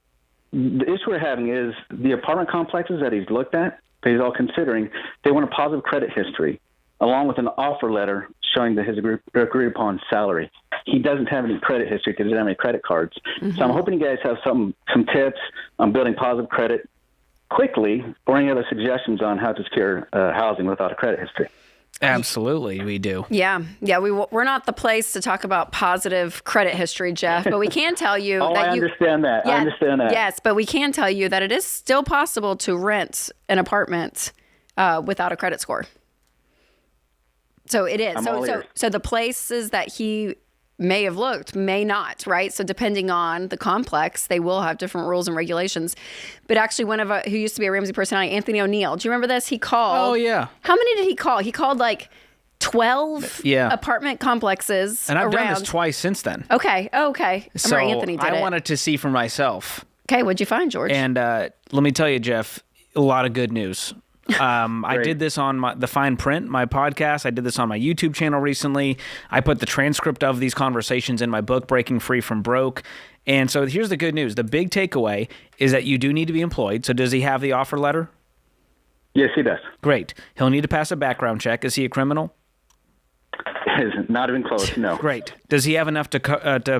issue we're having is the apartment complexes that he's looked at, that he's all considering, they want a positive credit history, along with an offer letter showing that his agreed upon salary. He doesn't have any credit history because he doesn't have any credit cards. So I'm hoping you guys have some tips on building positive credit quickly, or any other suggestions on how to secure housing without a credit history. Absolutely, we do. Yeah. We're not the place to talk about positive credit history, Jeff, but we can tell you that I understand that. I understand that. Yes, but we can tell you that it is still possible to rent an apartment without a credit score. So it is. So the places that he may have looked may not, right? So depending on the complex, they will have different rules and regulations. But actually, one of who used to be a Ramsey personality, Anthony O'Neill. Do you remember this? He called. Oh yeah. How many did he call? He called like 12 apartment complexes. And I've done this twice since then. Okay. So Anthony did I wanted to see for myself. Okay, what'd you find, George? And let me tell you, Jeff, a lot of good news. I did this on The Fine Print, my podcast. I did this on my YouTube channel recently. I put the transcript of these conversations in my book, Breaking Free from Broke. And so here's the good news. The big takeaway is that you do need to be employed. So does he have the offer letter? Yes, he does. Great. He'll need to pass a background check. Is he a criminal? guys. Not even close, no. Great. Does he have enough to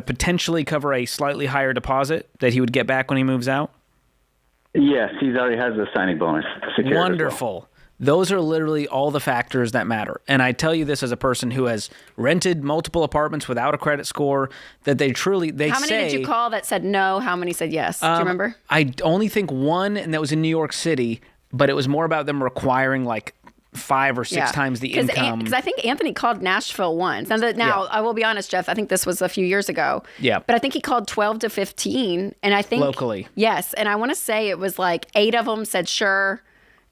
potentially cover a slightly higher deposit that he would get back when he moves out? Yes, he already has the signing bonus secured. Wonderful. Well. Those are literally all the factors that matter. And I tell you this as a person who has rented multiple apartments without a credit score, that they truly, How many did you call that said no? How many said yes? Do you remember? I only think one, and that was in New York City, but it was more about them requiring like 5 or 6 times the income. Because I think Anthony called Nashville once. Now, I will be honest, Jeff, I think this was a few years ago. Yeah. But I think he called 12 to 15. And I think... Locally. Yes. And I want to say it was like 8 of them said sure.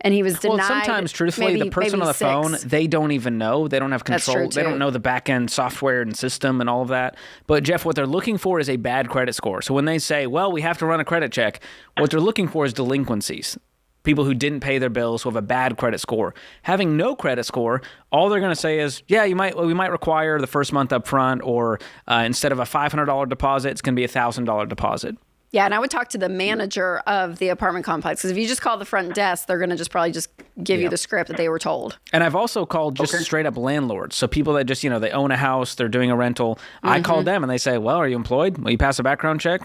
And he was denied. Well, sometimes, truthfully, the person on the phone, they don't even know. They don't have control. That's true, they don't know the back-end software and system and all of that. But, Jeff, what they're looking for is a bad credit score. So when they say, well, we have to run a credit check, what they're looking for is delinquencies. People who didn't pay their bills, who have a bad credit score. Having no credit score, all they're going to say is, yeah, we might require the first month up front, or instead of a $500 deposit, it's going to be a $1,000 deposit. Yeah, and I would talk to the manager of the apartment complex, because if you just call the front desk, they're going to probably give you the script that they were told. And I've also called just straight up landlords. So people that just, they own a house, they're doing a rental. I call them and they say, well, are you employed? Will you pass a background check?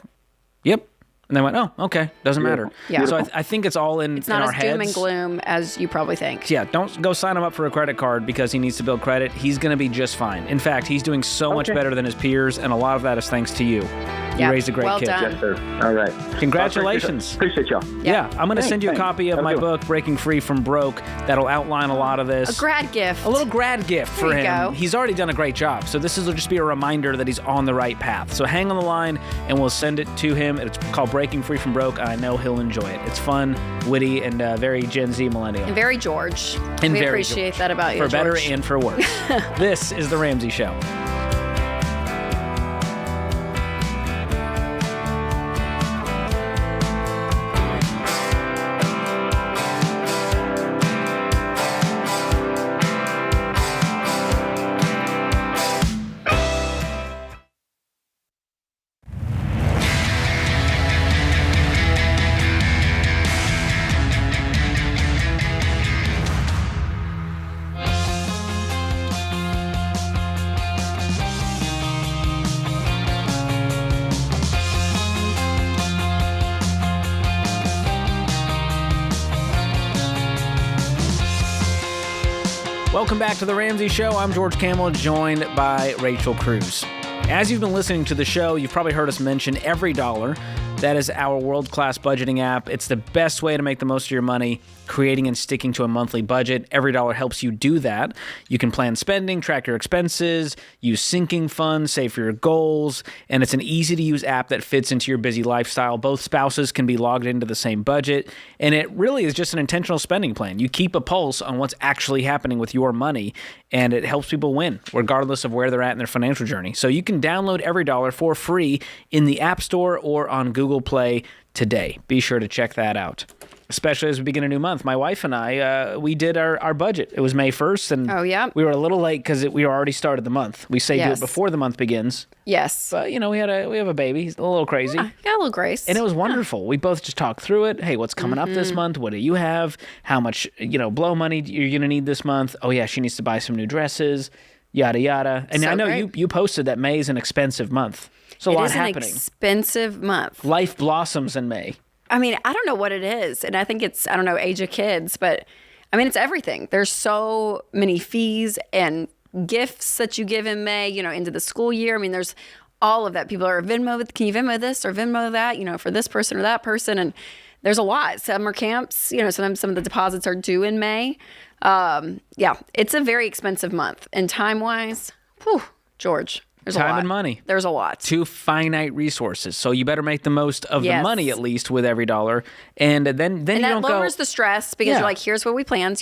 Yep. And they went, oh, okay, doesn't matter. Yeah. So I think it's all in our heads. It's not as doom and gloom as you probably think. Yeah, don't go sign him up for a credit card because he needs to build credit. He's going to be just fine. In fact, he's doing so much better than his peers, and a lot of that is thanks to you. You raised a great kid. Done. Yes, sir. All right. Congratulations. Appreciate y'all. Yeah, I'm going to send you a copy of my book, Breaking Free from Broke, that'll outline a lot of this. A grad gift. A little grad gift for him. Go. He's already done a great job, so this will just be a reminder that he's on the right path. So hang on the line, and we'll send it to him. It's called Breaking Free from Broke. I know he'll enjoy it. It's fun, witty, and very Gen Z millennial. And very George. And we very appreciate George. that about you, For better George. and for worse. This is The Ramsey Show. Welcome back to The Ramsey Show. I'm George Kamel, joined by Rachel Cruze. As you've been listening to the show, you've probably heard us mention EveryDollar. That is our world-class budgeting app. It's the best way to make the most of your money, creating and sticking to a monthly budget. EveryDollar helps you do that. You can plan spending, track your expenses, use sinking funds, save for your goals, and it's an easy-to-use app that fits into your busy lifestyle. Both spouses can be logged into the same budget, and it really is just an intentional spending plan. You keep a pulse on what's actually happening with your money, and it helps people win, regardless of where they're at in their financial journey. So you can download EveryDollar for free in the App Store or on Google Play today. Be sure to check that out. Especially as we begin a new month. My wife and I, we did our budget. It was May 1st, and we were a little late because we already started the month. We say do it before the month begins. Yes. But, we have a baby. He's a little crazy. Yeah, got a little grace. And it was wonderful. We both just talked through it. Hey, what's coming up this month? What do you have? How much, blow money you're going to need this month? Oh, yeah, she needs to buy some new dresses, yada, yada. And I know you posted that May is an expensive month. So a lot happening. It is an expensive month. Life blossoms in May. I mean, I don't know what it is. And I think it's, age of kids, but I mean, it's everything. There's so many fees and gifts that you give in May, into the school year. I mean, there's all of that. People are can you Venmo this or Venmo that, for this person or that person. And there's a lot. Summer camps, sometimes some of the deposits are due in May. It's a very expensive month. And time-wise, George. There's time and money. There's a lot. 2 finite resources. So you better make the most of the money, at least, with EveryDollar. And then you don't go... And that lowers the stress because you're like, here's what we planned.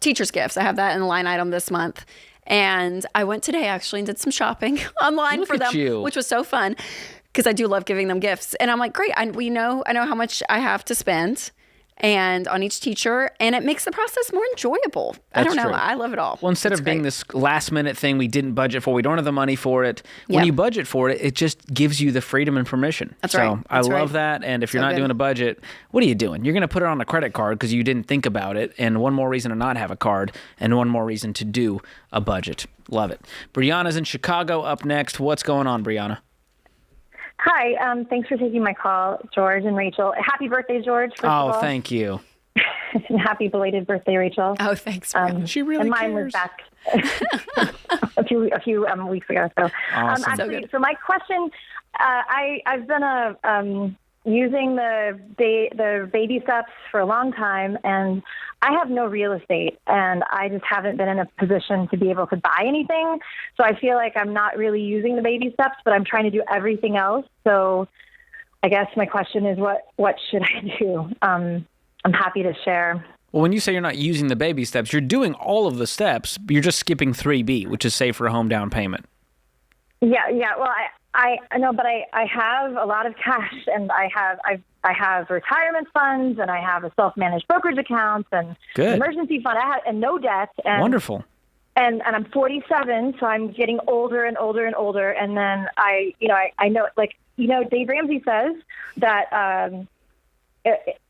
Teacher's gifts. I have that in the line item this month. And I went today, actually, and did some shopping online for them, which was so fun because I do love giving them gifts. And I'm like, great. I know how much I have to spend. and on each teacher, and it makes the process more enjoyable. I don't know. True. I love it all. Well, instead of being this last minute thing we didn't budget for, we don't have the money for it. When you budget for it, it just gives you the freedom and permission. That's right. So I love that. And if you're not doing a budget, what are you doing? You're going to put it on a credit card because you didn't think about it. And one more reason to not have a card, and one more reason to do a budget. Love it. Brianna's in Chicago up next. What's going on, Brianna? Hi. Thanks for taking my call, George and Rachel. Happy birthday, George. First of all. Thank you. And happy belated birthday, Rachel. Oh, thanks. She really and mine cares. was back a few weeks ago. So, awesome. actually, so my question, I've been using the baby steps for a long time, and I have no real estate, and I just haven't been in a position to be able to buy anything. So I feel like I'm not really using the baby steps, but I'm trying to do everything else. So I guess my question is, what should I do? I'm happy to share. Well, when you say you're not using the baby steps, you're doing all of the steps, but you're just skipping 3B, which is save for a home down payment. Yeah. Well, I know, but I have a lot of cash, and I have retirement funds, and I have a self-managed brokerage account, and Good. emergency fund, and no debt. And, Wonderful. And I'm 47, so I'm getting older and older and older. And then I know, Dave Ramsey says that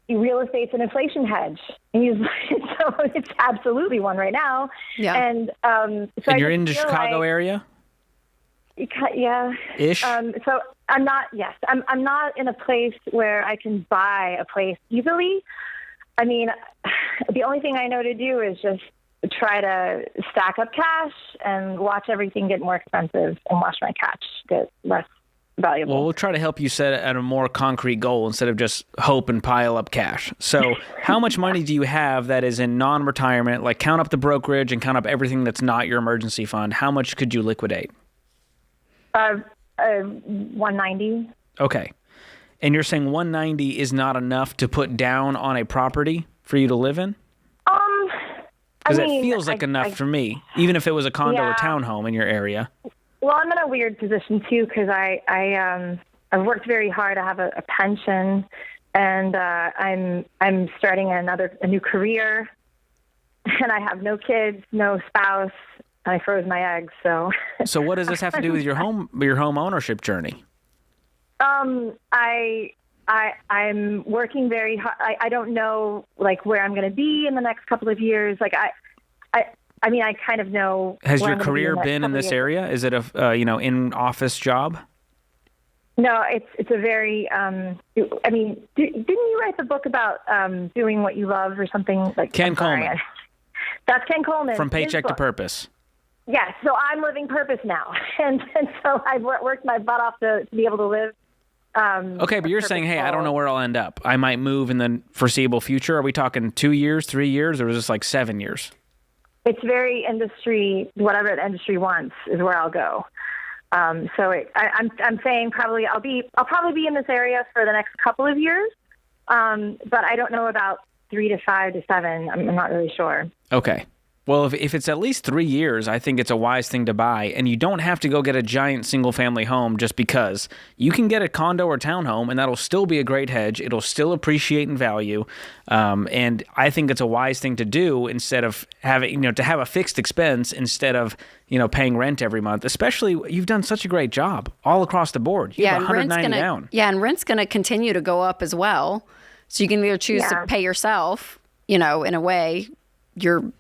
real estate's an inflation hedge. And so it's absolutely one right now. Yeah. And and you're in the Chicago area? Yeah. Ish? So I'm not, yes, I'm not in a place where I can buy a place easily. I mean, the only thing I know to do is just try to stack up cash and watch everything get more expensive and watch my cash get less valuable. Well, we'll try to help you set at a more concrete goal instead of just hope and pile up cash. So how much money do you have that is in non-retirement? Like, count up the brokerage and count up everything that's not your emergency fund. How much could you liquidate? 190. Okay. And you're saying 190 is not enough to put down on a property for you to live in? Because it feels like enough for me, even if it was a condo or townhome in your area. Well, I'm in a weird position too, because I've worked very hard. I have a pension, and I'm starting a new career, and I have no kids, no spouse. I froze my eggs, so. So what does this have to do with your home ownership journey? I'm working very hard. I don't know where I'm going to be in the next couple of years. I mean, I kind of know. Has your career been in this area? Is it a in-office job? No, it's a very. I mean, didn't you write the book about doing what you love or something like? Ken Coleman. That's Ken Coleman. From Paycheck to Purpose. Yes, so I'm living purpose now, and so I've worked my butt off to be able to live. Okay, but you're saying, hey, I don't know where I'll end up. I might move in the foreseeable future. Are we talking 2 years, 3 years, or is this like 7 years? It's very industry. Whatever the industry wants is where I'll go. I'm saying I'll probably be in this area for the next couple of years, but I don't know about 3 to 5 to 7. I'm not really sure. Okay. Well, if it's at least 3 years, I think it's a wise thing to buy, and you don't have to go get a giant single-family home just because. You can get a condo or townhome, and that'll still be a great hedge. It'll still appreciate in value, and I think it's a wise thing to do instead of having, to have a fixed expense instead of, paying rent every month. Especially, you've done such a great job all across the board. You have 190 down. Yeah, and rent's going to continue to go up as well. So you can either choose to pay yourself, in a way, to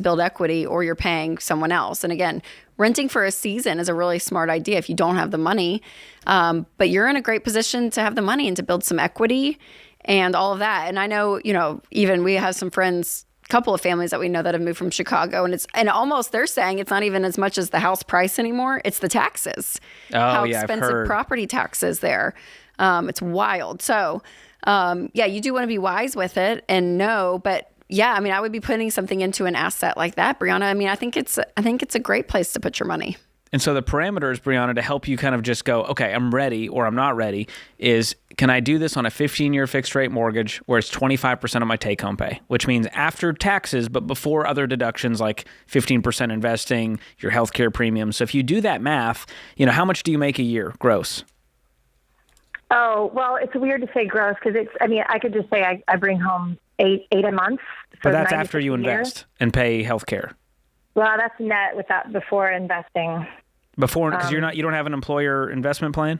build equity, or you're paying someone else. And again, renting for a season is a really smart idea if you don't have the money. But you're in a great position to have the money and to build some equity and all of that. And I know, even we have some friends, couple of families that we know that have moved from Chicago, and almost they're saying it's not even as much as the house price anymore. It's the taxes. How expensive property taxes there. It's wild. So, you do want to be wise with it and know, but yeah, I mean, I would be putting something into an asset like that, Brianna. I mean, I think it's a great place to put your money. And so the parameters, Brianna, to help you kind of just go, okay, I'm ready or I'm not ready, is can I do this on a 15-year fixed rate mortgage where it's 25% of my take-home pay, which means after taxes, but before other deductions like 15% investing, your healthcare premiums. So if you do that math, how much do you make a year gross? Oh, well, it's weird to say gross because I could just say I bring home eight a month. But that's after you invest and pay health care. Well, that's net before investing. Before, because you don't have an employer investment plan?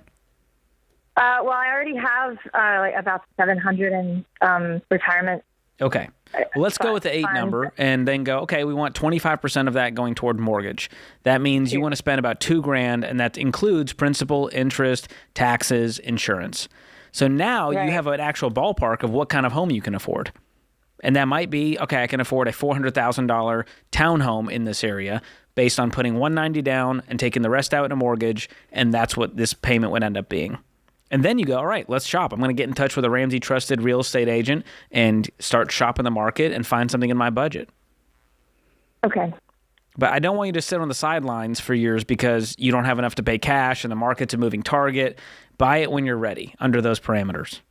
Well, I already have about $700 in retirement. Okay. Well, let's go with the 8 number and then go, okay, we want 25% of that going toward mortgage. That means you want to spend about $2,000, and that includes principal, interest, taxes, insurance. So now you have an actual ballpark of what kind of home you can afford. And that might be, okay, I can afford a $400,000 townhome in this area based on putting $190 down and taking the rest out in a mortgage, and that's what this payment would end up being. And then you go, all right, let's shop. I'm going to get in touch with a Ramsey trusted real estate agent and start shopping the market and find something in my budget. Okay. But I don't want you to sit on the sidelines for years because you don't have enough to pay cash and the market's a moving target. Buy it when you're ready under those parameters.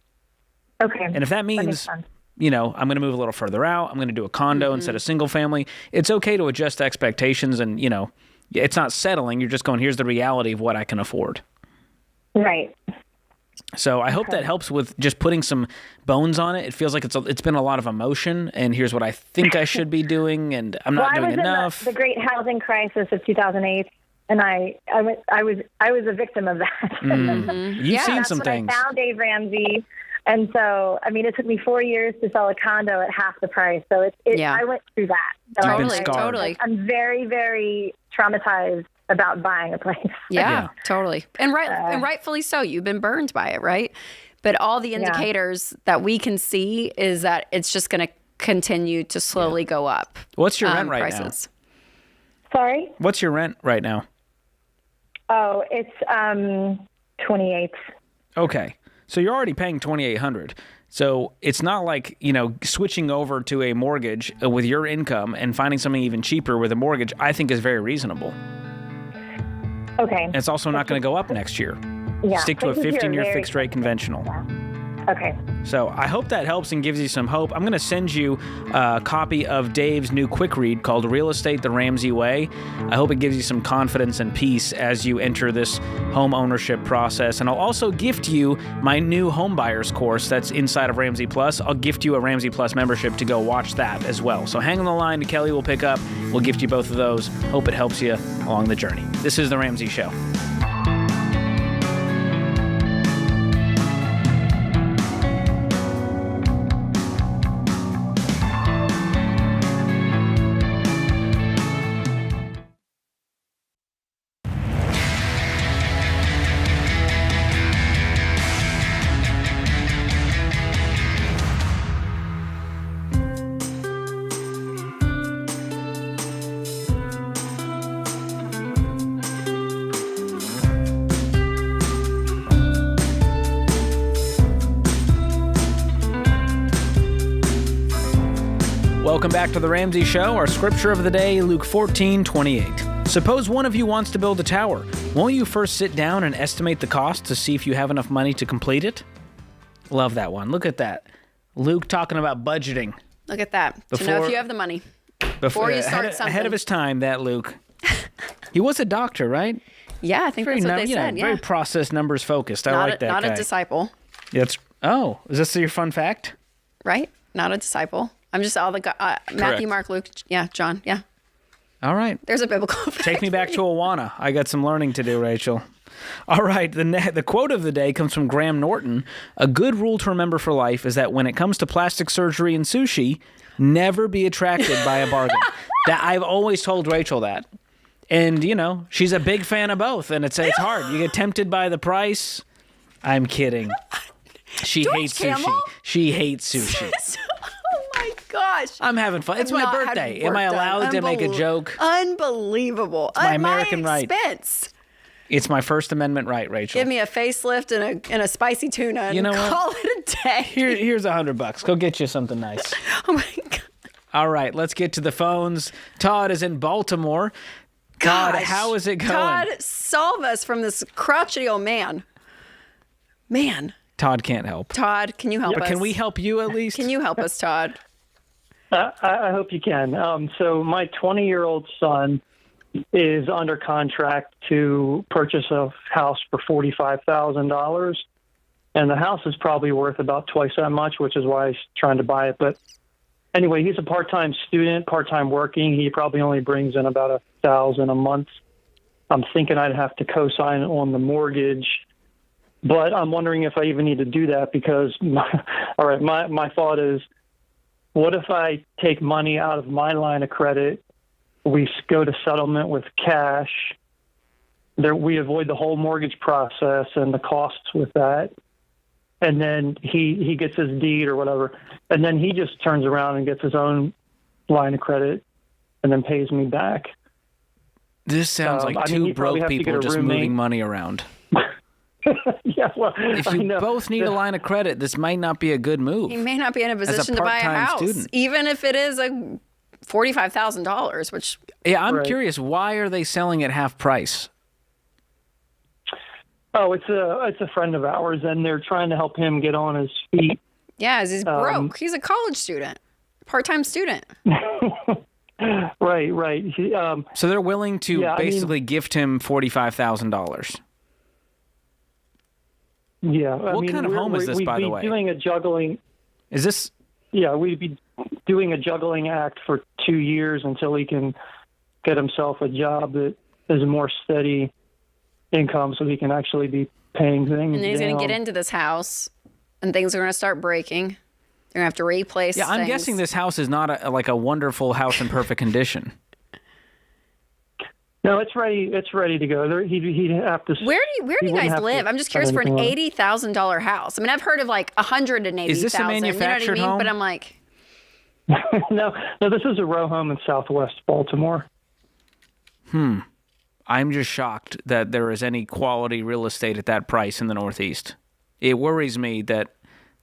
Okay. And if that means, I'm going to move a little further out, I'm going to do a condo instead of single family, it's okay to adjust expectations and, it's not settling. You're just going, here's the reality of what I can afford. Right. So I hope that helps with just putting some bones on it. It feels like it's been a lot of emotion, and here's what I think I should be doing, and I'm not doing enough. The great housing crisis of 2008, and I was a victim of that. Mm-hmm. You've seen some things. I found Dave Ramsey, and so it took me 4 years to sell a condo at half the price. So I went through that. So Totally. I'm very, very traumatized about buying a place. Yeah, totally. And rightfully so. You've been burned by it, right? But all the indicators that we can see is that it's just going to continue to slowly go up. What's your rent right prices. Now? Sorry? What's your rent right now? Oh, it's 28. Okay. So you're already paying $2,800. So it's not like, switching over to a mortgage with your income and finding something even cheaper with a mortgage, I think is very reasonable. Okay. And it's also not going to go up next year. Yeah. Stick to a 15-year fixed rate conventional. Okay. So I hope that helps and gives you some hope. I'm going to send you a copy of Dave's new quick read called Real Estate the Ramsey Way. I hope it gives you some confidence and peace as you enter this home ownership process. And I'll also gift you my new home buyers course that's inside of Ramsey Plus. I'll gift you a Ramsey Plus membership to go watch that as well. So hang on the line. Kelly will pick up. We'll gift you both of those. Hope it helps you along the journey. This is The Ramsey Show. Welcome back to The Ramsey Show. Our scripture of the day, Luke 14:28. Suppose one of you wants to build a tower. Won't you first sit down and estimate the cost to see if you have enough money to complete it? Love that one. Look at that. Luke talking about budgeting. Look at that. To know if you have the money. Before you start something. Ahead of his time, that Luke. He was a doctor, right? Yeah, I think that's what they said. Yeah. Very process numbers focused. I like that guy. Not a disciple. Is this your fun fact? Right? Not a disciple. I'm just all the Matthew, Mark, Luke, John, All right. There's a biblical fact. Take me back to Awana. I got some learning to do, Rachel. All right. The quote of the day comes from Graham Norton. A good rule to remember for life is that when it comes to plastic surgery and sushi, never be attracted by a bargain. That I've always told Rachel that. And, she's a big fan of both. And it's hard. You get tempted by the price. I'm kidding. She hates sushi. She hates sushi. Gosh. I'm having fun. It's my birthday. Am I allowed to make a joke? Unbelievable. It's my American right. Expense. It's my First Amendment right, Rachel. Give me a facelift and a spicy tuna and call it a day. Here's $100. Go get you something nice. Oh my God. All right, let's get to the phones. Todd is in Baltimore. Todd, how is it going? Todd, solve us from this crotchety old man. Man. Todd can't help. Todd, can you help us? Can we help you at least? Can you help us, Todd? I hope you can. So my 20-year-old son is under contract to purchase a house for $45,000. and the house is probably worth about twice that much, which is why he's trying to buy it. But anyway, he's a part-time student, part-time working. He probably only brings in about $1,000 a month. I'm thinking I'd have to co-sign on the mortgage, but I'm wondering if I even need to do that because, my thought is, what if I take money out of my line of credit, we go to settlement with cash, we avoid the whole mortgage process and the costs with that, and then he gets his deed or whatever, and then he just turns around and gets his own line of credit and then pays me back. This sounds like two broke people just moving money around. Yeah, well, if you both need a line of credit, this might not be a good move. He may not be in a position to buy a house, even if it is a $45,000. Which I'm curious, why are they selling at half price? Oh, it's a friend of ours, and they're trying to help him get on his feet. Yeah, he's broke. He's a college student, part-time student. Right. So they're willing to basically gift him $45,000. Yeah. What kind of home is this, by the way? We'd be doing a juggling. Is this? Yeah, we'd be doing a juggling act for 2 years until he can get himself a job that is a more steady income, so he can actually be paying things. And then he's going to get into this house, and things are going to start breaking. They're going to have to replace. Yeah, I'm guessing this house is not like a wonderful house in perfect condition. No, it's ready. It's ready to go. He'd have to. Where do you guys live? I'm just curious for an $80,000 house. I mean, I've heard of like $180,000. Is this a manufactured you know what I mean? home? But I'm like, no. This is a row home in Southwest Baltimore. I'm just shocked that there is any quality real estate at that price in the Northeast. It worries me that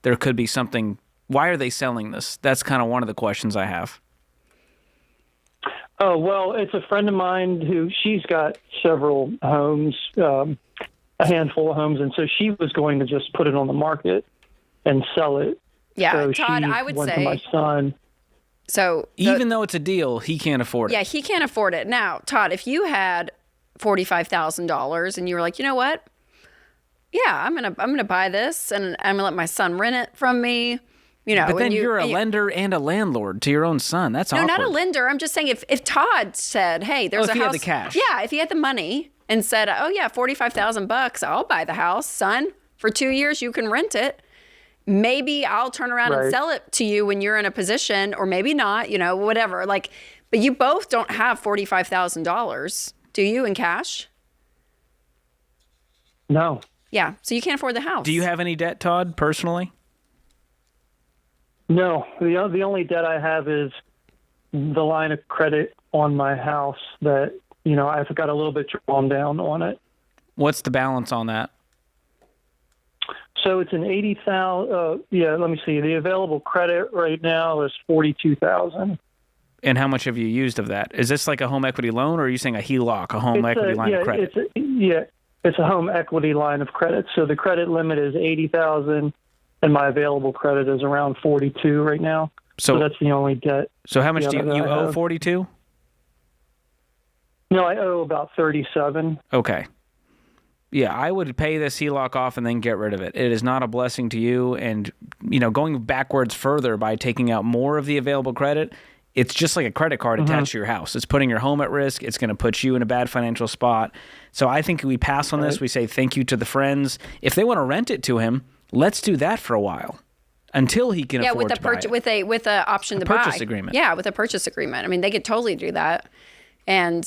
there could be something. Why are they selling this? That's kind of one of the questions I have. Oh, well, it's a friend of mine she's got several homes, a handful of homes, and so she was going to just put it on the market and sell it. Yeah, so Todd, I would went say. To my son. So even though it's a deal, he can't afford it. Yeah, he can't afford it. Now, Todd, if you had $45,000 and you were like, you know what? Yeah, I'm gonna buy this and I'm gonna let my son rent it from me. You know, but then you're a lender and a landlord to your own son. That's awkward. No, not a lender. I'm just saying if Todd said, "Hey, there's a house." If he had the cash. Yeah, if he had the money and said, "Oh yeah, $45,000, I'll buy the house, son. For 2 years, you can rent it. Maybe I'll turn around and sell it to you when you're in a position, or maybe not. You know, whatever. Like, but you both don't have $45,000, do you, in cash? No. Yeah, so you can't afford the house. Do you have any debt, Todd, personally? No, the only debt I have is the line of credit on my house that, I've got a little bit drawn down on it. What's the balance on that? So it's an $80,000. Let me see. The available credit right now is $42,000. And how much have you used of that? Is this like a home equity loan, or are you saying a HELOC, a home equity line of credit? It's a home equity line of credit. So the credit limit is $80,000. And my available credit is around 42 right now. So that's the only debt. So how much do you owe? 42? No, I owe about 37. Okay. Yeah, I would pay this HELOC off and then get rid of it. It is not a blessing to you. And, going backwards further by taking out more of the available credit, it's just like a credit card attached to your house. It's putting your home at risk. It's going to put you in a bad financial spot. So I think we pass on this. We say thank you to the friends. If they want to rent it to him, let's do that for a while until he can afford to buy it. with a option to buy. Purchase agreement. Yeah, with a purchase agreement. I mean, they could totally do that. And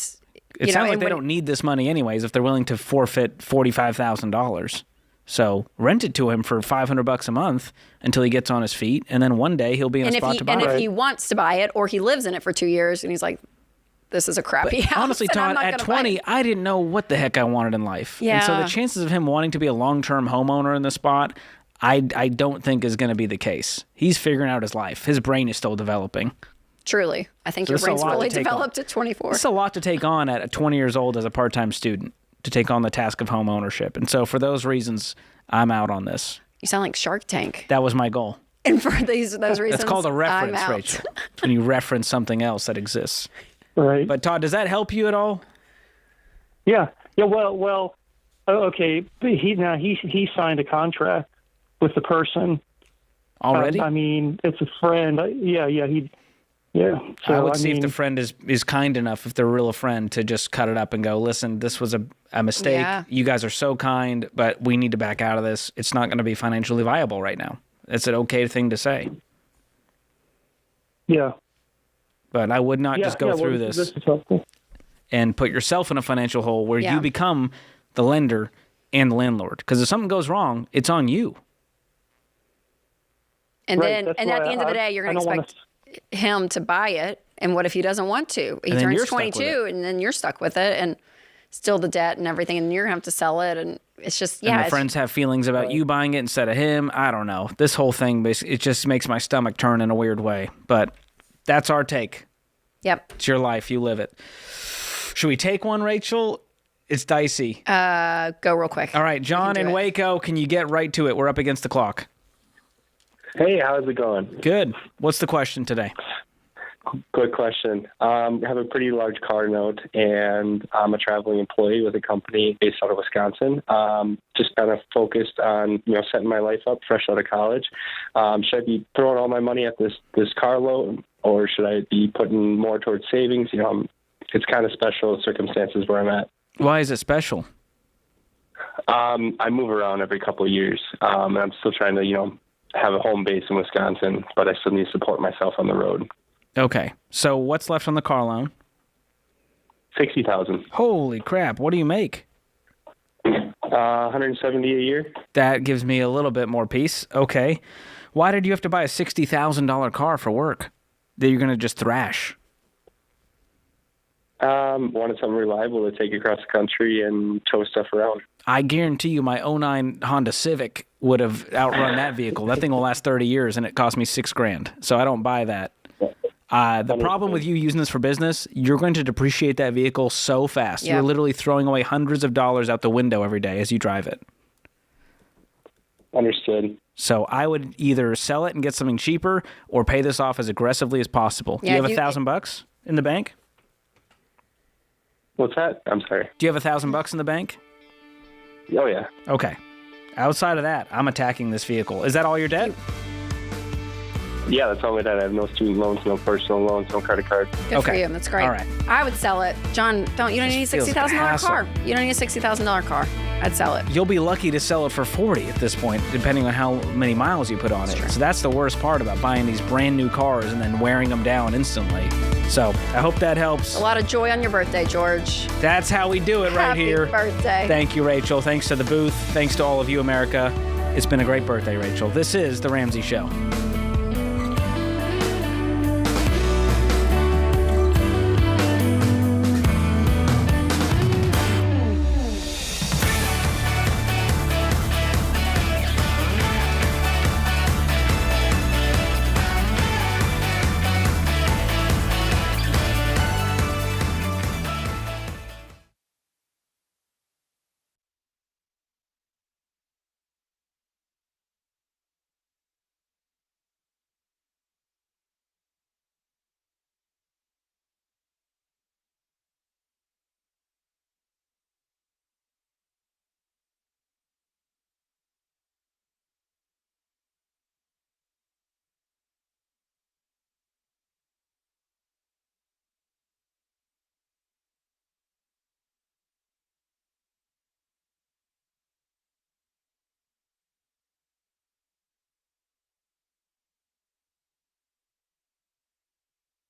it sounds like they don't need this money anyways if they're willing to forfeit $45,000. So rent it to him for $500 a month until he gets on his feet, and then one day he'll be in a spot to buy it. And if he wants to buy it, or he lives in it for 2 years, and he's like, this is a crappy house. Honestly, Todd, at 20, I didn't know what the heck I wanted in life. Yeah. And so the chances of him wanting to be a long-term homeowner in the spot, I don't think is going to be the case. He's figuring out his life. His brain is still developing. Truly. I think your brain's really developed at 24. It's a lot to take on at 20 years old as a part-time student, to take on the task of home ownership. And so for those reasons, I'm out on this. You sound like Shark Tank. That was my goal. And for those reasons, it's called a reference, Rachel. When you reference something else that exists. Right. But Todd, does that help you at all? Yeah. Well. Okay. He signed a contract with the person. Already? I mean, it's a friend. Yeah. So, I would see if the friend is kind enough, if they're real a friend, to just cut it up and go, listen, this was a mistake. Yeah. You guys are so kind, but we need to back out of this. It's not going to be financially viable right now. It's an okay thing to say. Yeah. But I would not just go through this is helpful. and put yourself in a financial hole where Yeah. you become the lender and the landlord. Because if something goes wrong, it's on you. And Right, then, that's and at why the end of the day, you're going to expect him to buy it. And what if he doesn't want to? He And then you're turns stuck with 22, and then you're stuck with it, and still the debt and everything, and you're going to have to sell it. And it's just, And the friends have feelings about you buying it instead of him. I don't know. This whole thing, it just makes my stomach turn in a weird way. But that's our take. Yep. It's your life. You live it. Should we take one, Rachel? It's dicey. Go real quick. All right, John in Waco, can you get right to it? We're up against the clock. Hey, how's it going? Good. What's the question today? Good question. I have a pretty large car note, and I'm a traveling employee with a company based out of Wisconsin. Just kind of focused on, setting my life up fresh out of college. Should I be throwing all my money at this car loan, or should I be putting more towards savings? It's kind of special circumstances where I'm at. Why is it special? I move around every couple of years, and I'm still trying to, have a home base in Wisconsin, but I still need to support myself on the road. Okay. So what's left on the car loan? $60,000. Holy crap. What do you make? $170 a year. That gives me a little bit more peace. Okay. Why did you have to buy a $60,000 car for work that you're going to just thrash? Wanted something reliable to take across the country and tow stuff around. I guarantee you my 09 Honda Civic would have outrun that vehicle. That thing will last 30 years, and it cost me $6,000. So I don't buy that. The problem with you using this for business, you're going to depreciate that vehicle so fast. Yeah. You're literally throwing away hundreds of dollars out the window every day as you drive it. Understood. So I would either sell it and get something cheaper or pay this off as aggressively as possible. Yeah, Do you have $1,000 in the bank? What's that? I'm sorry. Do you have $1,000 in the bank? Oh, yeah. Okay. Outside of that, I'm attacking this vehicle. Is that all your debt? Yeah, that's all my debt. I have no student loans, no personal loans, no credit card. Good for you. That's great. All right. I would sell it. John, you don't need a feels like a $60,000 hassle. car. You don't need a $60,000 car. I'd sell it. You'll be lucky to sell it for $40 at this point, depending on how many miles you put on it. So that's the worst part about buying these brand new cars and then wearing them down instantly. So I hope that helps. A lot of joy on your birthday, George. That's how we do it right here. Happy birthday. Thank you, Rachel. Thanks to the booth. Thanks to all of you, America. It's been a great birthday, Rachel. This is The Ramsey Show.